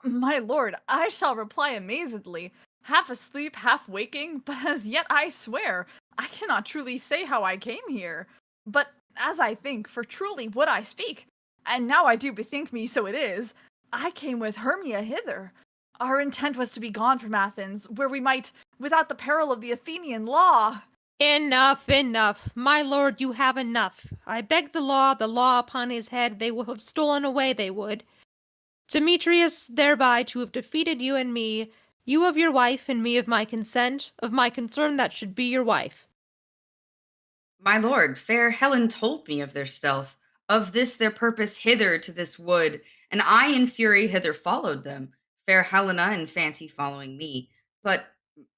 My lord, I shall reply amazedly, half asleep, half waking, but as yet I swear, I cannot truly say how I came here. But as I think, for truly would I speak, and now I do bethink me so it is, I came with Hermia hither. Our intent was to be gone from Athens, where we might, without the peril of the Athenian law. Enough, enough. My lord, you have enough. I beg the law upon his head, they would have stolen away, they would. Demetrius, thereby to have defeated you and me, you of your wife and me of my consent, of my concern that should be your wife. My lord, fair Helen told me of their stealth, of this their purpose hither to this wood, and I in fury hither followed them, fair Helena in fancy following me. But,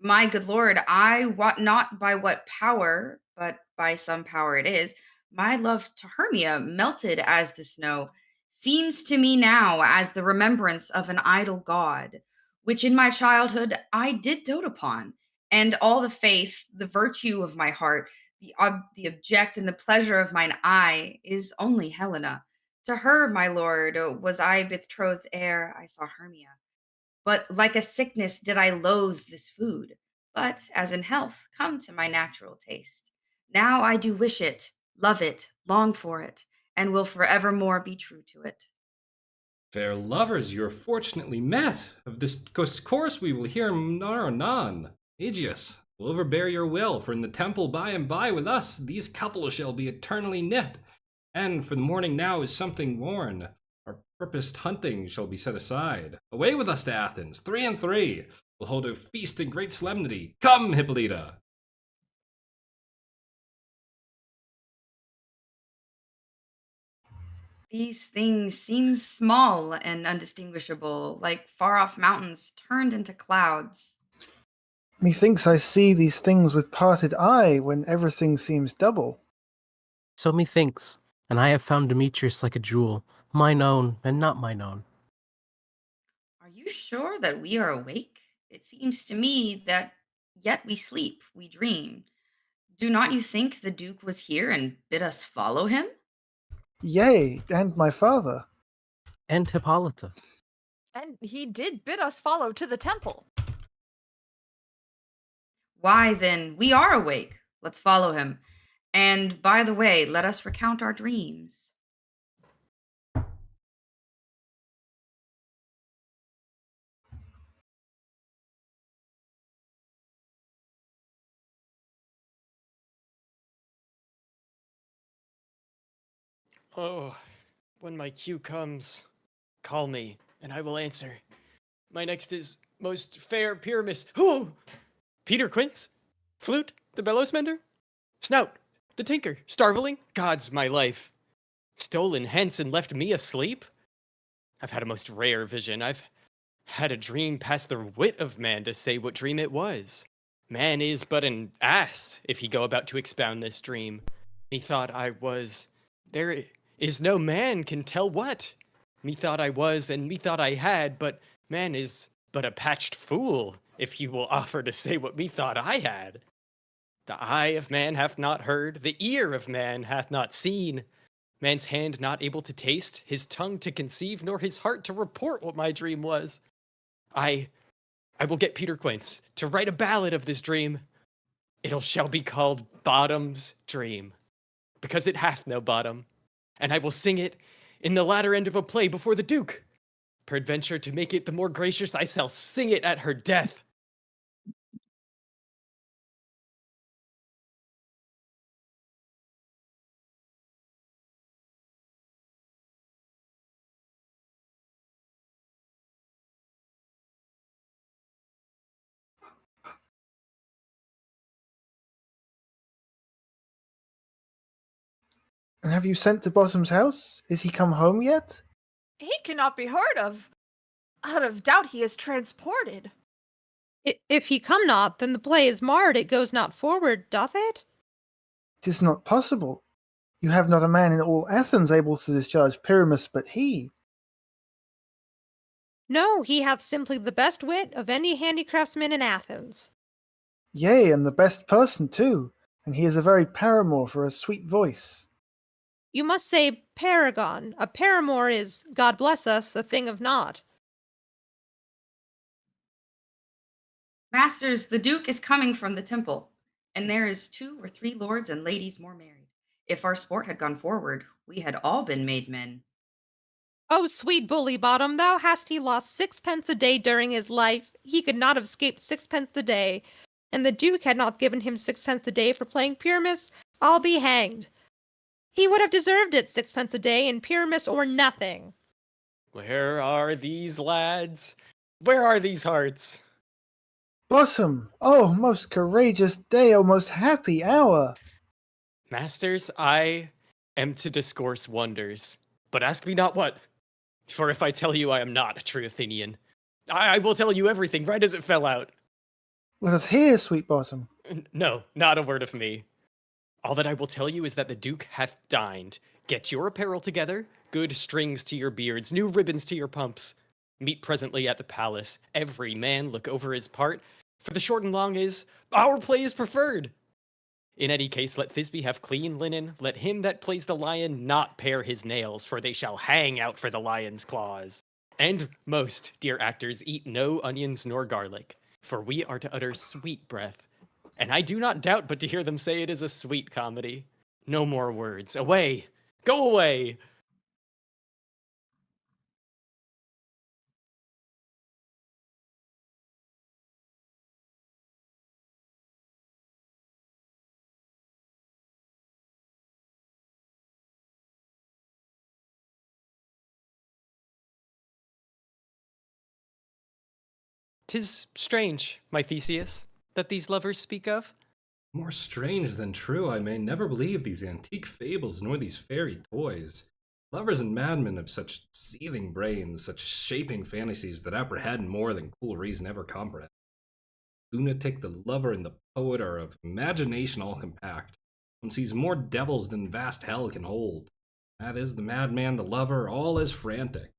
my good lord, I wot not by what power, but by some power it is, my love to Hermia, melted as the snow, seems to me now as the remembrance of an idol god, which in my childhood I did dote upon, and all the faith, the virtue of my heart, the object and the pleasure of mine eye is only Helena. To her, my lord, was I betrothed ere I saw Hermia. But like a sickness did I loathe this food, but as in health come to my natural taste. Now I do wish it, love it, long for it, and will forevermore be true to it. Fair lovers, you are fortunately met. Of this course we will hear anon. Aegeus, will overbear your will, for in the temple by and by with us these couples shall be eternally knit. And for the morning now is something worn. Our purposed hunting shall be set aside. Away with us to Athens, 3 and 3. We'll hold a feast in great solemnity. Come, Hippolyta. These things seem small and undistinguishable, like far off mountains turned into clouds. Methinks I see these things with parted eye when everything seems double. So methinks, and I have found Demetrius like a jewel, mine own and not mine own. Are you sure that we are awake? It seems to me that yet we sleep, we dream. Do not you think the Duke was here and bid us follow him? Yea, and my father. And Hippolyta. And he did bid us follow to the temple. Why then, we are awake. Let's follow him. And by the way, let us recount our dreams. Oh, when my cue comes, call me, and I will answer. My next is most fair Pyramus. Oh! Peter Quince? Flute, the bellows mender? Snout, the tinker, starveling? God's my life. Stolen hence and left me asleep? I've had a most rare vision. I've had a dream past the wit of man to say what dream it was. Man is but an ass if he go about to expound this dream. Methought I was. There is no man can tell what. Methought I was, and methought I had, but man is but a patched fool if he will offer to say what methought I had. The eye of man hath not heard, the ear of man hath not seen, Man's hand not able to taste, his tongue to conceive, nor his heart to report what my dream was. I will get Peter Quince to write a ballad of this dream. It shall be called Bottom's Dream, because it hath no bottom, and I will sing it in the latter end of a play before the Duke. Peradventure, to make it the more gracious, I shall sing it at her death. And have you sent to Bottom's house? Is he come home yet? He cannot be heard of. Out of doubt he is transported. If he come not, then the play is marred, it goes not forward, doth it? 'Tis not possible. You have not a man in all Athens able to discharge Pyramus but he. No, he hath simply the best wit of any handicraftsman in Athens. Yea, and the best person too, and he is a very paramour for a sweet voice. You must say paragon. A paramour is, God bless us, a thing of naught. Masters, the Duke is coming from the temple, and there is 2 or 3 lords and ladies more married. If our sport had gone forward, we had all been made men. Oh, sweet bully bottom, thou hast he lost 6 pence a day during his life. He could not have escaped 6 pence a day. And the Duke had not given him 6 pence a day for playing Pyramus, I'll be hanged. He would have deserved it 6 pence a day in Pyramus or nothing. Where are these lads? Where are these hearts? Bottom! Oh, most courageous day, oh, most happy hour! Masters, I am to discourse wonders, but ask me not what. For if I tell you I am not a true Athenian, I will tell you everything right as it fell out. Let us hear, sweet Bottom. No, not a word of me. All that I will tell you is that the Duke hath dined. Get your apparel together, good strings to your beards, new ribbons to your pumps. Meet presently at the palace. Every man look over his part, for the short and long is, our play is preferred. In any case, let Thisbe have clean linen. Let him that plays the lion not pare his nails, for they shall hang out for the lion's claws. And most, dear actors, eat no onions nor garlic, for we are to utter sweet breath. And I do not doubt but to hear them say it is a sweet comedy. No more words. Away! Go away! "'Tis strange, my Theseus, that these lovers speak of." More strange than true, I may never believe these antique fables nor these fairy toys. Lovers and madmen have such seething brains, such shaping fantasies that apprehend more than cool reason ever comprehend. Lunatic, the lover, and the poet are of imagination all compact. One sees more devils than vast hell can hold. That is, the madman, the lover, all as frantic.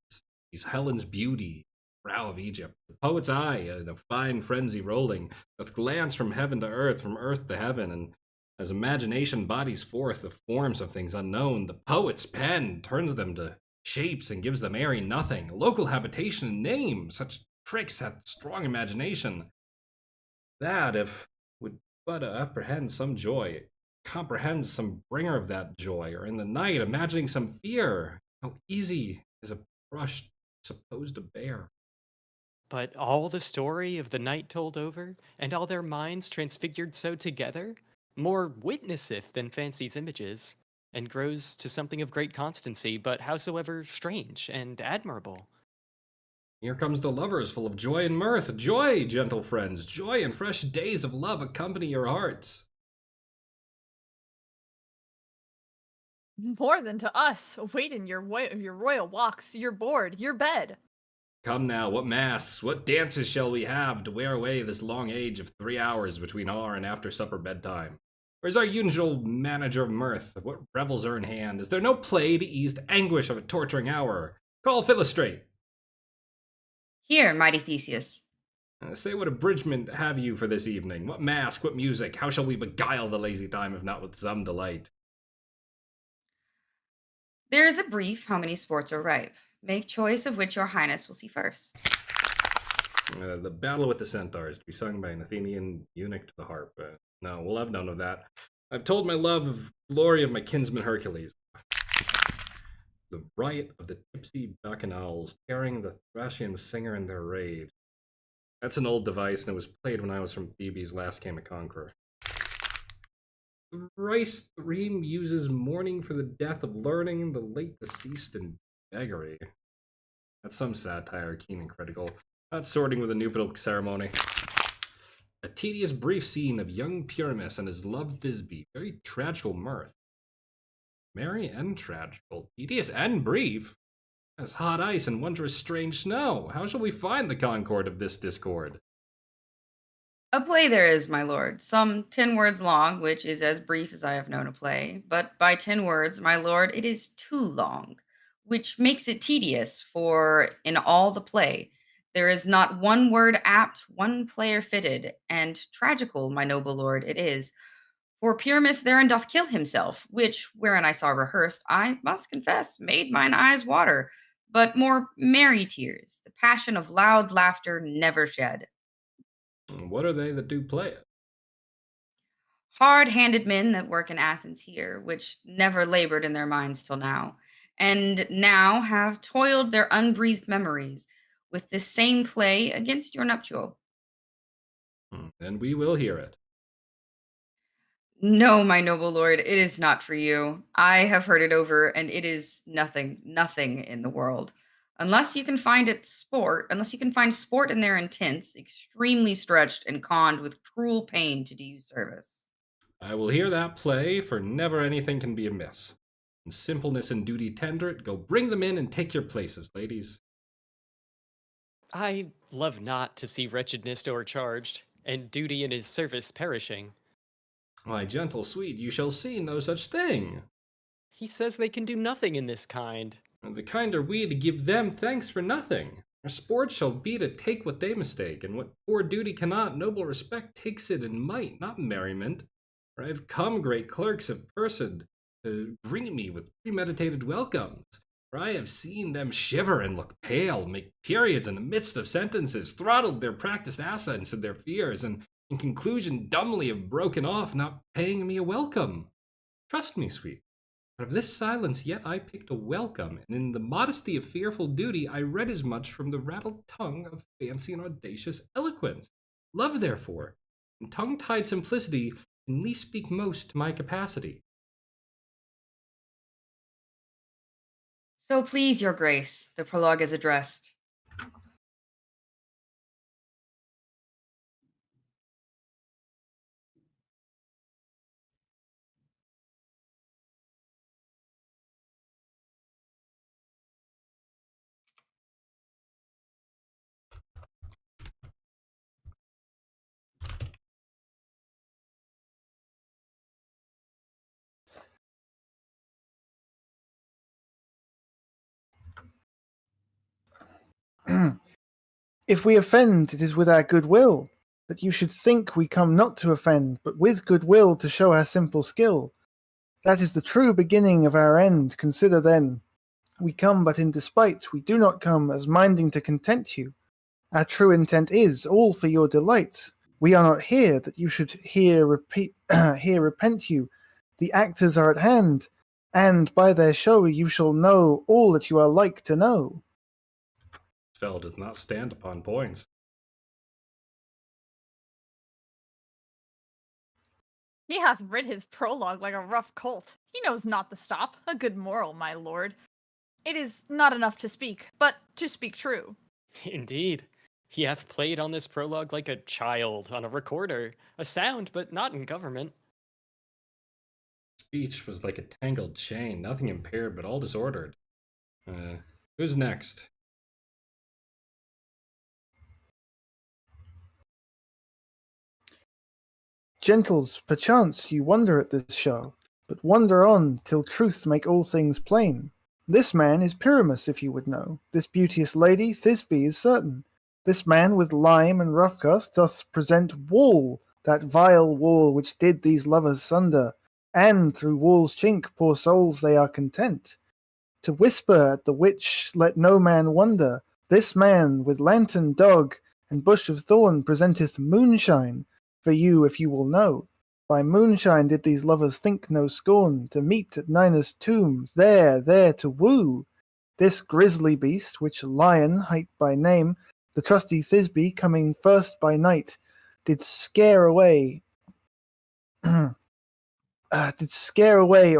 He's Helen's beauty, brow of Egypt. The poet's eye, in a fine frenzy rolling, doth glance from heaven to earth, from earth to heaven, and as imagination bodies forth the forms of things unknown, the poet's pen turns them to shapes and gives them airy nothing, local habitation and name. Such tricks hath strong imagination, that if would but apprehend some joy, comprehends some bringer of that joy, or in the night imagining some fear, how easy is a brush supposed to bear. But all the story of the night told over, and all their minds transfigured so together, more witnesseth than fancy's images, and grows to something of great constancy, but howsoever strange and admirable. Here comes the lovers, full of joy and mirth. Joy, gentle friends, joy and fresh days of love accompany your hearts. More than to us. Wait in your royal walks, your board, your bed. Come now, what masks, what dances shall we have to wear away this long age of 3 hours between our and after supper bedtime? Where's our usual manager of mirth? What revels are in hand? Is there no play to ease the anguish of a torturing hour? Call Philostrate. Here, mighty Theseus. Say what abridgment have you for this evening? What mask, what music? How shall we beguile the lazy time if not with some delight? There is a brief how many sports are ripe. Make choice of which your highness will see first. The battle with the centaurs, to be sung by an Athenian eunuch to the harp. No, we'll have none of that. I've told my love of glory of my kinsman Hercules. The riot of the tipsy bacchanals, tearing the Thracian singer in their rage. That's an old device, and it was played when I was from Thebes last came a conqueror. Thrice three muses mourning for the death of learning, the late deceased in beggary. That's some satire, keen and critical. Not sorting with a nuptial ceremony. A tedious brief scene of young Pyramus and his love Thisbe. Very tragical mirth. Merry and tragical. Tedious and brief. As hot ice and wondrous strange snow. How shall we find the concord of this discord? A play there is, my lord, some 10 words long, which is as brief as I have known a play. But by 10 words, my lord, it is too long, which makes it tedious, for in all the play, there is not one word apt, one player fitted, and tragical, my noble lord, it is. For Pyramus therein doth kill himself, which, wherein I saw rehearsed, I must confess, made mine eyes water, but more merry tears, the passion of loud laughter never shed. What are they that do play it? Hard handed men that work in Athens here, which never labored in their minds till now, and now have toiled their unbreathed memories with this same play against your nuptial. Then we will hear it. No, my noble lord, it is not for you. I have heard it over, and it is nothing, nothing in the world. Unless you can find sport in their intents, extremely stretched and conned with cruel pain to do you service. I will hear that play, for never anything can be amiss. In simpleness and duty tender it, go bring them in and take your places, ladies. I love not to see wretchedness o'ercharged, and duty in his service perishing. My gentle sweet, you shall see no such thing. He says they can do nothing in this kind. And the kind are we to give them thanks for nothing. Our sport shall be to take what they mistake, and what poor duty cannot, noble respect takes it in might, not merriment. For I have come, great clerks of person, to greet me with premeditated welcomes. For I have seen them shiver and look pale, make periods in the midst of sentences, throttled their practiced accents and their fears, and in conclusion dumbly have broken off, not paying me a welcome. Trust me, sweet. Out of this silence yet I picked a welcome, and in the modesty of fearful duty I read as much from the rattled tongue of fancy and audacious eloquence. Love, therefore, and tongue-tied simplicity can least speak most to my capacity. So please, your grace, the prologue is addressed. If we offend, it is with our good will, that you should think we come not to offend, but with good will to show our simple skill. That is the true beginning of our end. Consider then, we come but in despite, we do not come as minding to content you. Our true intent is all for your delight. We are not here that you should hear repent you. The actors are at hand, and by their show you shall know all that you are like to know. This fellow does not stand upon points. He hath rid his prologue like a rough colt. He knows not the stop. A good moral, my lord. It is not enough to speak, but to speak true. Indeed. He hath played on this prologue like a child on a recorder, a sound, but not in government. Speech was like a tangled chain, nothing impaired but all disordered. Who's next? Gentles, perchance you wonder at this show, but wonder on till truth make all things plain. This man is Pyramus, if you would know. This beauteous lady, Thisbe, is certain. This man with lime and rough cast doth present Wall, that vile wall which did these lovers sunder, and through wall's chink, poor souls, they are content. To whisper at the which let no man wonder. This man with lantern, dog, and bush of thorn presenteth moonshine for you if you will know. By moonshine did these lovers think no scorn to meet at Nina's tomb, there to woo. This grisly beast, which Lion hight by name, the trusty Thisbe coming first by night, did scare away, or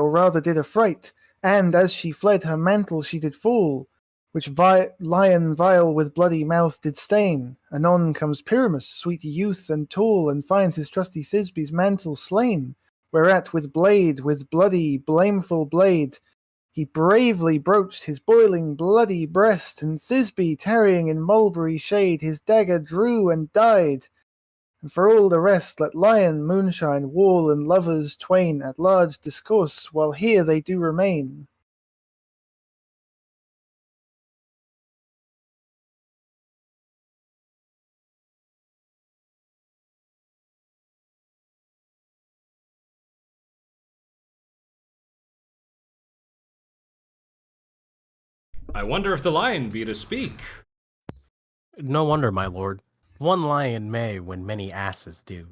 rather did affright, and as she fled her mantle she did fall, which Lion vile with bloody mouth did stain. Anon comes Pyramus, sweet youth and tall, and finds his trusty Thisbe's mantle slain, whereat with bloody, blameful blade, he bravely broached his boiling bloody breast, and Thisbe, tarrying in mulberry shade, his dagger drew and died. And for all the rest, let Lion, moonshine, wall, and lovers twain at large discourse, while here they do remain. I wonder if the lion be to speak. No wonder, my lord. One lion may when many asses do.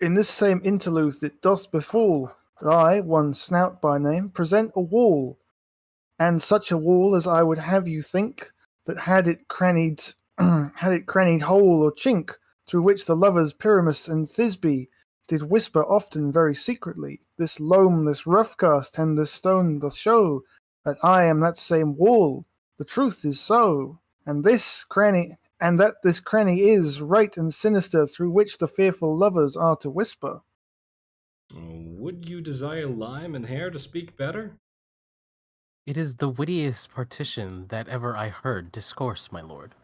In this same interlude it doth befall that I, one Snout by name, present a wall, and such a wall as I would have you think, that had it crannied hole or chink, through which the lovers Pyramus and Thisbe did whisper often very secretly. This loam, this rough cast, and this stone doth show that I am that same wall. The truth is so, and that this cranny is right and sinister, through which the fearful lovers are to whisper. Would you desire lime and hair to speak better? It is the wittiest partition that ever I heard discourse, my lord.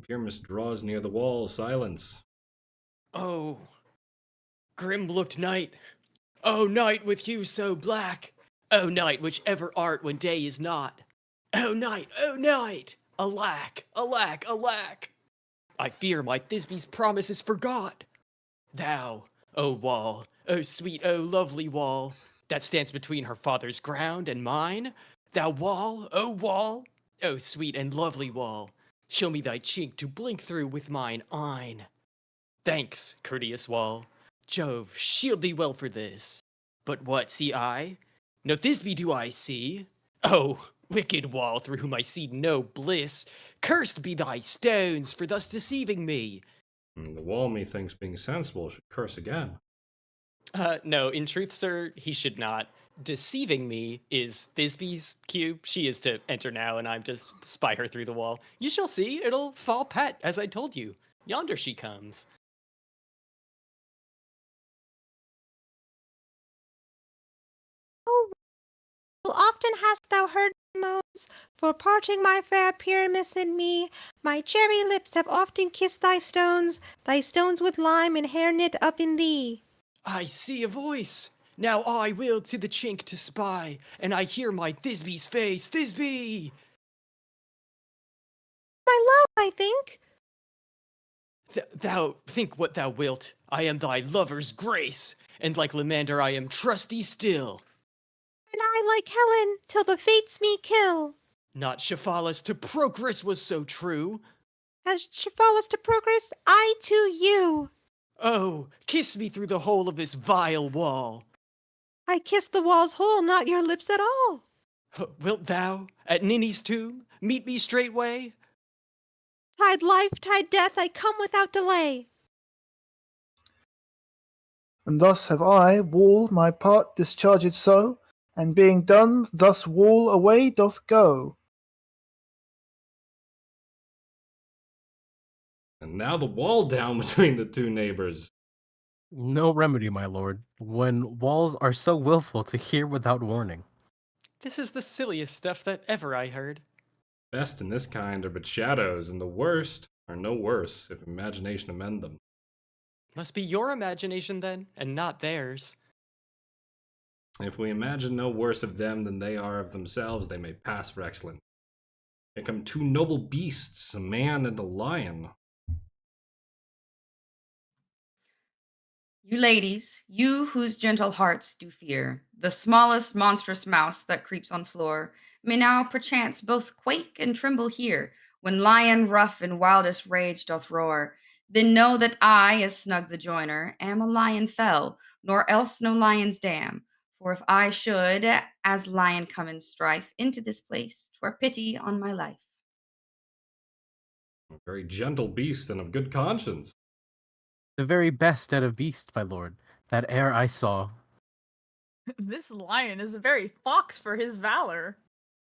Pyramus draws near the wall, silence. Oh, grim-looked night. Oh, night with hue so black. Oh, night which ever art when day is not. Oh, night, alack, alack, alack. I fear my Thisbe's promise is forgot. Thou, O wall, O sweet, O lovely wall, that stands between her father's ground and mine, thou wall, O sweet and lovely wall, show me thy chink to blink through with mine eyne. Thanks, courteous wall. Jove, shield thee well for this. But what see I? No Thisbe do I see. Oh, wicked wall, through whom I see no bliss. Cursed be thy stones for thus deceiving me. The wall, methinks, being sensible, should curse again. No, in truth, sir, he should not. Deceiving me is Thisbe's cue. She is to enter now, and I'm just spy her through the wall. You shall see, it'll fall pat, as I told you. Yonder she comes. Oh, often hast thou heard my moans, for parting my fair Pyramus and me. My cherry lips have often kissed thy stones with lime and hair knit up in thee. I see a voice. Now I will to the chink to spy, and I hear my Thisbe's face. Thisbe! My love, I think. Thou think what thou wilt. I am thy lover's grace, and like Lamander I am trusty still. And I like Helen, till the fates me kill. Not Shephalis to Procris was so true. As Shephalis to Procris, I to you. Oh, kiss me through the hole of this vile wall. I kiss the wall's hole, not your lips at all. Wilt thou, at Ninny's tomb, meet me straightway? Tide life, tide death, I come without delay. And thus have I, wall, my part discharged so, and being done, thus wall away doth go. And now the wall down between the two neighbors. No remedy, my lord, when walls are so willful to hear without warning. This is the silliest stuff that ever I heard. Best in this kind are but shadows, and the worst are no worse, if imagination amend them. Must be your imagination then, and not theirs. If we imagine no worse of them than they are of themselves, they may pass for excellent. They come two noble beasts, a man and a lion. You ladies, you whose gentle hearts do fear, the smallest monstrous mouse that creeps on floor, may now perchance both quake and tremble here, when lion rough in wildest rage doth roar. Then know that I, as Snug the joiner, am a lion fell, nor else no lion's dam. For if I should, as lion come in strife, into this place, 'twere pity on my life. A very gentle beast and of good conscience. The very best at a beast, my lord, that e'er I saw. This lion is a very fox for his valor.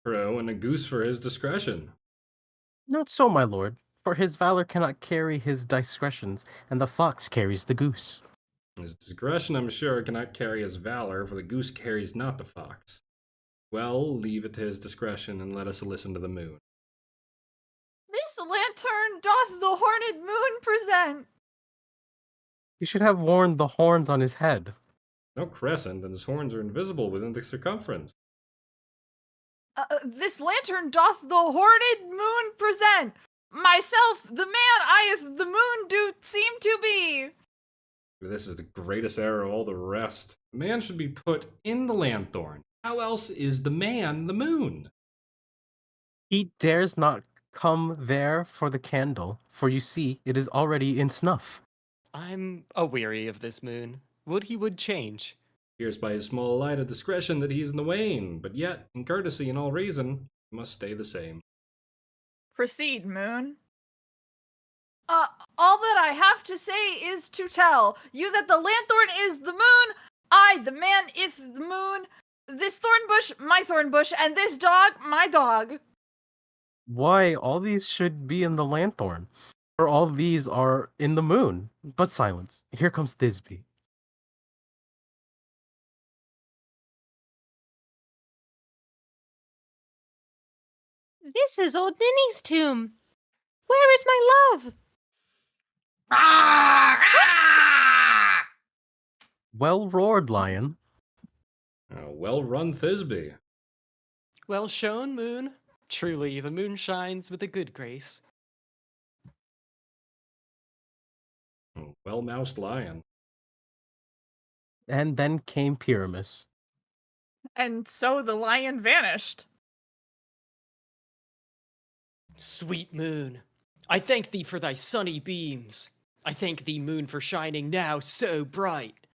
True, and a goose for his discretion. Not so, my lord, for his valor cannot carry his discretions, and the fox carries the goose. His discretion, I'm sure, cannot carry his valor, for the goose carries not the fox. Well, leave it to his discretion, and let us listen to the moon. This lantern doth the horned moon present. You should have worn the horns on his head. No crescent, and his horns are invisible within the circumference. This lantern doth the horned moon present. Myself, the man I as the moon do seem to be. This is the greatest error of all the rest. The man should be put in the lanthorn. How else is the man the moon? He dares not come there for the candle, for you see, it is already in snuff. I'm aweary of this moon. Would he would change. Hears by his small light of discretion that he is in the wane, but yet, in courtesy and all reason, he must stay the same. Proceed, moon. All that I have to say is to tell you that the lanthorn is the moon, I, the man, is the moon, this thorn bush, my thorn bush, and this dog, my dog. Why, all these should be in the lanthorn, for all these are in the moon. But silence, here comes Thisbe. This is old Ninny's tomb. Where is my love? Well roared, lion. Well run, Thisbe. Well shown, moon. Truly, the moon shines with a good grace. Well moused lion. And then came Pyramus. And so the lion vanished. Sweet moon, I thank thee for thy sunny beams. I thank thee, moon, for shining now so bright.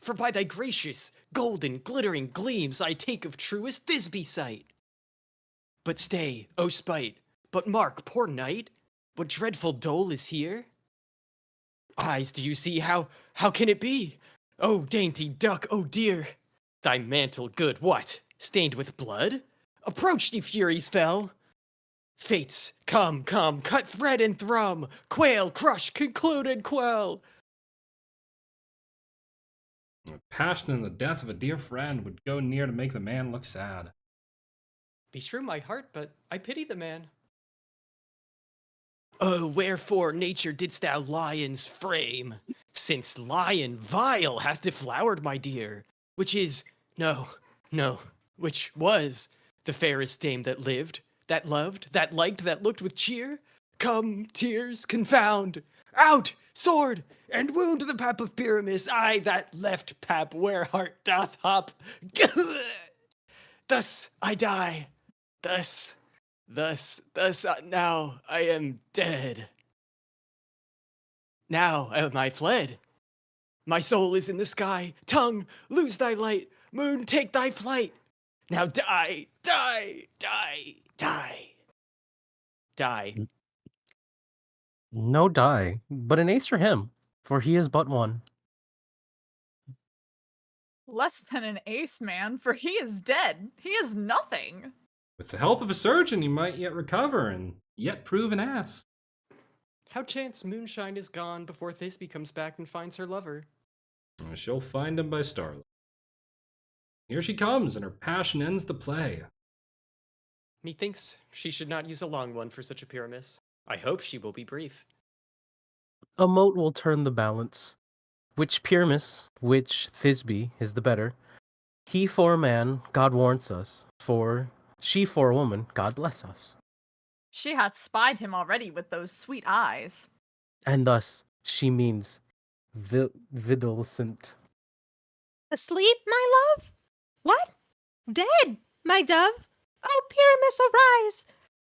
For by thy gracious, golden, glittering gleams I take of truest Thisbe sight. But stay, O spite, but mark, poor knight, what dreadful dole is here? Eyes, do you see how can it be? O dainty duck, O dear! Thy mantle good, what, stained with blood? Approach, ye furies fell! Fates, come, cut thread and thrum, quail, crush, conclude and quell. The passion and the death of a dear friend would go near to make the man look sad. Beshrew my heart, but I pity the man. Oh, wherefore, nature, didst thou lions frame? Since lion vile hath deflowered my dear, which is, no, which was the fairest dame that lived, that loved, that liked, that looked with cheer. Come, tears, confound, out, sword, and wound the pap of Pyramus, I that left pap where heart doth hop. Thus I die, thus, now I am dead. Now am I fled. My soul is in the sky, tongue, lose thy light, moon, take thy flight. Now die. No die, but an ace for him, for he is but one. Less than an ace, man, for he is dead. He is nothing. With the help of a surgeon, he might yet recover and yet prove an ass. How chance moonshine is gone before Thisbe comes back and finds her lover? She'll find him by starlight. Here she comes, and her passion ends the play. Methinks she should not use a long one for such a Pyramus. I hope she will be brief. A mote will turn the balance. Which Pyramus, which Thisbe is the better? He for a man, God warrants us, for she for a woman, God bless us. She hath spied him already with those sweet eyes. And thus she means, Vidulcent. Asleep, my love? What? Dead, my dove? Oh, Pyramus, arise!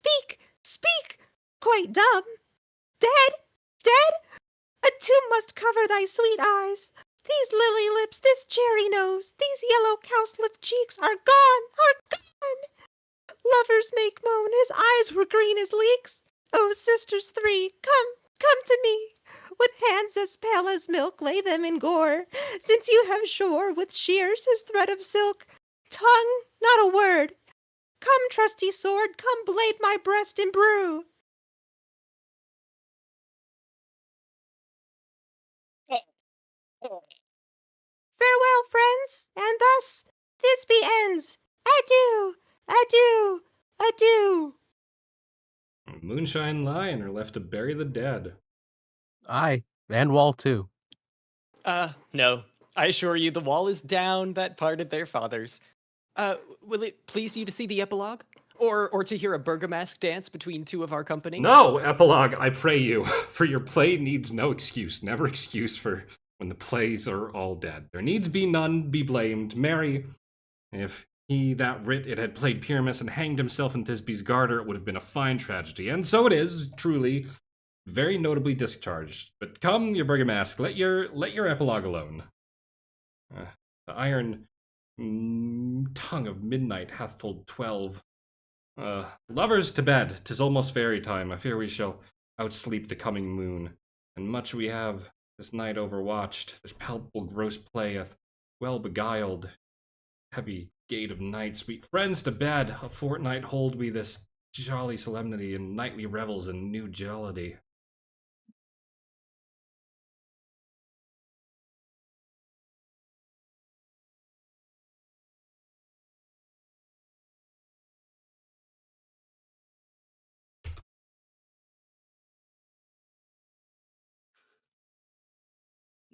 Speak, speak! Quite dumb. Dead? Dead? A tomb must cover thy sweet eyes. These lily lips, this cherry nose, these yellow cowslip cheeks are gone, are gone! Lovers make moan, his eyes were green as leeks. Oh, sisters three, come, come to me. With hands as pale as milk, lay them in gore, since you have shore with shears his thread of silk. Tongue, not a word. Come, trusty sword, come blade my breast in brew. Farewell, friends, and thus Thisbe ends. Adieu, adieu, adieu. Moonshine Lion are left to bury the dead. Aye, and Wall too. No. I assure you the wall is down that parted their fathers. Will it please you to see the epilogue? Or to hear a Bergamask dance between two of our company? No, epilogue, I pray you, for your play needs no excuse, never excuse for when the plays are all dead. There needs be none be blamed. Marry, if he that writ it had played Pyramus and hanged himself in Thisbe's garter, it would have been a fine tragedy. And so it is, truly, very notably discharged. But come, your Bergamask, let your epilogue alone. The iron tongue of midnight hath told 12. Lovers to bed, 'tis almost fairy time. I fear we shall outsleep the coming moon. And much we have this night overwatched. This palpable gross play hath well beguiled. Heavy gate of night, sweet friends, to bed. A fortnight hold we this jolly solemnity, and nightly revels in new jollity.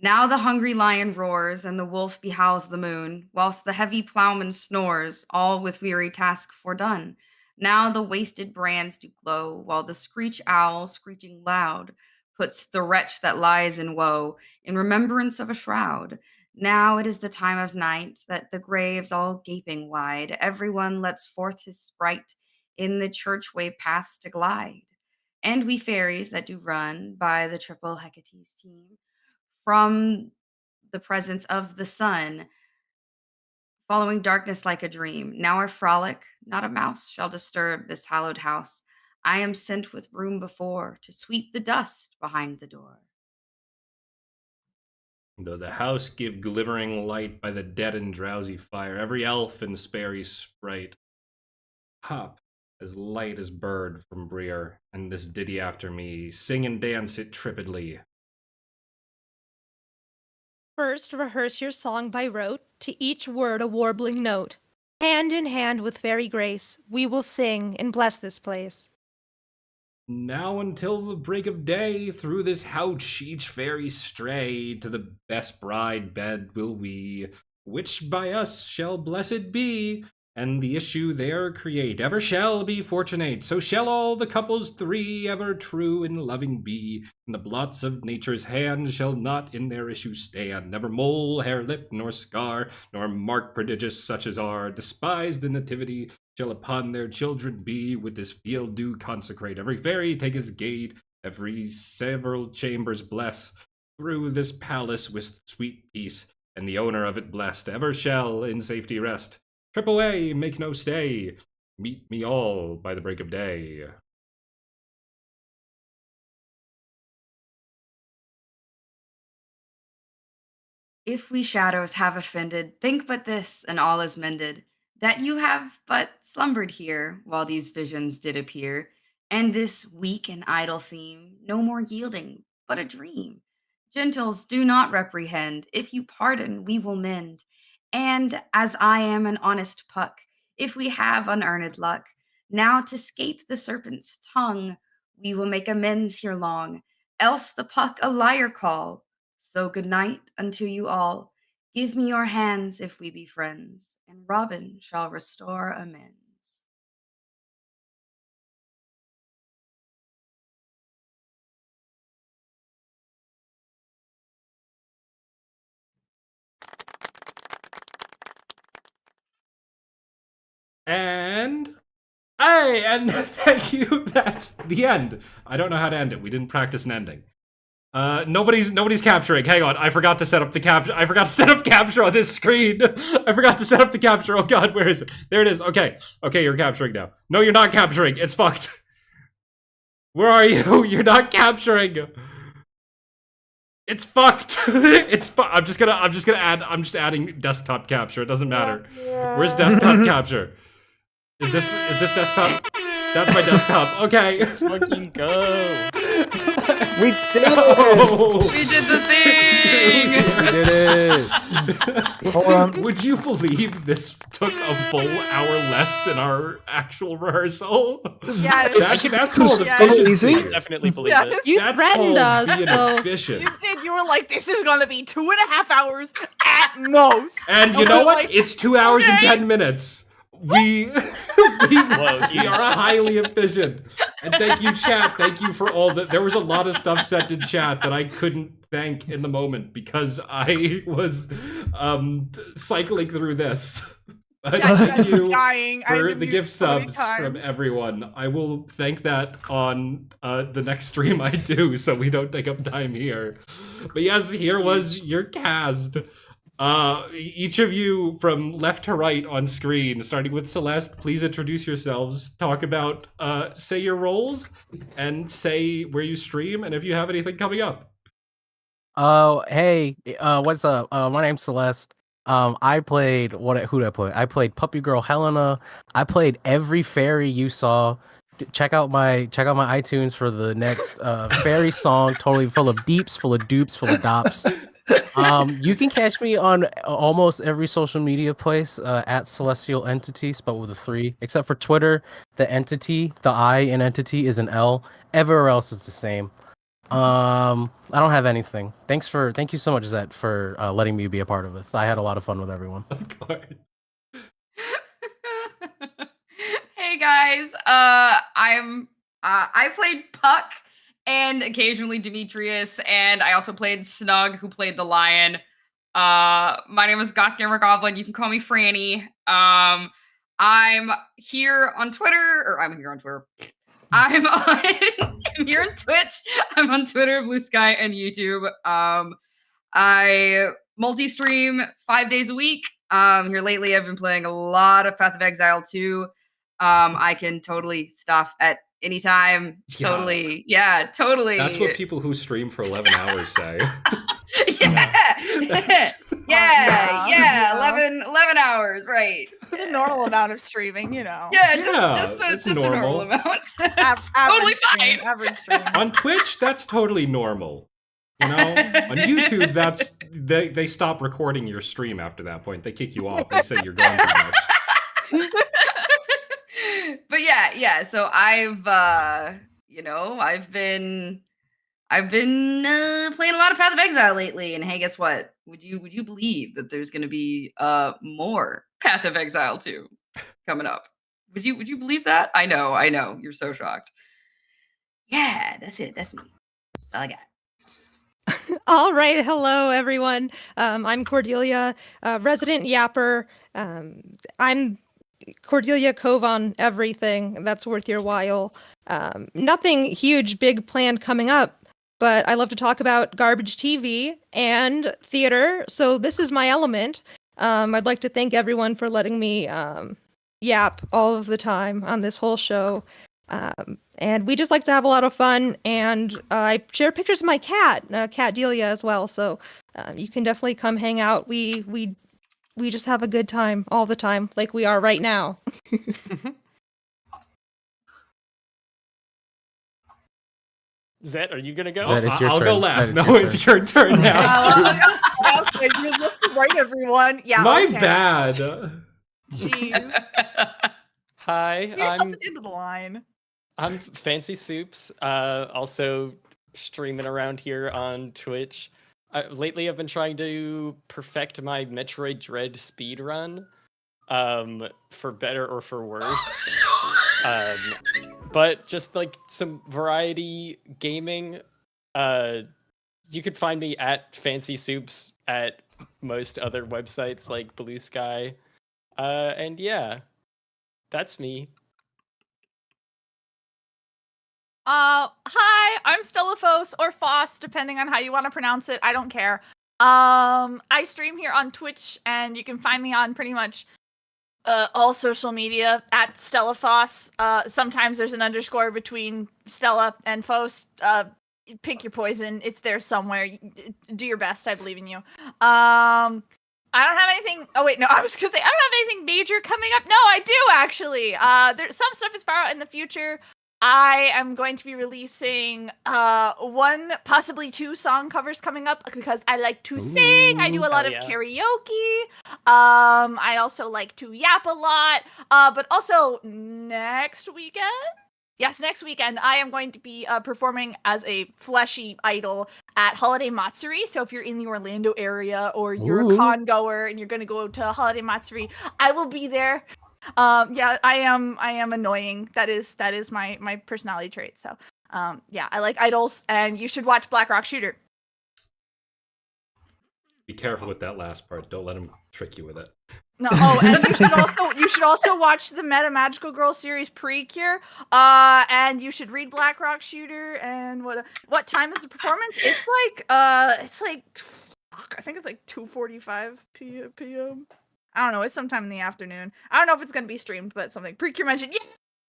Now the hungry lion roars, and the wolf behowls the moon, whilst the heavy ploughman snores, all with weary task fordone. Now the wasted brands do glow, while the screech owl, screeching loud, puts the wretch that lies in woe in remembrance of a shroud. Now it is the time of night, that the graves all gaping wide, everyone lets forth his sprite in the churchway paths to glide. And we fairies that do run by the triple Hecate's team from the presence of the sun, following darkness like a dream. Now our frolic, not a mouse shall disturb this hallowed house. I am sent with broom before to sweep the dust behind the door. Though the house give glimmering light by the dead and drowsy fire, every elf and sparry sprite hop as light as bird from Briar, and this ditty after me, sing and dance it trippedly. First, rehearse your song by rote, to each word a warbling note. Hand in hand with fairy grace, we will sing and bless this place. Now until the break of day, through this couch each fairy stray, to the best bride bed will we, which by us shall blessed be, and the issue there create ever shall be fortunate. So shall all the couples three ever true and loving be, and the blots of nature's hand shall not in their issue stand. Never mole, hair, lip, nor scar, nor mark prodigious such as are. Despise the nativity shall upon their children be, with this field do consecrate. Every fairy take his gate, every several chambers bless. Through this palace with sweet peace, and the owner of it blessed, ever shall in safety rest. Trip away, make no stay. Meet me all by the break of day. If we shadows have offended, think but this, and all is mended, that you have but slumbered here while these visions did appear, and this weak and idle theme, no more yielding, but a dream. Gentles, do not reprehend. If you pardon, we will mend. And as I am an honest puck, if we have unearned luck, now to scape the serpent's tongue, we will make amends here long, else the puck a liar call. So good night unto you all. Give me your hands if we be friends, and Robin shall restore amends. end. Hey, and thank you. That's the end. I don't know how to end it. We didn't practice an ending. Nobody's capturing. Hang on, I forgot to set up the capture. I forgot to set up capture on this screen. I forgot to set up the capture. Oh god, where is it? There it is. Okay, you're capturing now. No, you're not capturing. It's fucked. Where are you? You're not capturing. It's fucked. I'm just adding desktop capture. It doesn't matter. Where's desktop capture? Is this desktop? That's my desktop. Okay. Let's fucking go. We did it! Oh. We did the thing! We did it. Hold on. Would you believe this took a full hour less than our actual rehearsal? Yeah, That's called Yeah. efficiency. Easy. I definitely believe Yeah. it. You That's threatened called us, being so efficient. You did. You were like, this is gonna be 2.5 hours at most. And you And know we're what? like, It's 2 hours and okay. 10 minutes. We are highly efficient. And thank you, chat. Thank you for all that. There was a lot of stuff said in chat that I couldn't thank in the moment because I was cycling through this. But Yeah, you guys thank were you dying. I for had to the mute gift so many subs from times. everyone. I will thank that on the next stream I do, so we don't take up time here. But yes, here was your cast. Each of you from left to right on screen, starting with Celeste, please introduce yourselves, talk about, say your roles, and say where you stream, and if you have anything coming up. Oh, hey, what's up? My name's Celeste. I played who did I play? I played Puppy Girl Helena. I played every fairy you saw. Check out my iTunes for the next fairy song, totally full of deeps, full of dupes, full of dops. You can catch me on almost every social media place at Celestial Entity, spelled with a 3, except for Twitter. The entity, the I in entity is an L. Everywhere else is the same. I don't have anything. Thank you so much, Zet, for letting me be a part of this. I had a lot of fun with everyone. Of course. Hey guys, I played Puck and occasionally Demetrius, and I also played Snug, who played the lion. My name is Goth Gamer Goblin. You can call me Franny. I'm here on Twitter, or I'm here on Twitter. I'm here on Twitch. I'm on Twitter, Blue Sky, and YouTube. I multi-stream 5 days a week. Here lately, I've been playing a lot of Path of Exile 2. I can totally stop at any time. Yeah. Totally. Yeah, totally. That's what people who stream for 11 hours say. yeah. Yeah. Yeah. 11 hours, right. It's a normal amount of streaming, you know. Yeah, it's just a normal. normal amount. Average totally stream, fine. Average stream. On Twitch, that's totally normal. You know, on YouTube, that's they stop recording your stream after that point. They kick you off. They say you're going too much. But yeah. So I've been playing a lot of Path of Exile lately, and hey, guess what? Would you believe that there's gonna be more Path of Exile 2 coming up? Would you believe that? I know. You're so shocked. Yeah, that's it. That's me. That's all I got. all right, hello everyone. I'm Cordelia, resident yapper. I'm Cordelia Cove on everything that's worth your while. Nothing huge, big planned coming up, but I love to talk about garbage TV and theater, so this is my element. I'd like to thank everyone for letting me yap all of the time on this whole show. And we just like to have a lot of fun, and I share pictures of my cat, Cat Delia, as well, so you can definitely come hang out. We just have a good time all the time, like we are right now. Zet, are you gonna go? Zet, it's your I'll turn. go last. Zet, No, it's your turn now. Okay, you listened right, everyone. Yeah. My okay. bad. Jeez. Hi, Get yourself I'm at the end of the line. Fancy Soups. Also streaming around here on Twitch. Lately, I've been trying to perfect my Metroid Dread speedrun, for better or for worse. But just like some variety gaming. You could find me at Fancy Soups at most other websites like Blue Sky. And yeah, That's me. Hi, I'm Stella Fos or Foss, depending on how you want to pronounce it. I don't care. I stream here on Twitch, and you can find me on pretty much all social media at Stella Foss. Sometimes there's an underscore between Stella and Fos. Pick your poison. It's there somewhere. Do your best. I believe in you. I don't have anything. Oh wait, no. I was gonna say I don't have anything major coming up. No, I do actually. There's some stuff is far out in the future. I am going to be releasing one, possibly 2 song covers coming up because I like to sing. I do a lot of karaoke. I also like to yap a lot. But also next weekend. Yes, next weekend I am going to be performing as a fleshy idol at Holiday Matsuri. So if you're in the Orlando area or you're a con goer and you're going to go to Holiday Matsuri, I will be there. Yeah, I am annoying. That is my personality trait. So, yeah, I like idols, and you should watch Black Rock Shooter. Be careful with that last part. Don't let him trick you with it. No, and you should also watch the Meta Magical Girl series Precure. And you should read Black Rock Shooter. And what time is the performance? It's like I think it's like 2:45 p.m. I don't know. It's sometime in the afternoon. I don't know if it's going to be streamed, but something. Precure mentioned. Yeah!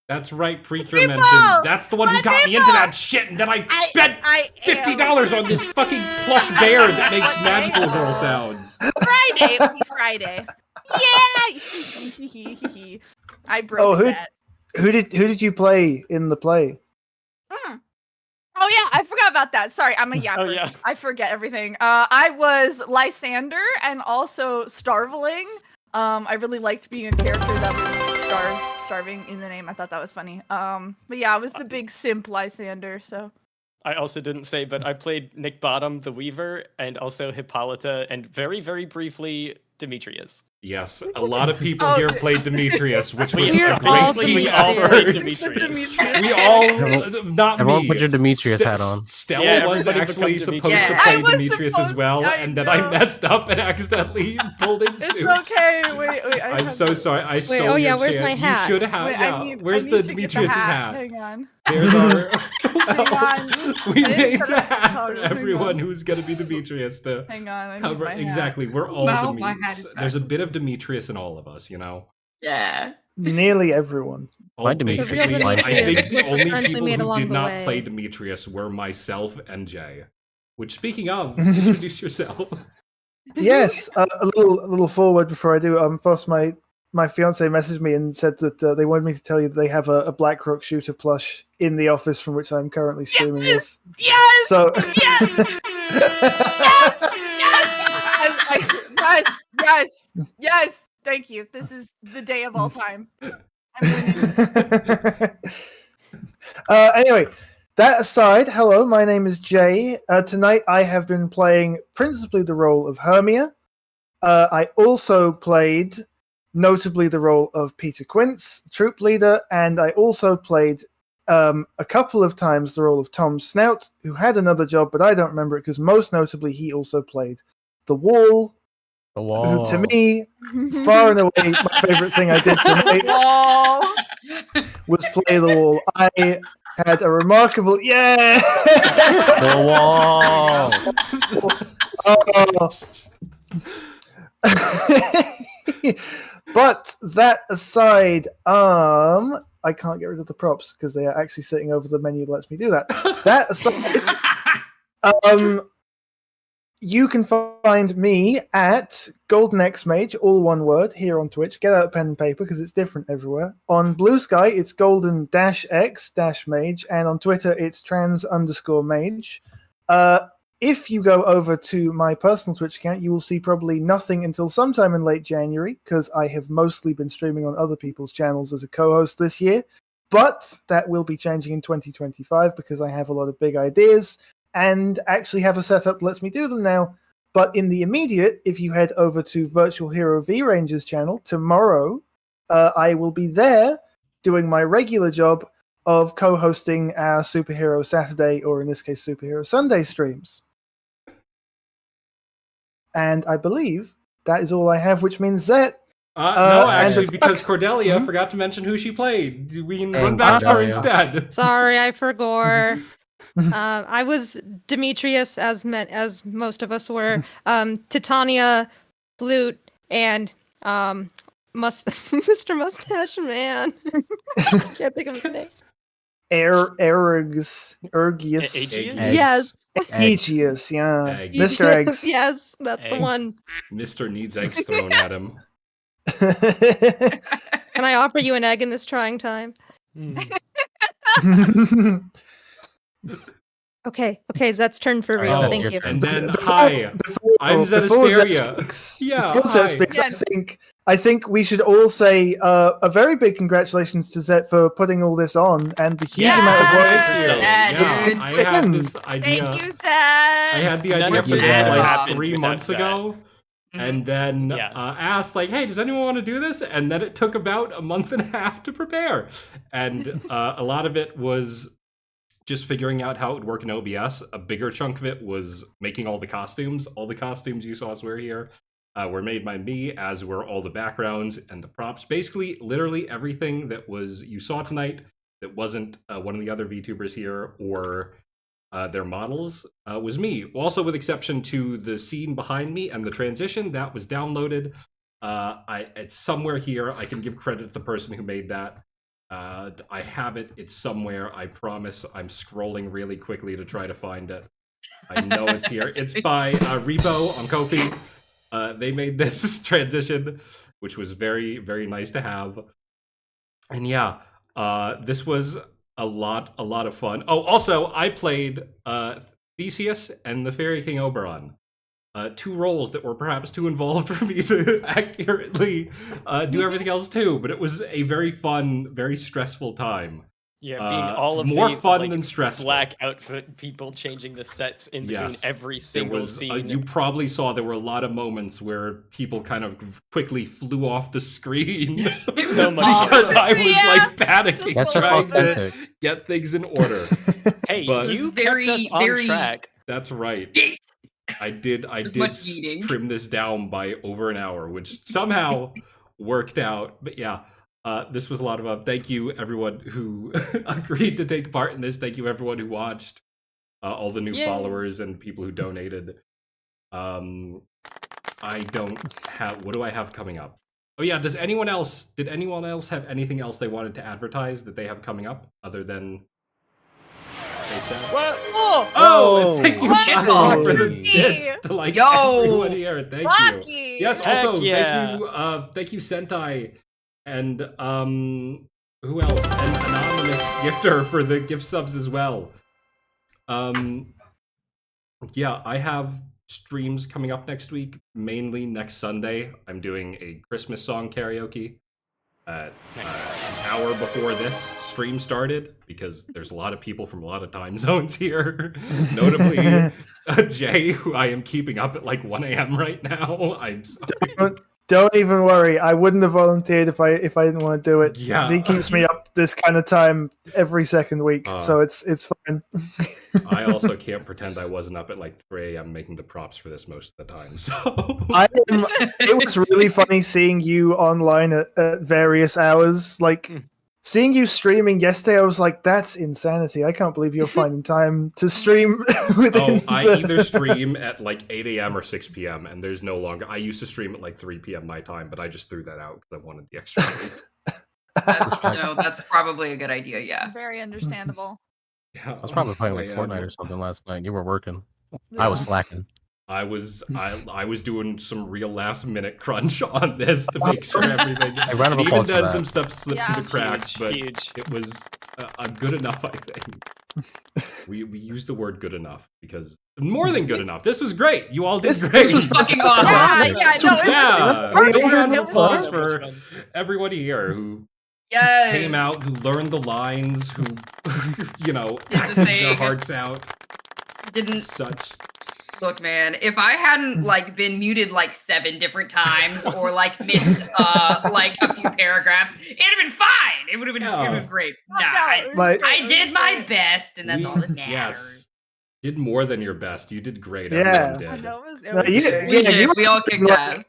That's right, Precure mentioned. That's the one who got me into that shit, and then I spent $50 on this fucking plush bear that makes magical girl sounds. Friday. Yeah! I broke that. Who did you play in the play? Oh yeah, I forgot about that. Sorry, I'm a yapper. Oh, yeah. I forget everything. I was Lysander and also Starveling. I really liked being a character that was starving in the name. I thought that was funny. But yeah, I was the big simp Lysander, so. I also didn't say, but I played Nick Bottom, the Weaver, and also Hippolyta, and very, very briefly, Demetrius. Yes, a lot of people here played Demetrius, which was We're a all great team Demetrius. effort. Demetrius. We all, not Everyone me. put your Demetrius hat on. Stella Yeah, was everybody actually become supposed Demetrius. to Yeah. play I was Demetrius as supposed- well, I and then know. I messed up and accidentally pulled in suits. It's okay. Wait. I'm so sorry. I stole oh, yeah, your where's chance. my hat? You should have. Wait, Yeah. Where's the to get Demetrius' hat? Hang on. There's our. Hang on. We I didn't made set the up the hat for toggle. Hang everyone on. who's gonna be Demetrius to Hang on. I need cover. my hat. Exactly. We're all Well, my hat Demetrius. is There's a back. bit of Demetrius in all of us, you know. Yeah. Nearly everyone. Why Demetrius? Basically, Why I think Demetrius the was the only friends we people made who along did the not way. play Demetrius were myself and Jay. Which, speaking of, introduce yourself. Yes, a little forward before I do. First, my fiance messaged me and said that they wanted me to tell you that they have a Black Rock Shooter plush in the office from which I'm currently streaming this. Yes! So Yes! Yes! Thank you. This is the day of all time. Anyway, that aside, hello, my name is Jay. Tonight I have been playing principally the role of Hermia. I also played notably the role of Peter Quince, the troop leader, and I also played a couple of times the role of Tom Snout, who had another job, but I don't remember it because most notably he also played the Wall, The who wall. to me, far and away, my favorite thing I did tonight Wall. was play the Wall. I had a remarkable The wall. Oh. But that aside, I can't get rid of the props because they are actually sitting over the menu that lets me do that. That aside, you can find me at Golden X Mage, all one word, here on Twitch. Get out a pen and paper because it's different everywhere. On Blue Sky, it's Golden-X-Mage, and on Twitter, it's trans_mage. If you go over to my personal Twitch account, you will see probably nothing until sometime in late January, because I have mostly been streaming on other people's channels as a co-host this year. But that will be changing in 2025 because I have a lot of big ideas and actually have a setup that lets me do them now. But in the immediate, if you head over to Virtual Hero V-Ranger's channel, tomorrow I will be there doing my regular job of co-hosting our Superhero Saturday, or in this case, Superhero Sunday streams. And I believe that is all I have, which means that No, and actually, the because Fox- Cordelia Mhm. forgot to mention who she played. We can Dang, run back to her Cordelia. instead. Sorry, I forgot. I was Demetrius, as most of us were. Titania, Flute, and Mr. Mustache Man. Can't think of his name. Ergius. Aegeus? Yes. Aegeus, yeah. Egg. Mr. Eggs. Yes, that's the Egg. one. Mister needs eggs thrown at him. Can I offer you an egg in this trying time? Hmm. Okay, Zet's turn for Alright, real. Zed, Thank your you. turn. And then, Before- hi, I'm before Zed Zetasteria. speaks- Yeah, before Zed hi. speaks, Yeah. I think we should all say a very big congratulations to Zed for putting all this on and the huge Yeah. amount of work. Thank you. Yeah, dude. I had this idea. Thank you, Zed. I had the None idea of for this this would like happen 3 without months Zed. ago. Mhm. And then Yeah. asked like, hey, does anyone want to do this? And then it took about a month and a half to prepare. And a lot of it was just figuring out how it would work in OBS. A bigger chunk of it was making all the costumes. All the costumes you saw us wear here were made by me, as were all the backgrounds and the props. Basically, literally everything that was you saw tonight that wasn't one of the other VTubers here or their models was me. Also, with exception to the scene behind me and the transition that was downloaded. It's somewhere here. I can give credit to the person who made that. I have it. It's somewhere. I promise. I'm scrolling really quickly to try to find it. I know it's here. It's by Repo on Ko-fi. They made this transition, which was very, very nice to have. And yeah, this was a lot of fun. Oh, also, I played Theseus and the Fairy King Oberon. 2 roles that were perhaps too involved for me to accurately do everything else too, but it was a very fun, very stressful time. Yeah, being all of more the fun like, than stressful. black outfit people changing the sets in between Yes. every There single was, scene. you probably saw there were a lot of moments where people kind of quickly flew off the screen So much because fun. I was Yeah. like panicking, That's just trying to authentic. get things in order. Hey, but- you It was very, kept us on very- track. That's right. Gate. I did much eating. trim this down by over an hour, which somehow worked out. But yeah, this was a lot of fun. Thank you, everyone who agreed to take part in this. Thank you, everyone who watched, all the new Yay. followers and people who donated. I don't have. What do I have coming up? Oh yeah, did anyone else have anything else they wanted to advertise that they have coming up other than? What? Oh, Oh, and thank you, What? Shaka, for the Lucky. bits to like Yo. everyone here. Thank you. lucky. Yes, Heck also yeah. thank you Sentai and who else? An anonymous gifter for the gift subs as well. Yeah, I have streams coming up next week, mainly next Sunday. I'm doing a Christmas song karaoke an hour before this stream started, because there's a lot of people from a lot of time zones here. Notably, Jay, who I am keeping up at like 1 a.m. right now. I'm sorry. Don't even worry. I wouldn't have volunteered if I didn't want to do it. Yeah. He keeps me up this kind of time every second week, so it's fine. I also can't pretend I wasn't up at like 3 a.m. making the props for this most of the time. So It was really funny seeing you online at various hours. Like seeing you streaming yesterday, I was like, "That's insanity! I can't believe you're finding time to stream." Within I either stream at like 8 a.m. or 6 p.m. and there's no longer. I used to stream at like 3 p.m. my time, but I just threw that out because I wanted the extra sleep. That's probably a good idea. Yeah. Very understandable. Yeah, I was probably playing like Fortnite or something last night. You were working. I was slacking. I was doing some real last minute crunch on this to make sure everything. Hey, round of and even applause for then that. some stuff slipped Yeah. through the cracks, Huge, but huge. it was good enough, I think. We used the word good enough because more than good enough. This was great. You all did great. This was fucking awesome. Yeah, no, it was Yeah, perfect. big round of It was applause so for much fun. everybody here who Yes. came out, who learned the lines, who Did the acted thing. their hearts out. Didn't Such. look, man. If I hadn't like been muted like 7 different times or like missed like a few paragraphs, it'd have been fine. It would have been great. Oh, Nah, no, I, it was My- great, I it was did my great. best, and that's all that matters. Yes. Did more than your best. You did great. Yeah. Everyone I did. know, it was No, you- great. We Yeah, did. you We all were kicked like- ass.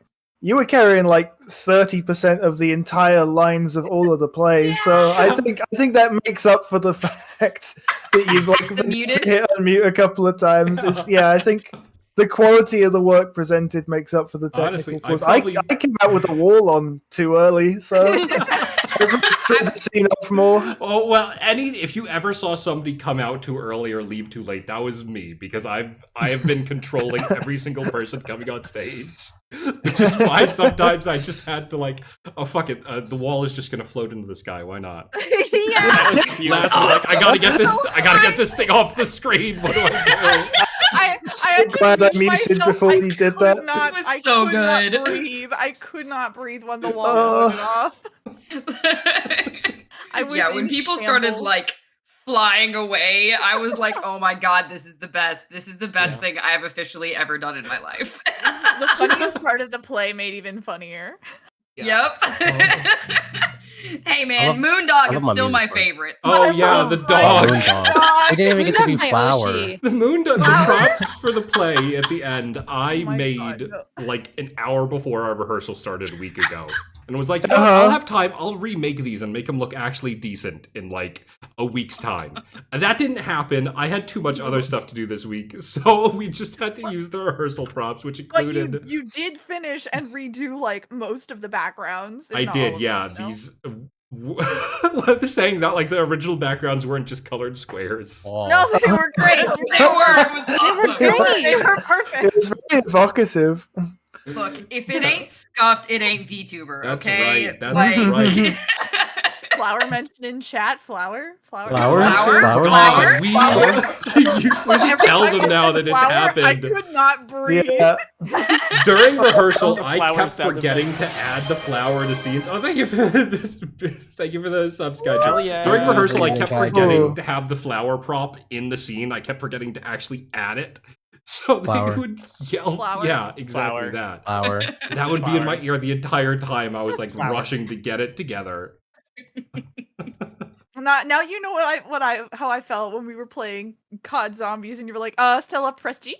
you were carrying like 30% of the entire lines of all of the plays. So I think that makes up for the fact that you've like muted? hit unmute a couple of times. I think the quality of the work presented makes up for the technical Honestly, flaws. I probably- I came out with a wall on too early, so threw the scene off more. Oh well, if you ever saw somebody come out too early or leave too late, that was me because I have been controlling every single person coming on stage. Which is why sometimes I just had to like, oh fuck it, the wall is just gonna float into the sky. Why not? Yeah. Last one, like I gotta get this thing off the screen. What do I do? I So glad I muted before you did that. It was I so could not good. breathe. I could not breathe when the wall floated off. I was Yeah, when in people started shambles. like flying away, I was like, oh my god, this is the best. This is the best thing I have officially ever done in my life. The funniest part of the play made even funnier. Yep. Hey man, love- Moondog love is my still my music parts. favorite. Oh yeah, the dog. Moondog. We didn't even get to be Moondog's my Flower. Oshi. The props for the play at the end, I Oh my made God, no. like an hour before our rehearsal started a week ago. And was like, you know, Uh-huh. I'll have time, I'll remake these and make them look actually decent in like a week's time. And that didn't happen. I had too much other stuff to do this week. So we just had to use the rehearsal props, which But included... you did finish and redo like most of the backgrounds. if I not did, all of yeah. them, you know? These... I'm saying that like the original backgrounds weren't just colored squares. Oh. No, they were great. They were. It was awesome. They were perfect. It was very evocative. Look, if it ain't scuffed, it ain't VTuber. That's Okay, right, that's Like- right. Flower mentioned in chat. Flower. Flower? God, we Flower. you should tell Every time them you now said that it's flower, I happened. could not breathe. Yeah. During rehearsal, The I flower kept sound forgetting to add the flower to scenes. Oh, thank you for this. Thank you for the sub Sky. Hell yeah. During rehearsal, I Yeah, kept Sky. forgetting Oh. to have the flower prop in the scene. I kept forgetting to actually add it. So Flower. they would yell. Flower. Yeah, exactly Flower. that. Flower. That would be in my Flower. ear the entire time. I was like Flower. rushing to get it together. Now you know how I felt when we were playing COD Zombies, and you were like, Stella Presti?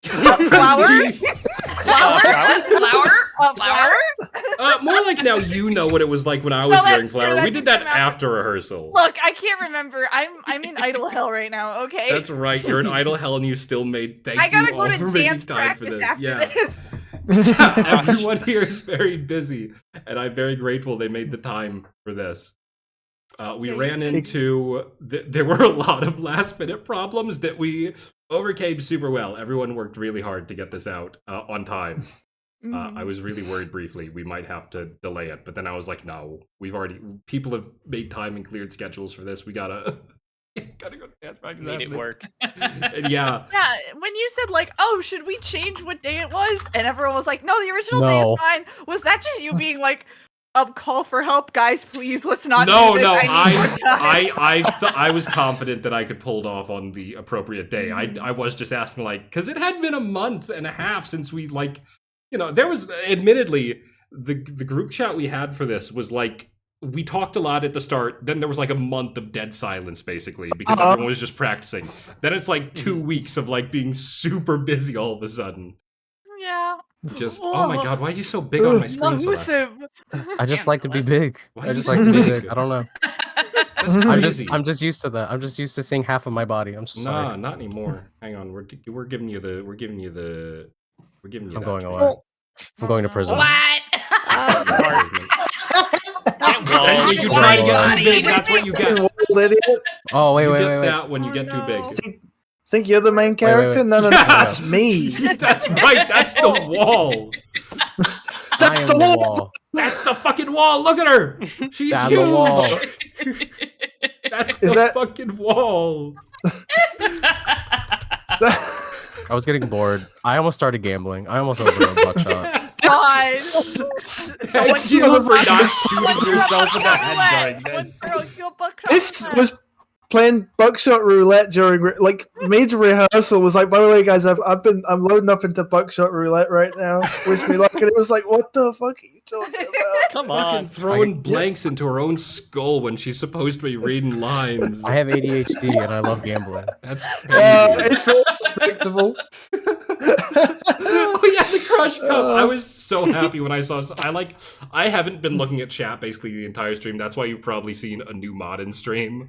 Flower? Flower? Flower? Flower? More like now you know what it was like when I was No, that's hearing true, flower. that We did did that come out. after rehearsal. Look, I can't remember. I'm in idle hell right now. Okay. That's right. You're in idle hell, and you still made. Thank I gotta you go all to for making dance time for practice this. after Yeah. this. Yeah, everyone here is very busy, and I'm very grateful they made the time for this. We Yeah, you ran did. into there were a lot of last minute problems that we overcame super well. Everyone worked really hard to get this out on time. Mhm. I was really worried briefly we might have to delay it, but then I was like, no, people have made time and cleared schedules for this. We gotta gotta go to dance practice. Made after it this. work. And yeah. Yeah, when you said like, "Oh, should we change what day it was?" and everyone was like, "No, the original day No. is fine." Was that just you being like, "A call for help, guys? Please, let's not No, do this. no, I need more time." I was confident that I could pull it off on the appropriate day. I was just asking like, because it had been a month and a half since we like, there was admittedly the group chat we had for this was like. We talked a lot at the start, then there was like a month of dead silence basically because everyone was just practicing. Then it's like 2 weeks of like being super busy all of a sudden. Yeah. Just oh my god, why are you so big on my screen, Celeste? Mahusive. I just Damn, like to be Celeste. big. Why I are just you like to be so big. big? I don't know. That's crazy. I'm just used to that. I'm just used to seeing half of my body. I'm so Nah, sorry. not anymore. Hang on, we're giving you the we're giving you I'm that going treatment. away. I'm going to prison. What? Hey, you Whoa. try to get Whoa. too big, that's what you get. Old idiot. Oh wait, You wait, get wait, wait. that when you Oh, get too no. big. Think you're the main character? wait. No, no, Yeah. that's me. That's right, that's the wall. That's I am the the wall. wall. That's the fucking wall. Look at her. She's Down the huge. wall. That's Is the that- fucking wall. I was getting bored. I almost started gambling. I almost opened a buckshot. God. Thank you for not shooting yourself in the head during this. This was playing buckshot roulette during like mid rehearsal. Was like, by the way, guys, I'm loading up into buckshot roulette right now. Wish me luck. And it was like, what the fuck are you talking about? Come Fucking on. throwing blanks into her own skull when she's supposed to be reading lines. I have ADHD and I love gambling. That's crazy. It's very respectable. Oh yeah, the Crush Cup. I was so happy when I saw. I haven't been looking at chat basically the entire stream. That's why you've probably seen a new mod in stream,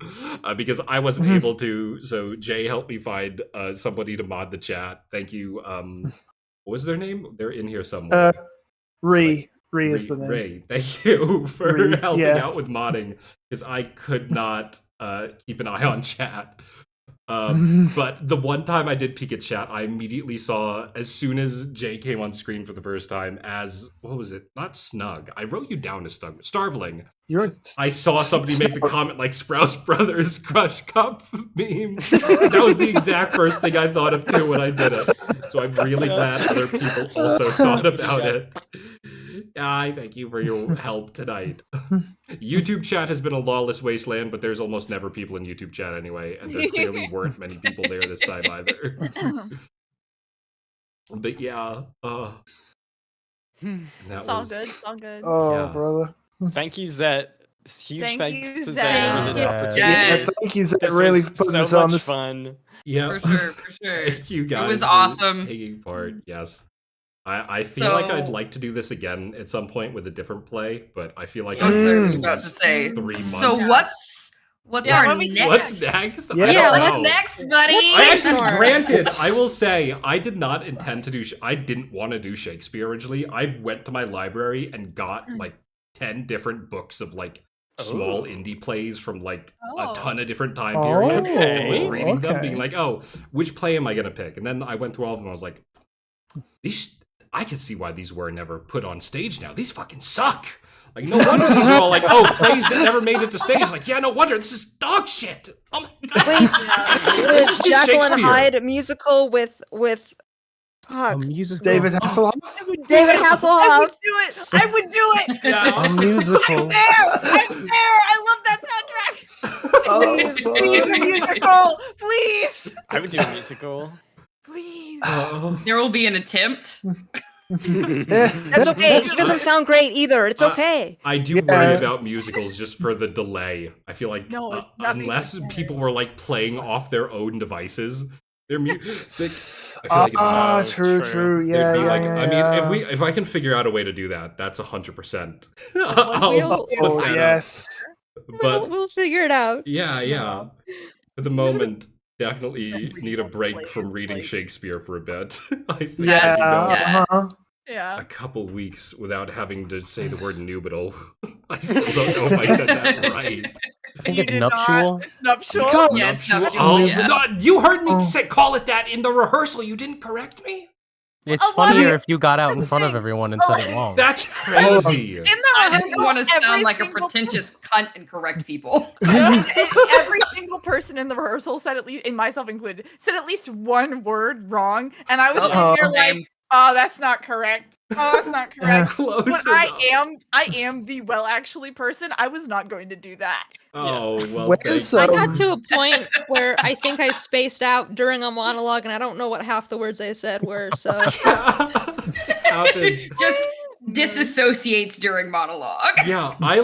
because I wasn't able to. So Jay helped me find somebody to mod the chat. Thank you. What was their name? They're in here somewhere. Ray is the name. Ray, thank you for Ray, helping out with modding, because I could not keep an eye on chat. But the one time I did peek at chat, I immediately saw, as soon as Jay came on screen for the first time, as, what was it? Not Snug. I wrote you down as Snug. Starveling. I saw somebody make the comment like Sprouse Brothers Crush Cup meme. That was the exact first thing I thought of too when I did it. So I'm really glad other people also thought about it. I thank you for your help tonight. YouTube chat has been a lawless wasteland, but there's almost never people in YouTube chat anyway, and there clearly weren't many people there this time either. But yeah, It's all good. It's all good. Oh, Yeah. brother. Thank you, Zet. Huge Thank thanks you, to Zet. Zet for this Yeah. opportunity. Yes. Thank you, Zed, This really was for putting so this on. much This fun. yeah. For sure. Thank you guys. It was for awesome. taking part. Yes. I feel like I'd So- like to do this again at some point with a different play, but I feel like I was I've literally been about to say. 3 months. So what's Yeah, our what we- next? What's next? Yeah, I don't What's know. next, buddy? I actually, Sure. granted, I will say, I did not intend to do. I didn't want to do Shakespeare originally. I went to my library and got like 10 different books of like small indie plays from like a ton of different time periods. Okay. I was reading them, Okay. being like, "Oh, which play am I gonna pick?" And then I went through all of them. I was like, "These, I can see why these were never put on stage now. These fucking suck." Like, no wonder these are all like, "Oh, plays that never made it to stage." Like, yeah, no wonder. This is dog shit. Oh my god. Wait, This is the just Jekyll and Shakespeare. Hyde musical with A fuck, musical. David Hasselhoff. David I Hasselhoff. would do it. I would do it. Yeah. A musical. I'm there. I love that soundtrack. Oh, Please, a musical. Please. I would do a musical. Please. There will be an attempt. That's okay. He doesn't sound great either. It's okay. I do Yeah. worry about musicals just for the delay. I feel like No, that makes unless it better. people were like playing off their own devices, their music. I feel like True. true. Yeah, it'd be yeah, like, yeah, I yeah. mean, if I can figure out a way to do that, that's 100%. We'll- I'll put Oh that up. yes. But We'll figure it out. yeah. For the moment, definitely Somebody need a won't break play from his reading play. Shakespeare for a bit. I think Yeah. Yeah. Uh-huh. Yeah. a couple weeks without having to say the word nubidal. I still don't know if I said that right. I think You it's did not. nuptial. It's nuptial. Come- Yeah, it's Nuptial- nuptial, Oh, yeah. no, you heard me Oh. say call it that in the rehearsal. You didn't correct me. It's A lot of funnier it- if you got out in Here's the front of thing. everyone and said it wrong. That's crazy. In the I didn't rehearsal, want to sound every like a single- pretentious cunt and correct people. Every single person in the rehearsal said at least, and myself included, said at least one word wrong, and I was sitting there like, "Oh, that's not correct. Oh, that's not correct." Close But enough. I am the well actually person. I was not going to do that. Oh well. Where's, thank I you. got to a point where I think I spaced out during a monologue, and I don't know what half the words I said were. So Happens. Just disassociates during monologue. Yeah, I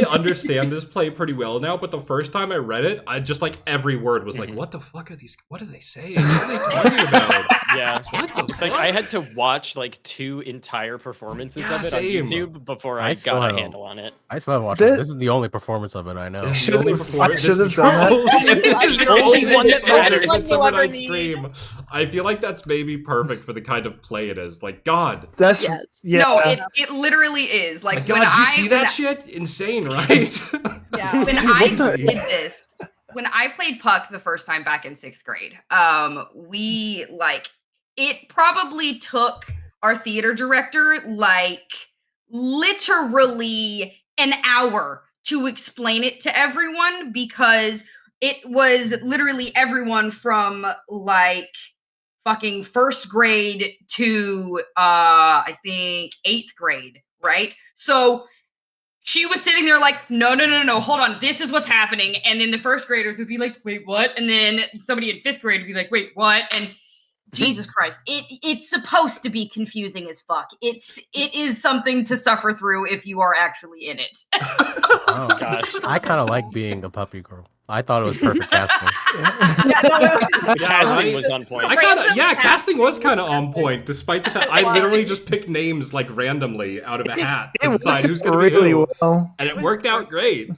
understand this play pretty well now, but the first time I read it, I just like every word was like, Mhm. what the fuck are these? What are they saying? What are they talking about? Yeah. What the It's like fuck? I had to watch like 2 entire performances Yeah, of it same. on YouTube before I I still got a haven't- handle on it. I still haven't watched This- it. This is the only performance of it I know. This is the Should've- only I performance. should've This done is your- if this is your Only only one that performance matters. of Summer You'll ever Night need. Stream, I feel like that's maybe perfect for the kind of play it is. Like, God, That's Yes. yeah. No, it literally is. Like my when God, you I see when that I- shit? Insane, right? Yeah. when Dude, I what the- did this, when I played Puck the first time back in 6th grade, we like it probably took our theater director like literally an hour to explain it to everyone because it was literally everyone from like fucking 1st grade to I think 8th grade, right? So she was sitting there like, no, hold on, this is what's happening. And then the 1st graders would be like, wait, what? And then somebody in 5th grade would be like, wait, what? And Jesus Christ, it's supposed to be confusing as fuck. It is something to suffer through if you are actually in it. Oh Gosh. I kind of like being a puppy girl. I thought it was perfect casting. The Yeah, casting right? was on point. I kinda, yeah, casting was kind of on point, despite the fact I literally just picked names like randomly out of a hat It to decide worked who's gonna be really who, well. and it was worked out great.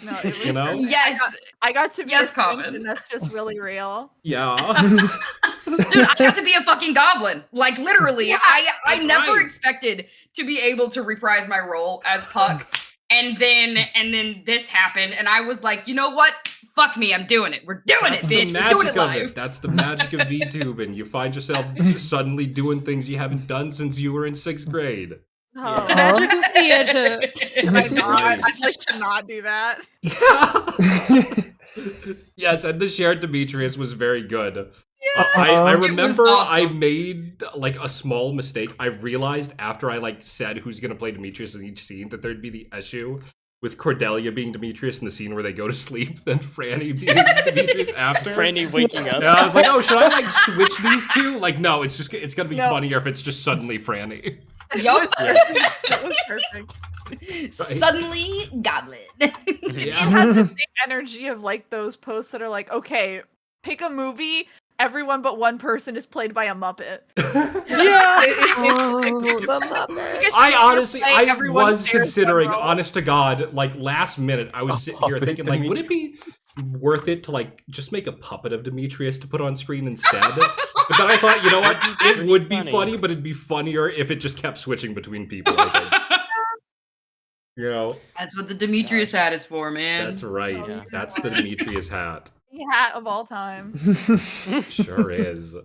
No, it was You know? perfect. Yes. I got to be Yes, a simp, Common. and that's just really real. Yeah. Dude, I got to be a fucking goblin. Like literally, I that's never right. expected to be able to reprise my role as Puck. And then this happened, and I was like, you know what? Fuck me, I'm doing it. We're doing That's it, the bitch. We're magic doing it of live. it. That's the magic of VTubing. You find yourself suddenly doing things you haven't done since you were in 6th grade. Oh, Magic of theater. I'm not. Right. I'd like to not do that. Yes, and the shared Demetrius was very good. Uh-huh. I It was remember I awesome. made like a small mistake. I realized after I like said who's gonna play Demetrius in each scene that there'd be the issue with Cordelia being Demetrius in the scene where they go to sleep, then Franny being Demetrius after. Franny waking up. Yeah, I was like, oh, should I like switch these two? Like, no, it's gonna be No. funnier if it's just suddenly Franny. Yup. That was perfect. Suddenly, goblin. It Yeah. had the same energy of like those posts that are like, okay, pick a movie. Everyone but one person is played by a Muppet. Yeah. Oh, the Muppet. Because I Shakespeare honestly, played I everyone was shares considering, one role. honest to God, like last minute, I was sitting here puppet thinking, like, would it be worth it to like just make a puppet of Demetrius to put on screen instead? But then I thought, you know what, it would be funny, but it'd be funnier if it just kept switching between people. I think. You know, That's what the Demetrius hat is for, man. that's right. Yeah. That's the Demetrius hat. The hat of all time. Sure is.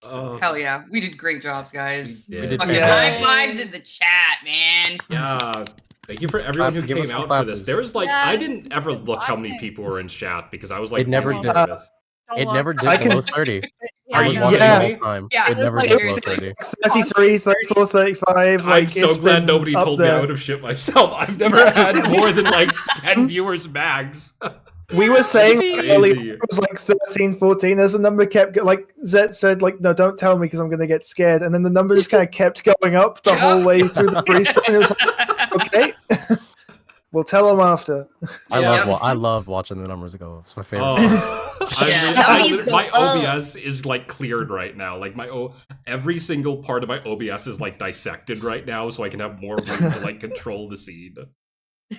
Oh, Hell yeah. We did great jobs, guys. we did Fucking fantastic. high fives in the chat, man. Yeah. Thank you for everyone who Give us came some out for this. clappers. There was like, Yeah, I didn't ever look how many watching. people were in chat because I was like, It never really did. nervous. Don't It look. never did I below can- 30. Are I was you watching Yeah. the whole time. Yeah, It it was never like- did It below was 30. 33, 34, 35. Like, I'm so it's glad been nobody up told me I there. would have shit myself. I've never had more than like 10 viewers max. We were saying Crazy. earlier it was like 13, 14. As the number kept like Zet said, like, no, don't tell me because I'm going to get scared. And then the number just kind of kept going up the whole way through the pre-stream. It was like, okay, we'll tell them after. I love watching the numbers go. It's my favorite. Yeah, My OBS is like cleared right now. Like every single part of my OBS is like dissected right now, so I can have more room to like control the scene.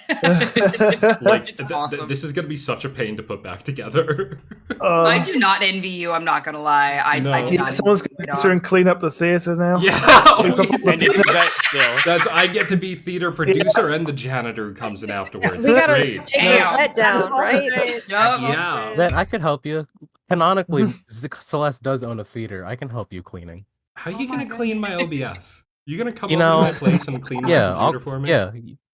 Like It's awesome. this is gonna be such a pain to put back together. I do not envy you, I'm not gonna lie. I No. do yeah, not someone's envy going you to at get all. and clean up the theater now. Yeah, Shoot up all the And it's peanuts. Vet still. that's I get to be theater producer and the janitor who comes in afterwards. We It's gotta great. take the Damn. set down, right? Yup. Yeah. Zed, I could help you. Canonically, Celeste does own a theater. I can help you cleaning. How are you Oh my gonna clean my OBS? You gonna come You over know, to my place and clean my Yeah, computer for me? yeah.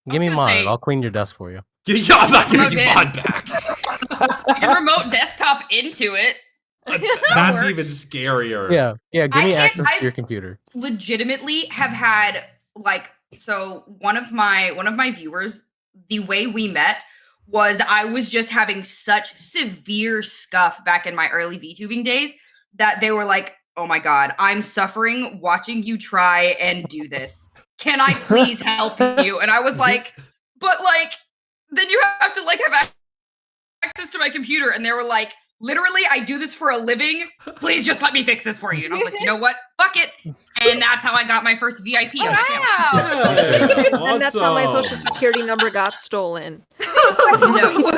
Give me gonna mine. say- I'll clean your desk for you. Yeah, I'm not giving you Okay. mod back. You can remote desktop into it. That's works. even scarier. Yeah, yeah. Give I me can't- access I- to your computer. Legitimately have had like so one of my viewers, the way we met was I was just having such severe scuff back in my early VTubing days that they were like, "Oh my god, I'm suffering watching you try and do this. Can I please help you?" And I was like, "But like then you have to like have access to my computer." And they were like, "Literally, I do this for a living. Please just let me fix this for you." And I was like, "You know what? Fuck it." And that's how I got my first VIP on the channel. Wow. Yeah, And that's how my awesome. social security number got stolen. No.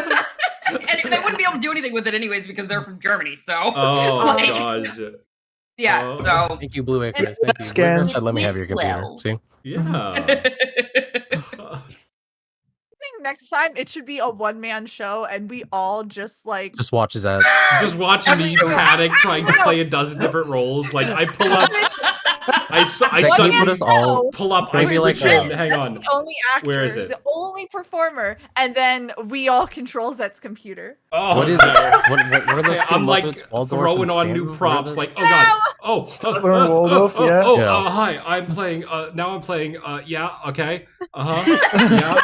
And they wouldn't be able to do anything with it anyways because they're from Germany. So Oh Like- gosh. yeah. Oh. So Thank you, Blue Acres. And- Thank you. Scans. Said, let me have your computer. Well. See? Yeah. I think next time it should be a one-man show and we all just like Just watches that. Just watching me panic trying to play a dozen different roles. Like I pull up I Zed, can you suddenly put us all? pull up Maybe I like switch in. a- Hang on. the only actor, Where is it? the only performer, and then we all control Zet's computer. Oh, What is no. it? What are those Okay, two I'm like Muppets, Waldorf throwing and on Stanton? new What are props. those? Like, oh god, Stanton and Waldorf, yeah. Yeah. hi, I'm playing. Now I'm playing. Yeah, okay, yeah,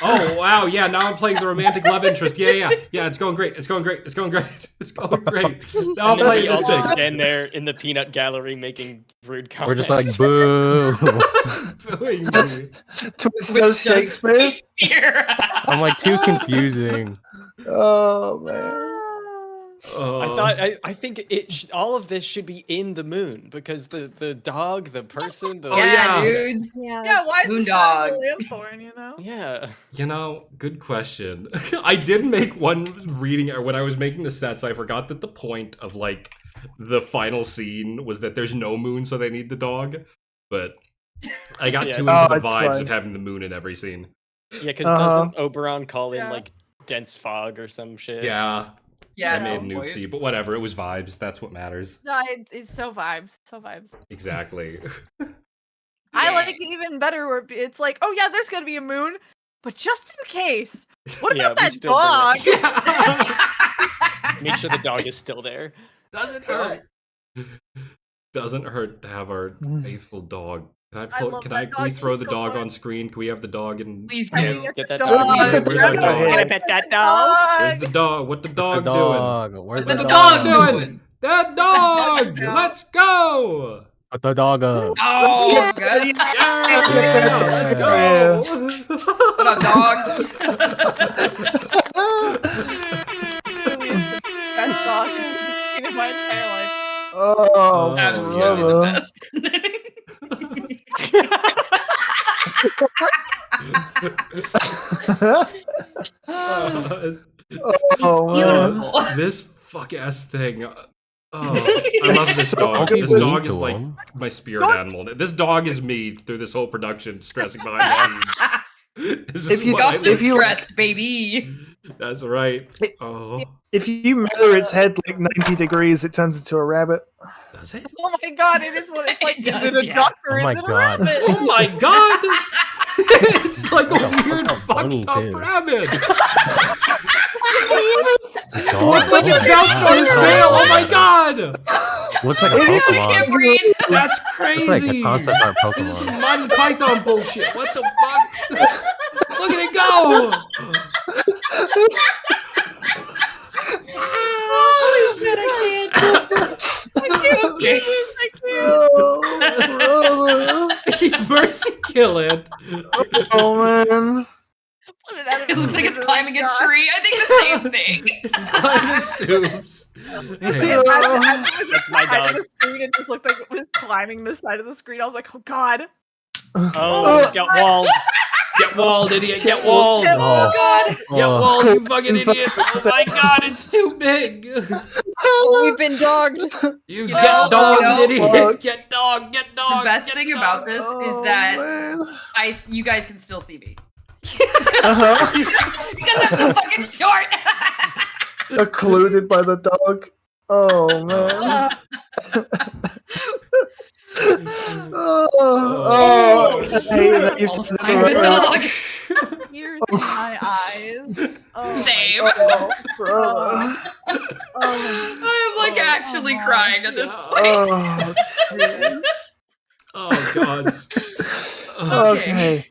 Oh wow, yeah. Now I'm playing the romantic love interest. Yeah. It's going great. It's going great. It's going great. It's going great. Now I'm And then playing we all this just thing. stand there in the peanut gallery making rude comments. We're just like, boo. Booing me. Twist does Shakespeare. I'm like, too confusing. Oh man. I think all of this should be in the moon because the dog, the person, the yeah. dude. Yeah, why is Moon this not dog. a lanthorn, you know? yeah. You know, good question. I did make one reading when I was making the sets. I forgot that the point of like the final scene was that there's no moon, so they need the dog. But I got Yeah, too it's- into the it's vibes fine. of having the moon in every scene. Yeah, because Uh-huh. doesn't Oberon call in Yeah. like dense fog or some shit? Yeah, Yeah, I at made some point. noopsy, but whatever. It was vibes. That's what matters. No, it's so vibes. So vibes. Exactly. I like it even better where it's like, oh yeah, there's gonna be a moon, but just in case, what Yeah, about we that still bring dog? it. Make sure the dog is still there. Doesn't hurt. Doesn't hurt to have our faithful dog. Can I love can that I dog, please throw he's the so dog fun. on screen? Can we have the dog in? Please Can we do. Get that the dog. dog? Where's our dog? Can I pet that dog? Where's the dog? What the dog the doing? dog. Where's What the the dog? dog doing? That dog! dog. Let's go! What the dog? Oh, get good. Yeah, let's go! What up, dog? Best dog in my entire life. Oh, Absolutely brother. the best. Oh man. Beautiful. This fuck ass thing. Oh, I love this So dog. good. This dog Mean is to like him. my spirit animal. This dog is me through this whole production, stressing behind the scenes. This is If you- what I Got them if you- stressed, baby. That's right. Oh, If you measure its head like 90 degrees, it turns into a rabbit. does it? Oh my god, it is what it's like. Is it a Yeah. duck or Oh my is it a God. rabbit? Oh my god! It's like What a a weird fucking bunny, fucked up too. rabbit. The dog. It's like Oh it my bounced on his God. tail. Oh my god! Looks like a It is- I can't Pokemon. breathe. That's It's crazy. like a concept art This is some Pokemon. Monty Python bullshit. What the fuck? Look at it go! Holy shit, I can't. Oh, brother. Mercy kill it. Oh man. Put it out of It looks like it's misery, climbing a God. tree. I think the same thing. It's climbing soups. Hey, As it was That's my at the side of dog. the screen, it just looked like it was climbing the side of the screen. I was like, oh god. Oh, it got walled. get walled, idiot. Get walled. Oh, Oh, God. Get oh. walled, you fucking idiot. Oh my god, it's too big. Oh, we've been dogged. You You get know, dog, you know, idiot. fuck. Get dog, get dog. The best get thing dog. about this is that man. you guys can still see me. Uh-huh. Because I'm so fucking short. Occluded by the dog. Oh man. Oh, okay. That you've I'll turned find the around. dog. Tears in my eyes. Oh my Same. Oh, brother. I'm like Oh, actually oh, crying at this yeah. point. Oh, jeez. Oh god. Okay.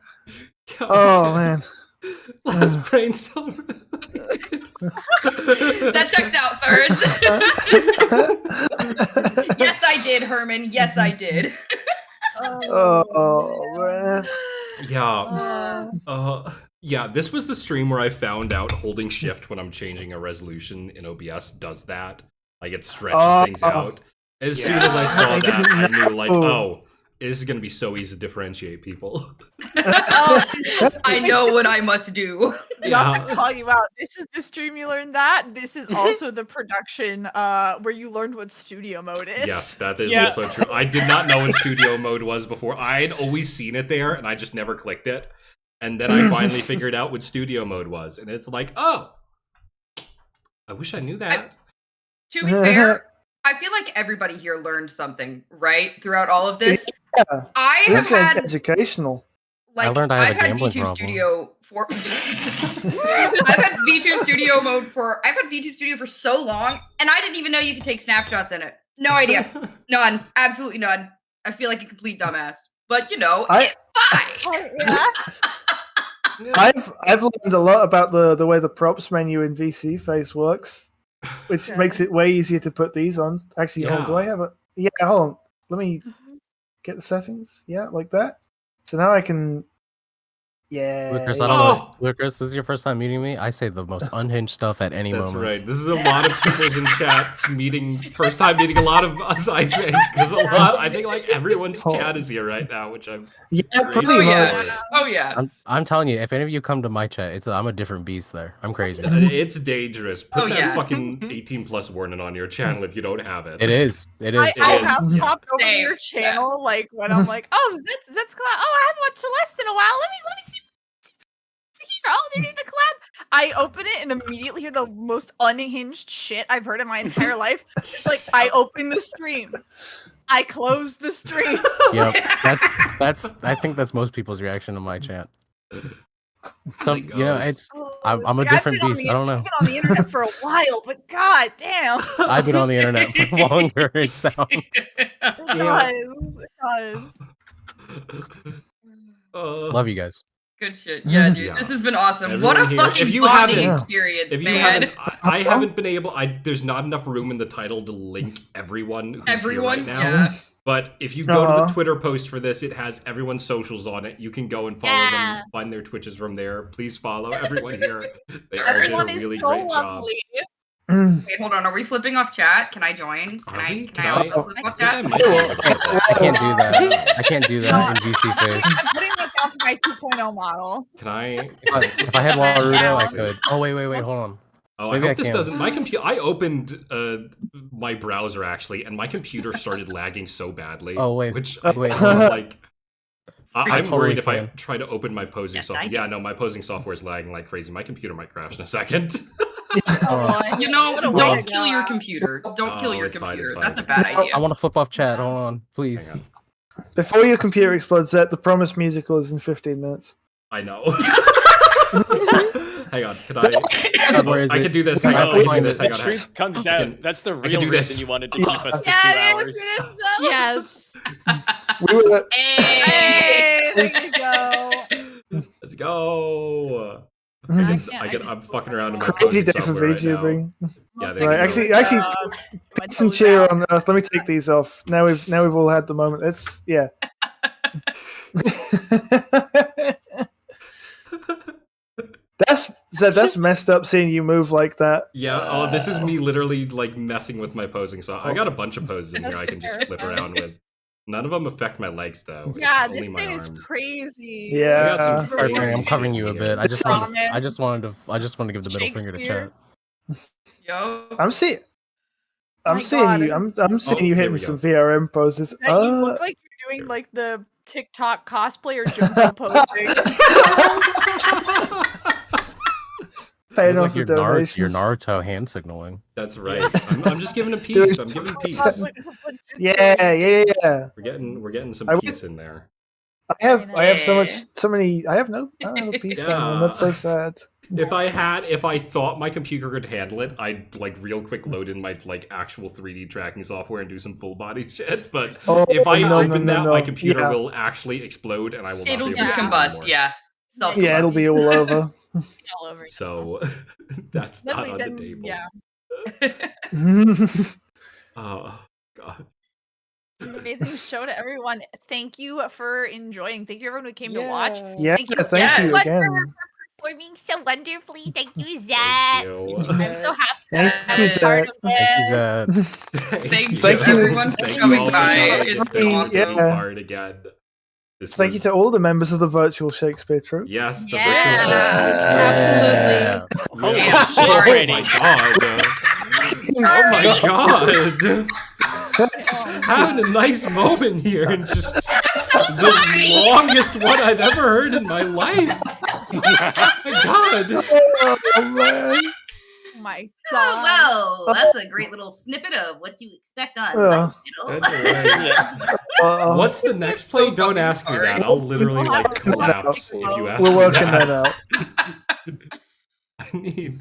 Oh man. Let's brainstorm. That checks out, thirds. Yes, I did, Herman. Yes, I did. Oh man. Yeah. Yeah, this was the stream where I found out holding shift when I'm changing a resolution in OBS does that. Like it stretches things out. As soon as I saw I that, didn't I knew like, know. oh, this is gonna be so easy to differentiate people. I know what I must do. Not to call you out. This is the stream you learned that. This is also the production where you learned what studio mode is. Yes, that is Yeah. also true. I did not know what studio mode was before. I'd always seen it there, and I just never clicked it. And then I finally figured out what studio mode was, and it's like, oh, I wish I knew that. To be fair, I feel like everybody here learned something, right? Throughout all of this. Yeah. I This have is like had educational. like learned I have I've a had gambling VTube problem. Studio for I've had VTube Studio mode for I've had VTube Studio for so long, and I didn't even know you could take snapshots in it. No idea. None. Absolutely none. I feel like a complete dumbass. But you know, I- it's fine. Oh, yeah. I've learned a lot about the way the props menu in VC Face works, which Okay. makes it way easier to put these on. Actually, hold on, do I have a? Yeah, hold on. Let me get the settings. Yeah, like that. So now I can. Yeah. Lucas, yeah. I don't Oh! know. Lucas, this is your first time meeting me. I say the most unhinged stuff at any That's moment. right. This is a lot of people's in chat first time meeting a lot of us, I think. Because I think like everyone's chat is here right now, which I'm Yeah, grateful pretty much. for. Oh yeah. I'm telling you, if any of you come to my chat, I'm a different beast there. I'm crazy. It's dangerous. Put Oh, that yeah. fucking 18 plus warning on your channel if you don't have it. It is. It is. I is. have Yeah. popped over to Same. your channel like when I'm like, oh, Zit's collab. Oh, I haven't watched Celeste in a while. Let me see here. Oh, they're doing a collab. I open it and immediately hear the most unhinged shit I've heard in my entire life. Like I open the stream, I close the stream. Yep. That's. I think that's most people's reaction to my chat. So It you know, goes. it's. I'm a Like, different I've been on beast. the- I don't know. I've been on the internet for a while, but god damn, I've been on the internet for longer. It sounds. it does. It does. Love you guys. Good shit. Yeah, dude. Yeah. This has been awesome. Everyone what a here- fucking if you bonding haven't- experience, If you man. haven't, I haven't been able. There's not enough room in the title to link everyone who's Everyone, here right now. yeah. But if you go to the Uh-huh. Twitter post for this, it has everyone's socials on it. You can go and follow them, find their Twitches from there. Please follow everyone here. They all did a Everyone is really so great job. lovely. Wait, hold on. Are we flipping off chat? Can I join? Are Can I? we? Can I also flip I off think I chat? might be able to. I can't do that. I can't do that in VC Face. I'm putting it down for my 2.0 model. Can I? If I had Larudo, I could. Oh wait, hold on. Oh, Maybe I I hope this can. doesn't. My computer. I opened my browser actually, and my computer started lagging so badly. Oh, wait. Which Wait, I hold was on. like, I I'm totally worried if I can. try to open my posing Yes, software. I Yeah, can. no, my posing software is lagging like crazy. My computer might crash in a second. Oh, You know, What a way don't to kill go your out. computer. Don't kill Oh, your it's fine, it's computer. fine, That's a it's bad fine. idea. I want to flip off chat. Hold on, please. Hang on. Before your computer explodes, Zet, the promised musical is in 15 minutes. I know. Hang on. Can I? Where is I it? can do this. I Hang on. can I can find do it. this. Hang The on. truth comes I out. can- That's the can real do reason this. you wanted to keep us to 2 Yeah, hours. it is. though. Yes. We were Hey! Hey, there you go. Let's go. I'm fucking around in my crazy posing day for software right now. VTubing. Yeah, there Right, you go. actually, My peace and toes cheer out. on Earth. Let me take these off. Now we've all had the moment. It's yeah. That's messed up seeing you move like that. Yeah. Oh, this is me literally like messing with my posing. So I got a bunch of poses in here I can just flip around with. None of them affect my legs though. It's Yeah, only this my thing is arms. crazy. Yeah. I got some Super Sorry, crazy Franny, I'm shit covering you a here. bit. I just wanted Promise. to give the middle finger to Shakespeare. chat. Yo. I'm seeing My seeing God. you. I'm seeing Oh, you here hitting we some go. VRM poses. That you look like you're doing like the TikTok cosplayer jumbo posing. paying Look off like the your donations. Naruto hand signaling. That's right. I'm just giving a Dude. piece. I'm giving peace. Yeah. We're getting some I would- peace in there. I have so Yeah. many. I don't have a peace sign one. That's so sad. If I thought my computer could handle it, I'd like real quick load in my like actual 3D tracking software and do some full body shit. But Oh, if I no, open no, that, no. my computer Yeah. will actually explode, and I will not It'll be able just to do it combust. anymore. Yeah. Yeah, it'll be all over. All over. So that's Then not we- on then- the table. yeah. Oh god. Amazing show to everyone. Thank you for enjoying. Thank you everyone who came to watch. Yeah, Thank you thank so you much again. Performing so wonderfully. Thank you, Zach. Thank you. I'm so happy Thank to you, be part Zach. of Thank you, this. Zed. Thank you, everyone, for Thank coming all by. coming. It's Thank you awesome. for being Yeah. part again. This Thank you was- to all the members of the virtual Shakespeare troupe. Yes, the Yeah. virtual Holy Yeah. shit, Oh Franny. my god. Oh my god. Having a nice moment here and just the longest one I've ever heard in my life. My god. Oh man. Oh my Oh, god. well, that's a great little snippet of what you expect on Oh. Light That's Yeah. What's the next play? so Don't fucking ask me sorry. that. I'll literally We'll like have to- collapse if you ask We're me working that that. out. I need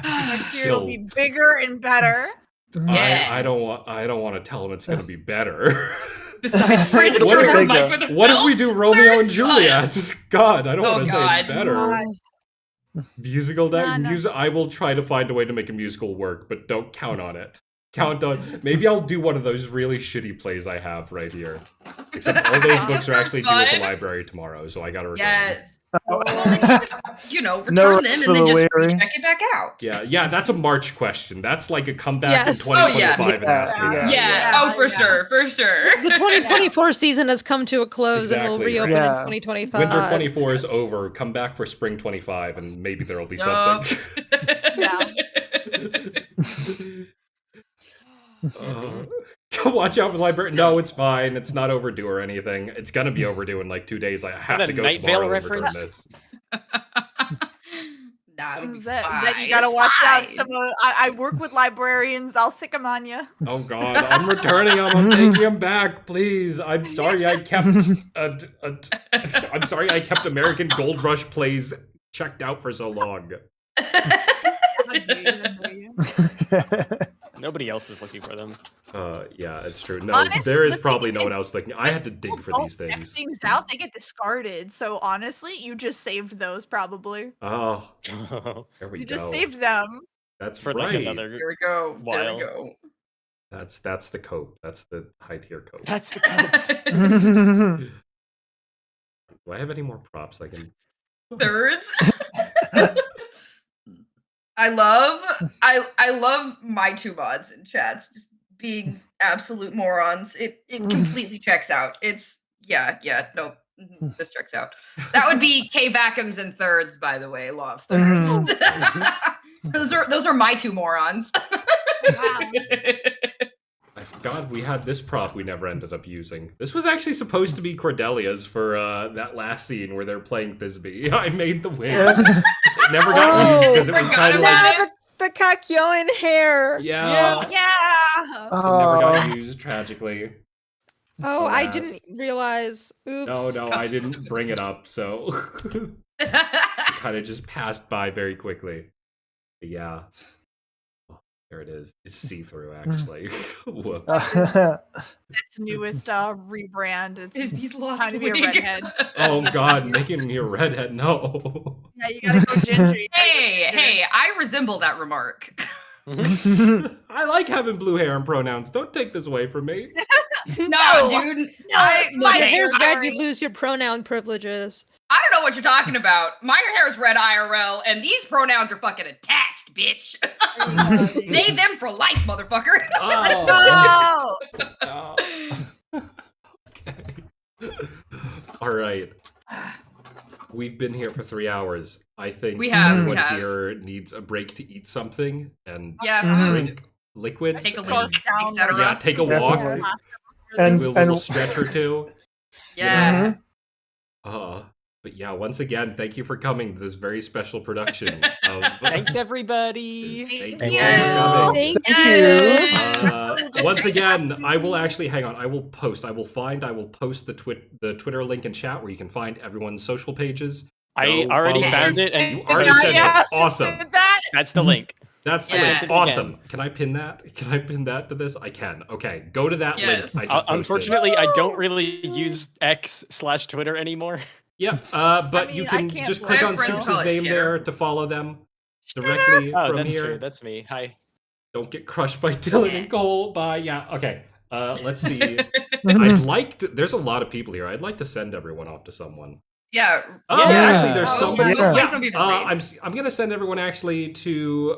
Next year will be chill. bigger and better. Yeah. I don't want to tell him it's going to be better. Besides Fred What Murder if- Mike with a What if we belt? do Romeo and Where's Juliet? God, I don't Oh, want to say God. it's better. God. Musical Nah, nah. I will try to find a way to make a musical work, but don't count on it. Count on. Maybe I'll do one of those really shitty plays I have right here. Except all those books Just are for actually due at the fun. library tomorrow, so I gotta return them. Yes. Return No them rest and for then the just weary. check it back out. Yeah, that's a March question. That's like a comeback Yes. in 2025 Oh, and ask me yeah. that. Yeah. Yeah, Oh, for yeah. sure. The 2024 season has come to a close and will Exactly. reopen Yeah. in 2025. Winter 24 is over. Come back for spring 25, and maybe there'll be Yup. something. Yeah. Watch out for the library. No, it's fine. It's not overdue or anything. It's gonna be overdue in like 2 days. I have a to go Night Vale tomorrow and return reference? this. That'll be Is that fine. you gotta It's watch out. fine. I work with librarians. I'll sick 'em on you. Oh God, I'm returning them. I'm taking them back, please. I'm sorry I kept. I'm sorry I kept American Gold Rush plays checked out for so long. Nobody else is looking for them. Yeah, it's true. No, Honestly, there is the thing probably is no one else looking. I had to dig for these Don't F things. things out, they get discarded. So honestly, you just saved those probably. Oh, there we You go. just saved them. That's For right. like another. Here we go. There While. we go. That's the cope. That's the high tier cope. That's the kind of. Do I have any more props I can? Thirds. I love my two mods in chats just being absolute morons. It completely checks out. It's no, this checks out. That would be K Vacuums and thirds, by the way. Law of thirds. those are my two morons. Wow. I forgot we had this prop we never ended up using. This was actually supposed to be Cordelia's for that last scene where they're playing Thisbe. I made the wing. It never got used because it was Forgot kind of about like, it. the Kakyoin hair. yeah, Yeah. it never got used tragically. Oh, I Alas. didn't realize. Oops. No, I didn't bring it up, so it kind of just passed by very quickly. But yeah. Oh, there it is. It's see-through, actually. Whoops. Its newest rebrand. It's He's lost time to be a wig. redhead. Oh God, making me a redhead? No. Yeah, you gotta go ginger. Hey, I resemble that remark. I like having blue hair and pronouns. Don't take this away from me. No, dude. it's Look, If your my hair's red, Sorry. you lose your pronoun privileges. I don't know what you're talking about. My hair's red IRL, and these pronouns are fucking attached, bitch. They them for life, motherfucker. Oh. No. Oh. Okay. All right. We've been here for 3 hours. I think We have, everyone we have. here needs a break to eat something and Yeah, drink liquids. take a and- leak, etc. Yeah, take a Definitely. walk. And- Do a little stretch or two. Yeah. But yeah, once again, thank you for coming to this very special production of Thanks, everybody. Thank you you. for coming. Thank you. Once again, I will actually hang on. I will post the Twitter link in chat where you can find everyone's social pages. I Go already follow found them. it, and You already Now sent you it. have to Awesome. do that. that's the link. That's the Yeah. link. Awesome. Can I pin that? Can I pin that to this? I can. Okay, go to that Yes. link. I just posted. Unfortunately, I don't really use X/Twitter anymore. Yeah, but I mean, you I can can't just blame click on friends Supes' call it name shitter. there to follow them directly Oh, from that's here. true. That's me. Hi. Don't get crushed by Dylan and Cole. Bye. Yeah. Okay. Let's see. There's a lot of people here. I'd like to send everyone off to someone. Yeah. Oh, Yeah. actually, there's Oh, somebody. yeah. Find some people to read. I'm gonna send everyone actually to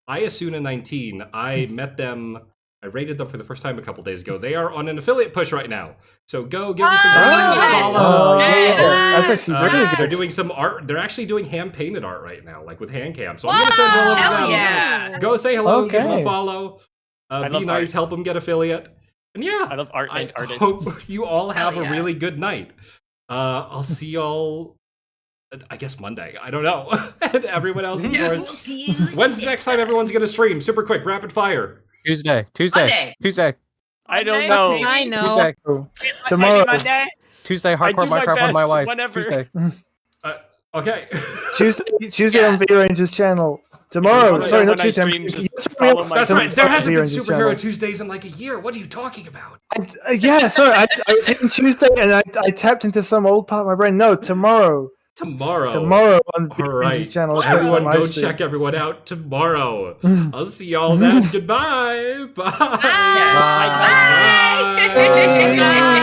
Iasuna19. I met them. I rated them for the first time a couple days ago. They are on an affiliate push right now. So go give them some yes. follow. Oh, Yes. yeah. That's actually very They're good. doing some art. They're actually doing hand painted art right now, like with hand cam. So I'm gonna send all of Hell them. yeah. Go say hello, give them a Okay. follow. I Be love nice, art. help them get affiliate. And yeah, I love art I and artists. hope you all have Hell a yeah. really good night. I'll see y'all, I guess Monday. I don't know. And everyone else, of Yeah, course. we'll see you When's the next time everyone's gonna stream? Super quick, rapid fire. Tuesday. Monday. I don't Monday, know. maybe. I know. Tuesday. Oh, tomorrow, Monday. Tuesday. I Hardcore do my Minecraft with my best wife. whenever. Tuesday. Okay. Tuesday Yeah. on V Ranger's channel. Tomorrow. wanna Sorry, know not when I Tuesday. stream, just You took me follow up my That's to- right. There hasn't here been on this Superhero channel. Tuesdays in like a year. What are you talking about? Yeah, sorry. I was hitting Tuesday and I tapped into some old part of my brain. No, tomorrow. Tomorrow. Tomorrow on All BNG's right. channel. That's next Everyone time I go stream. check everyone out tomorrow. I'll see y'all then. Goodbye. Bye. Bye. Bye. Bye.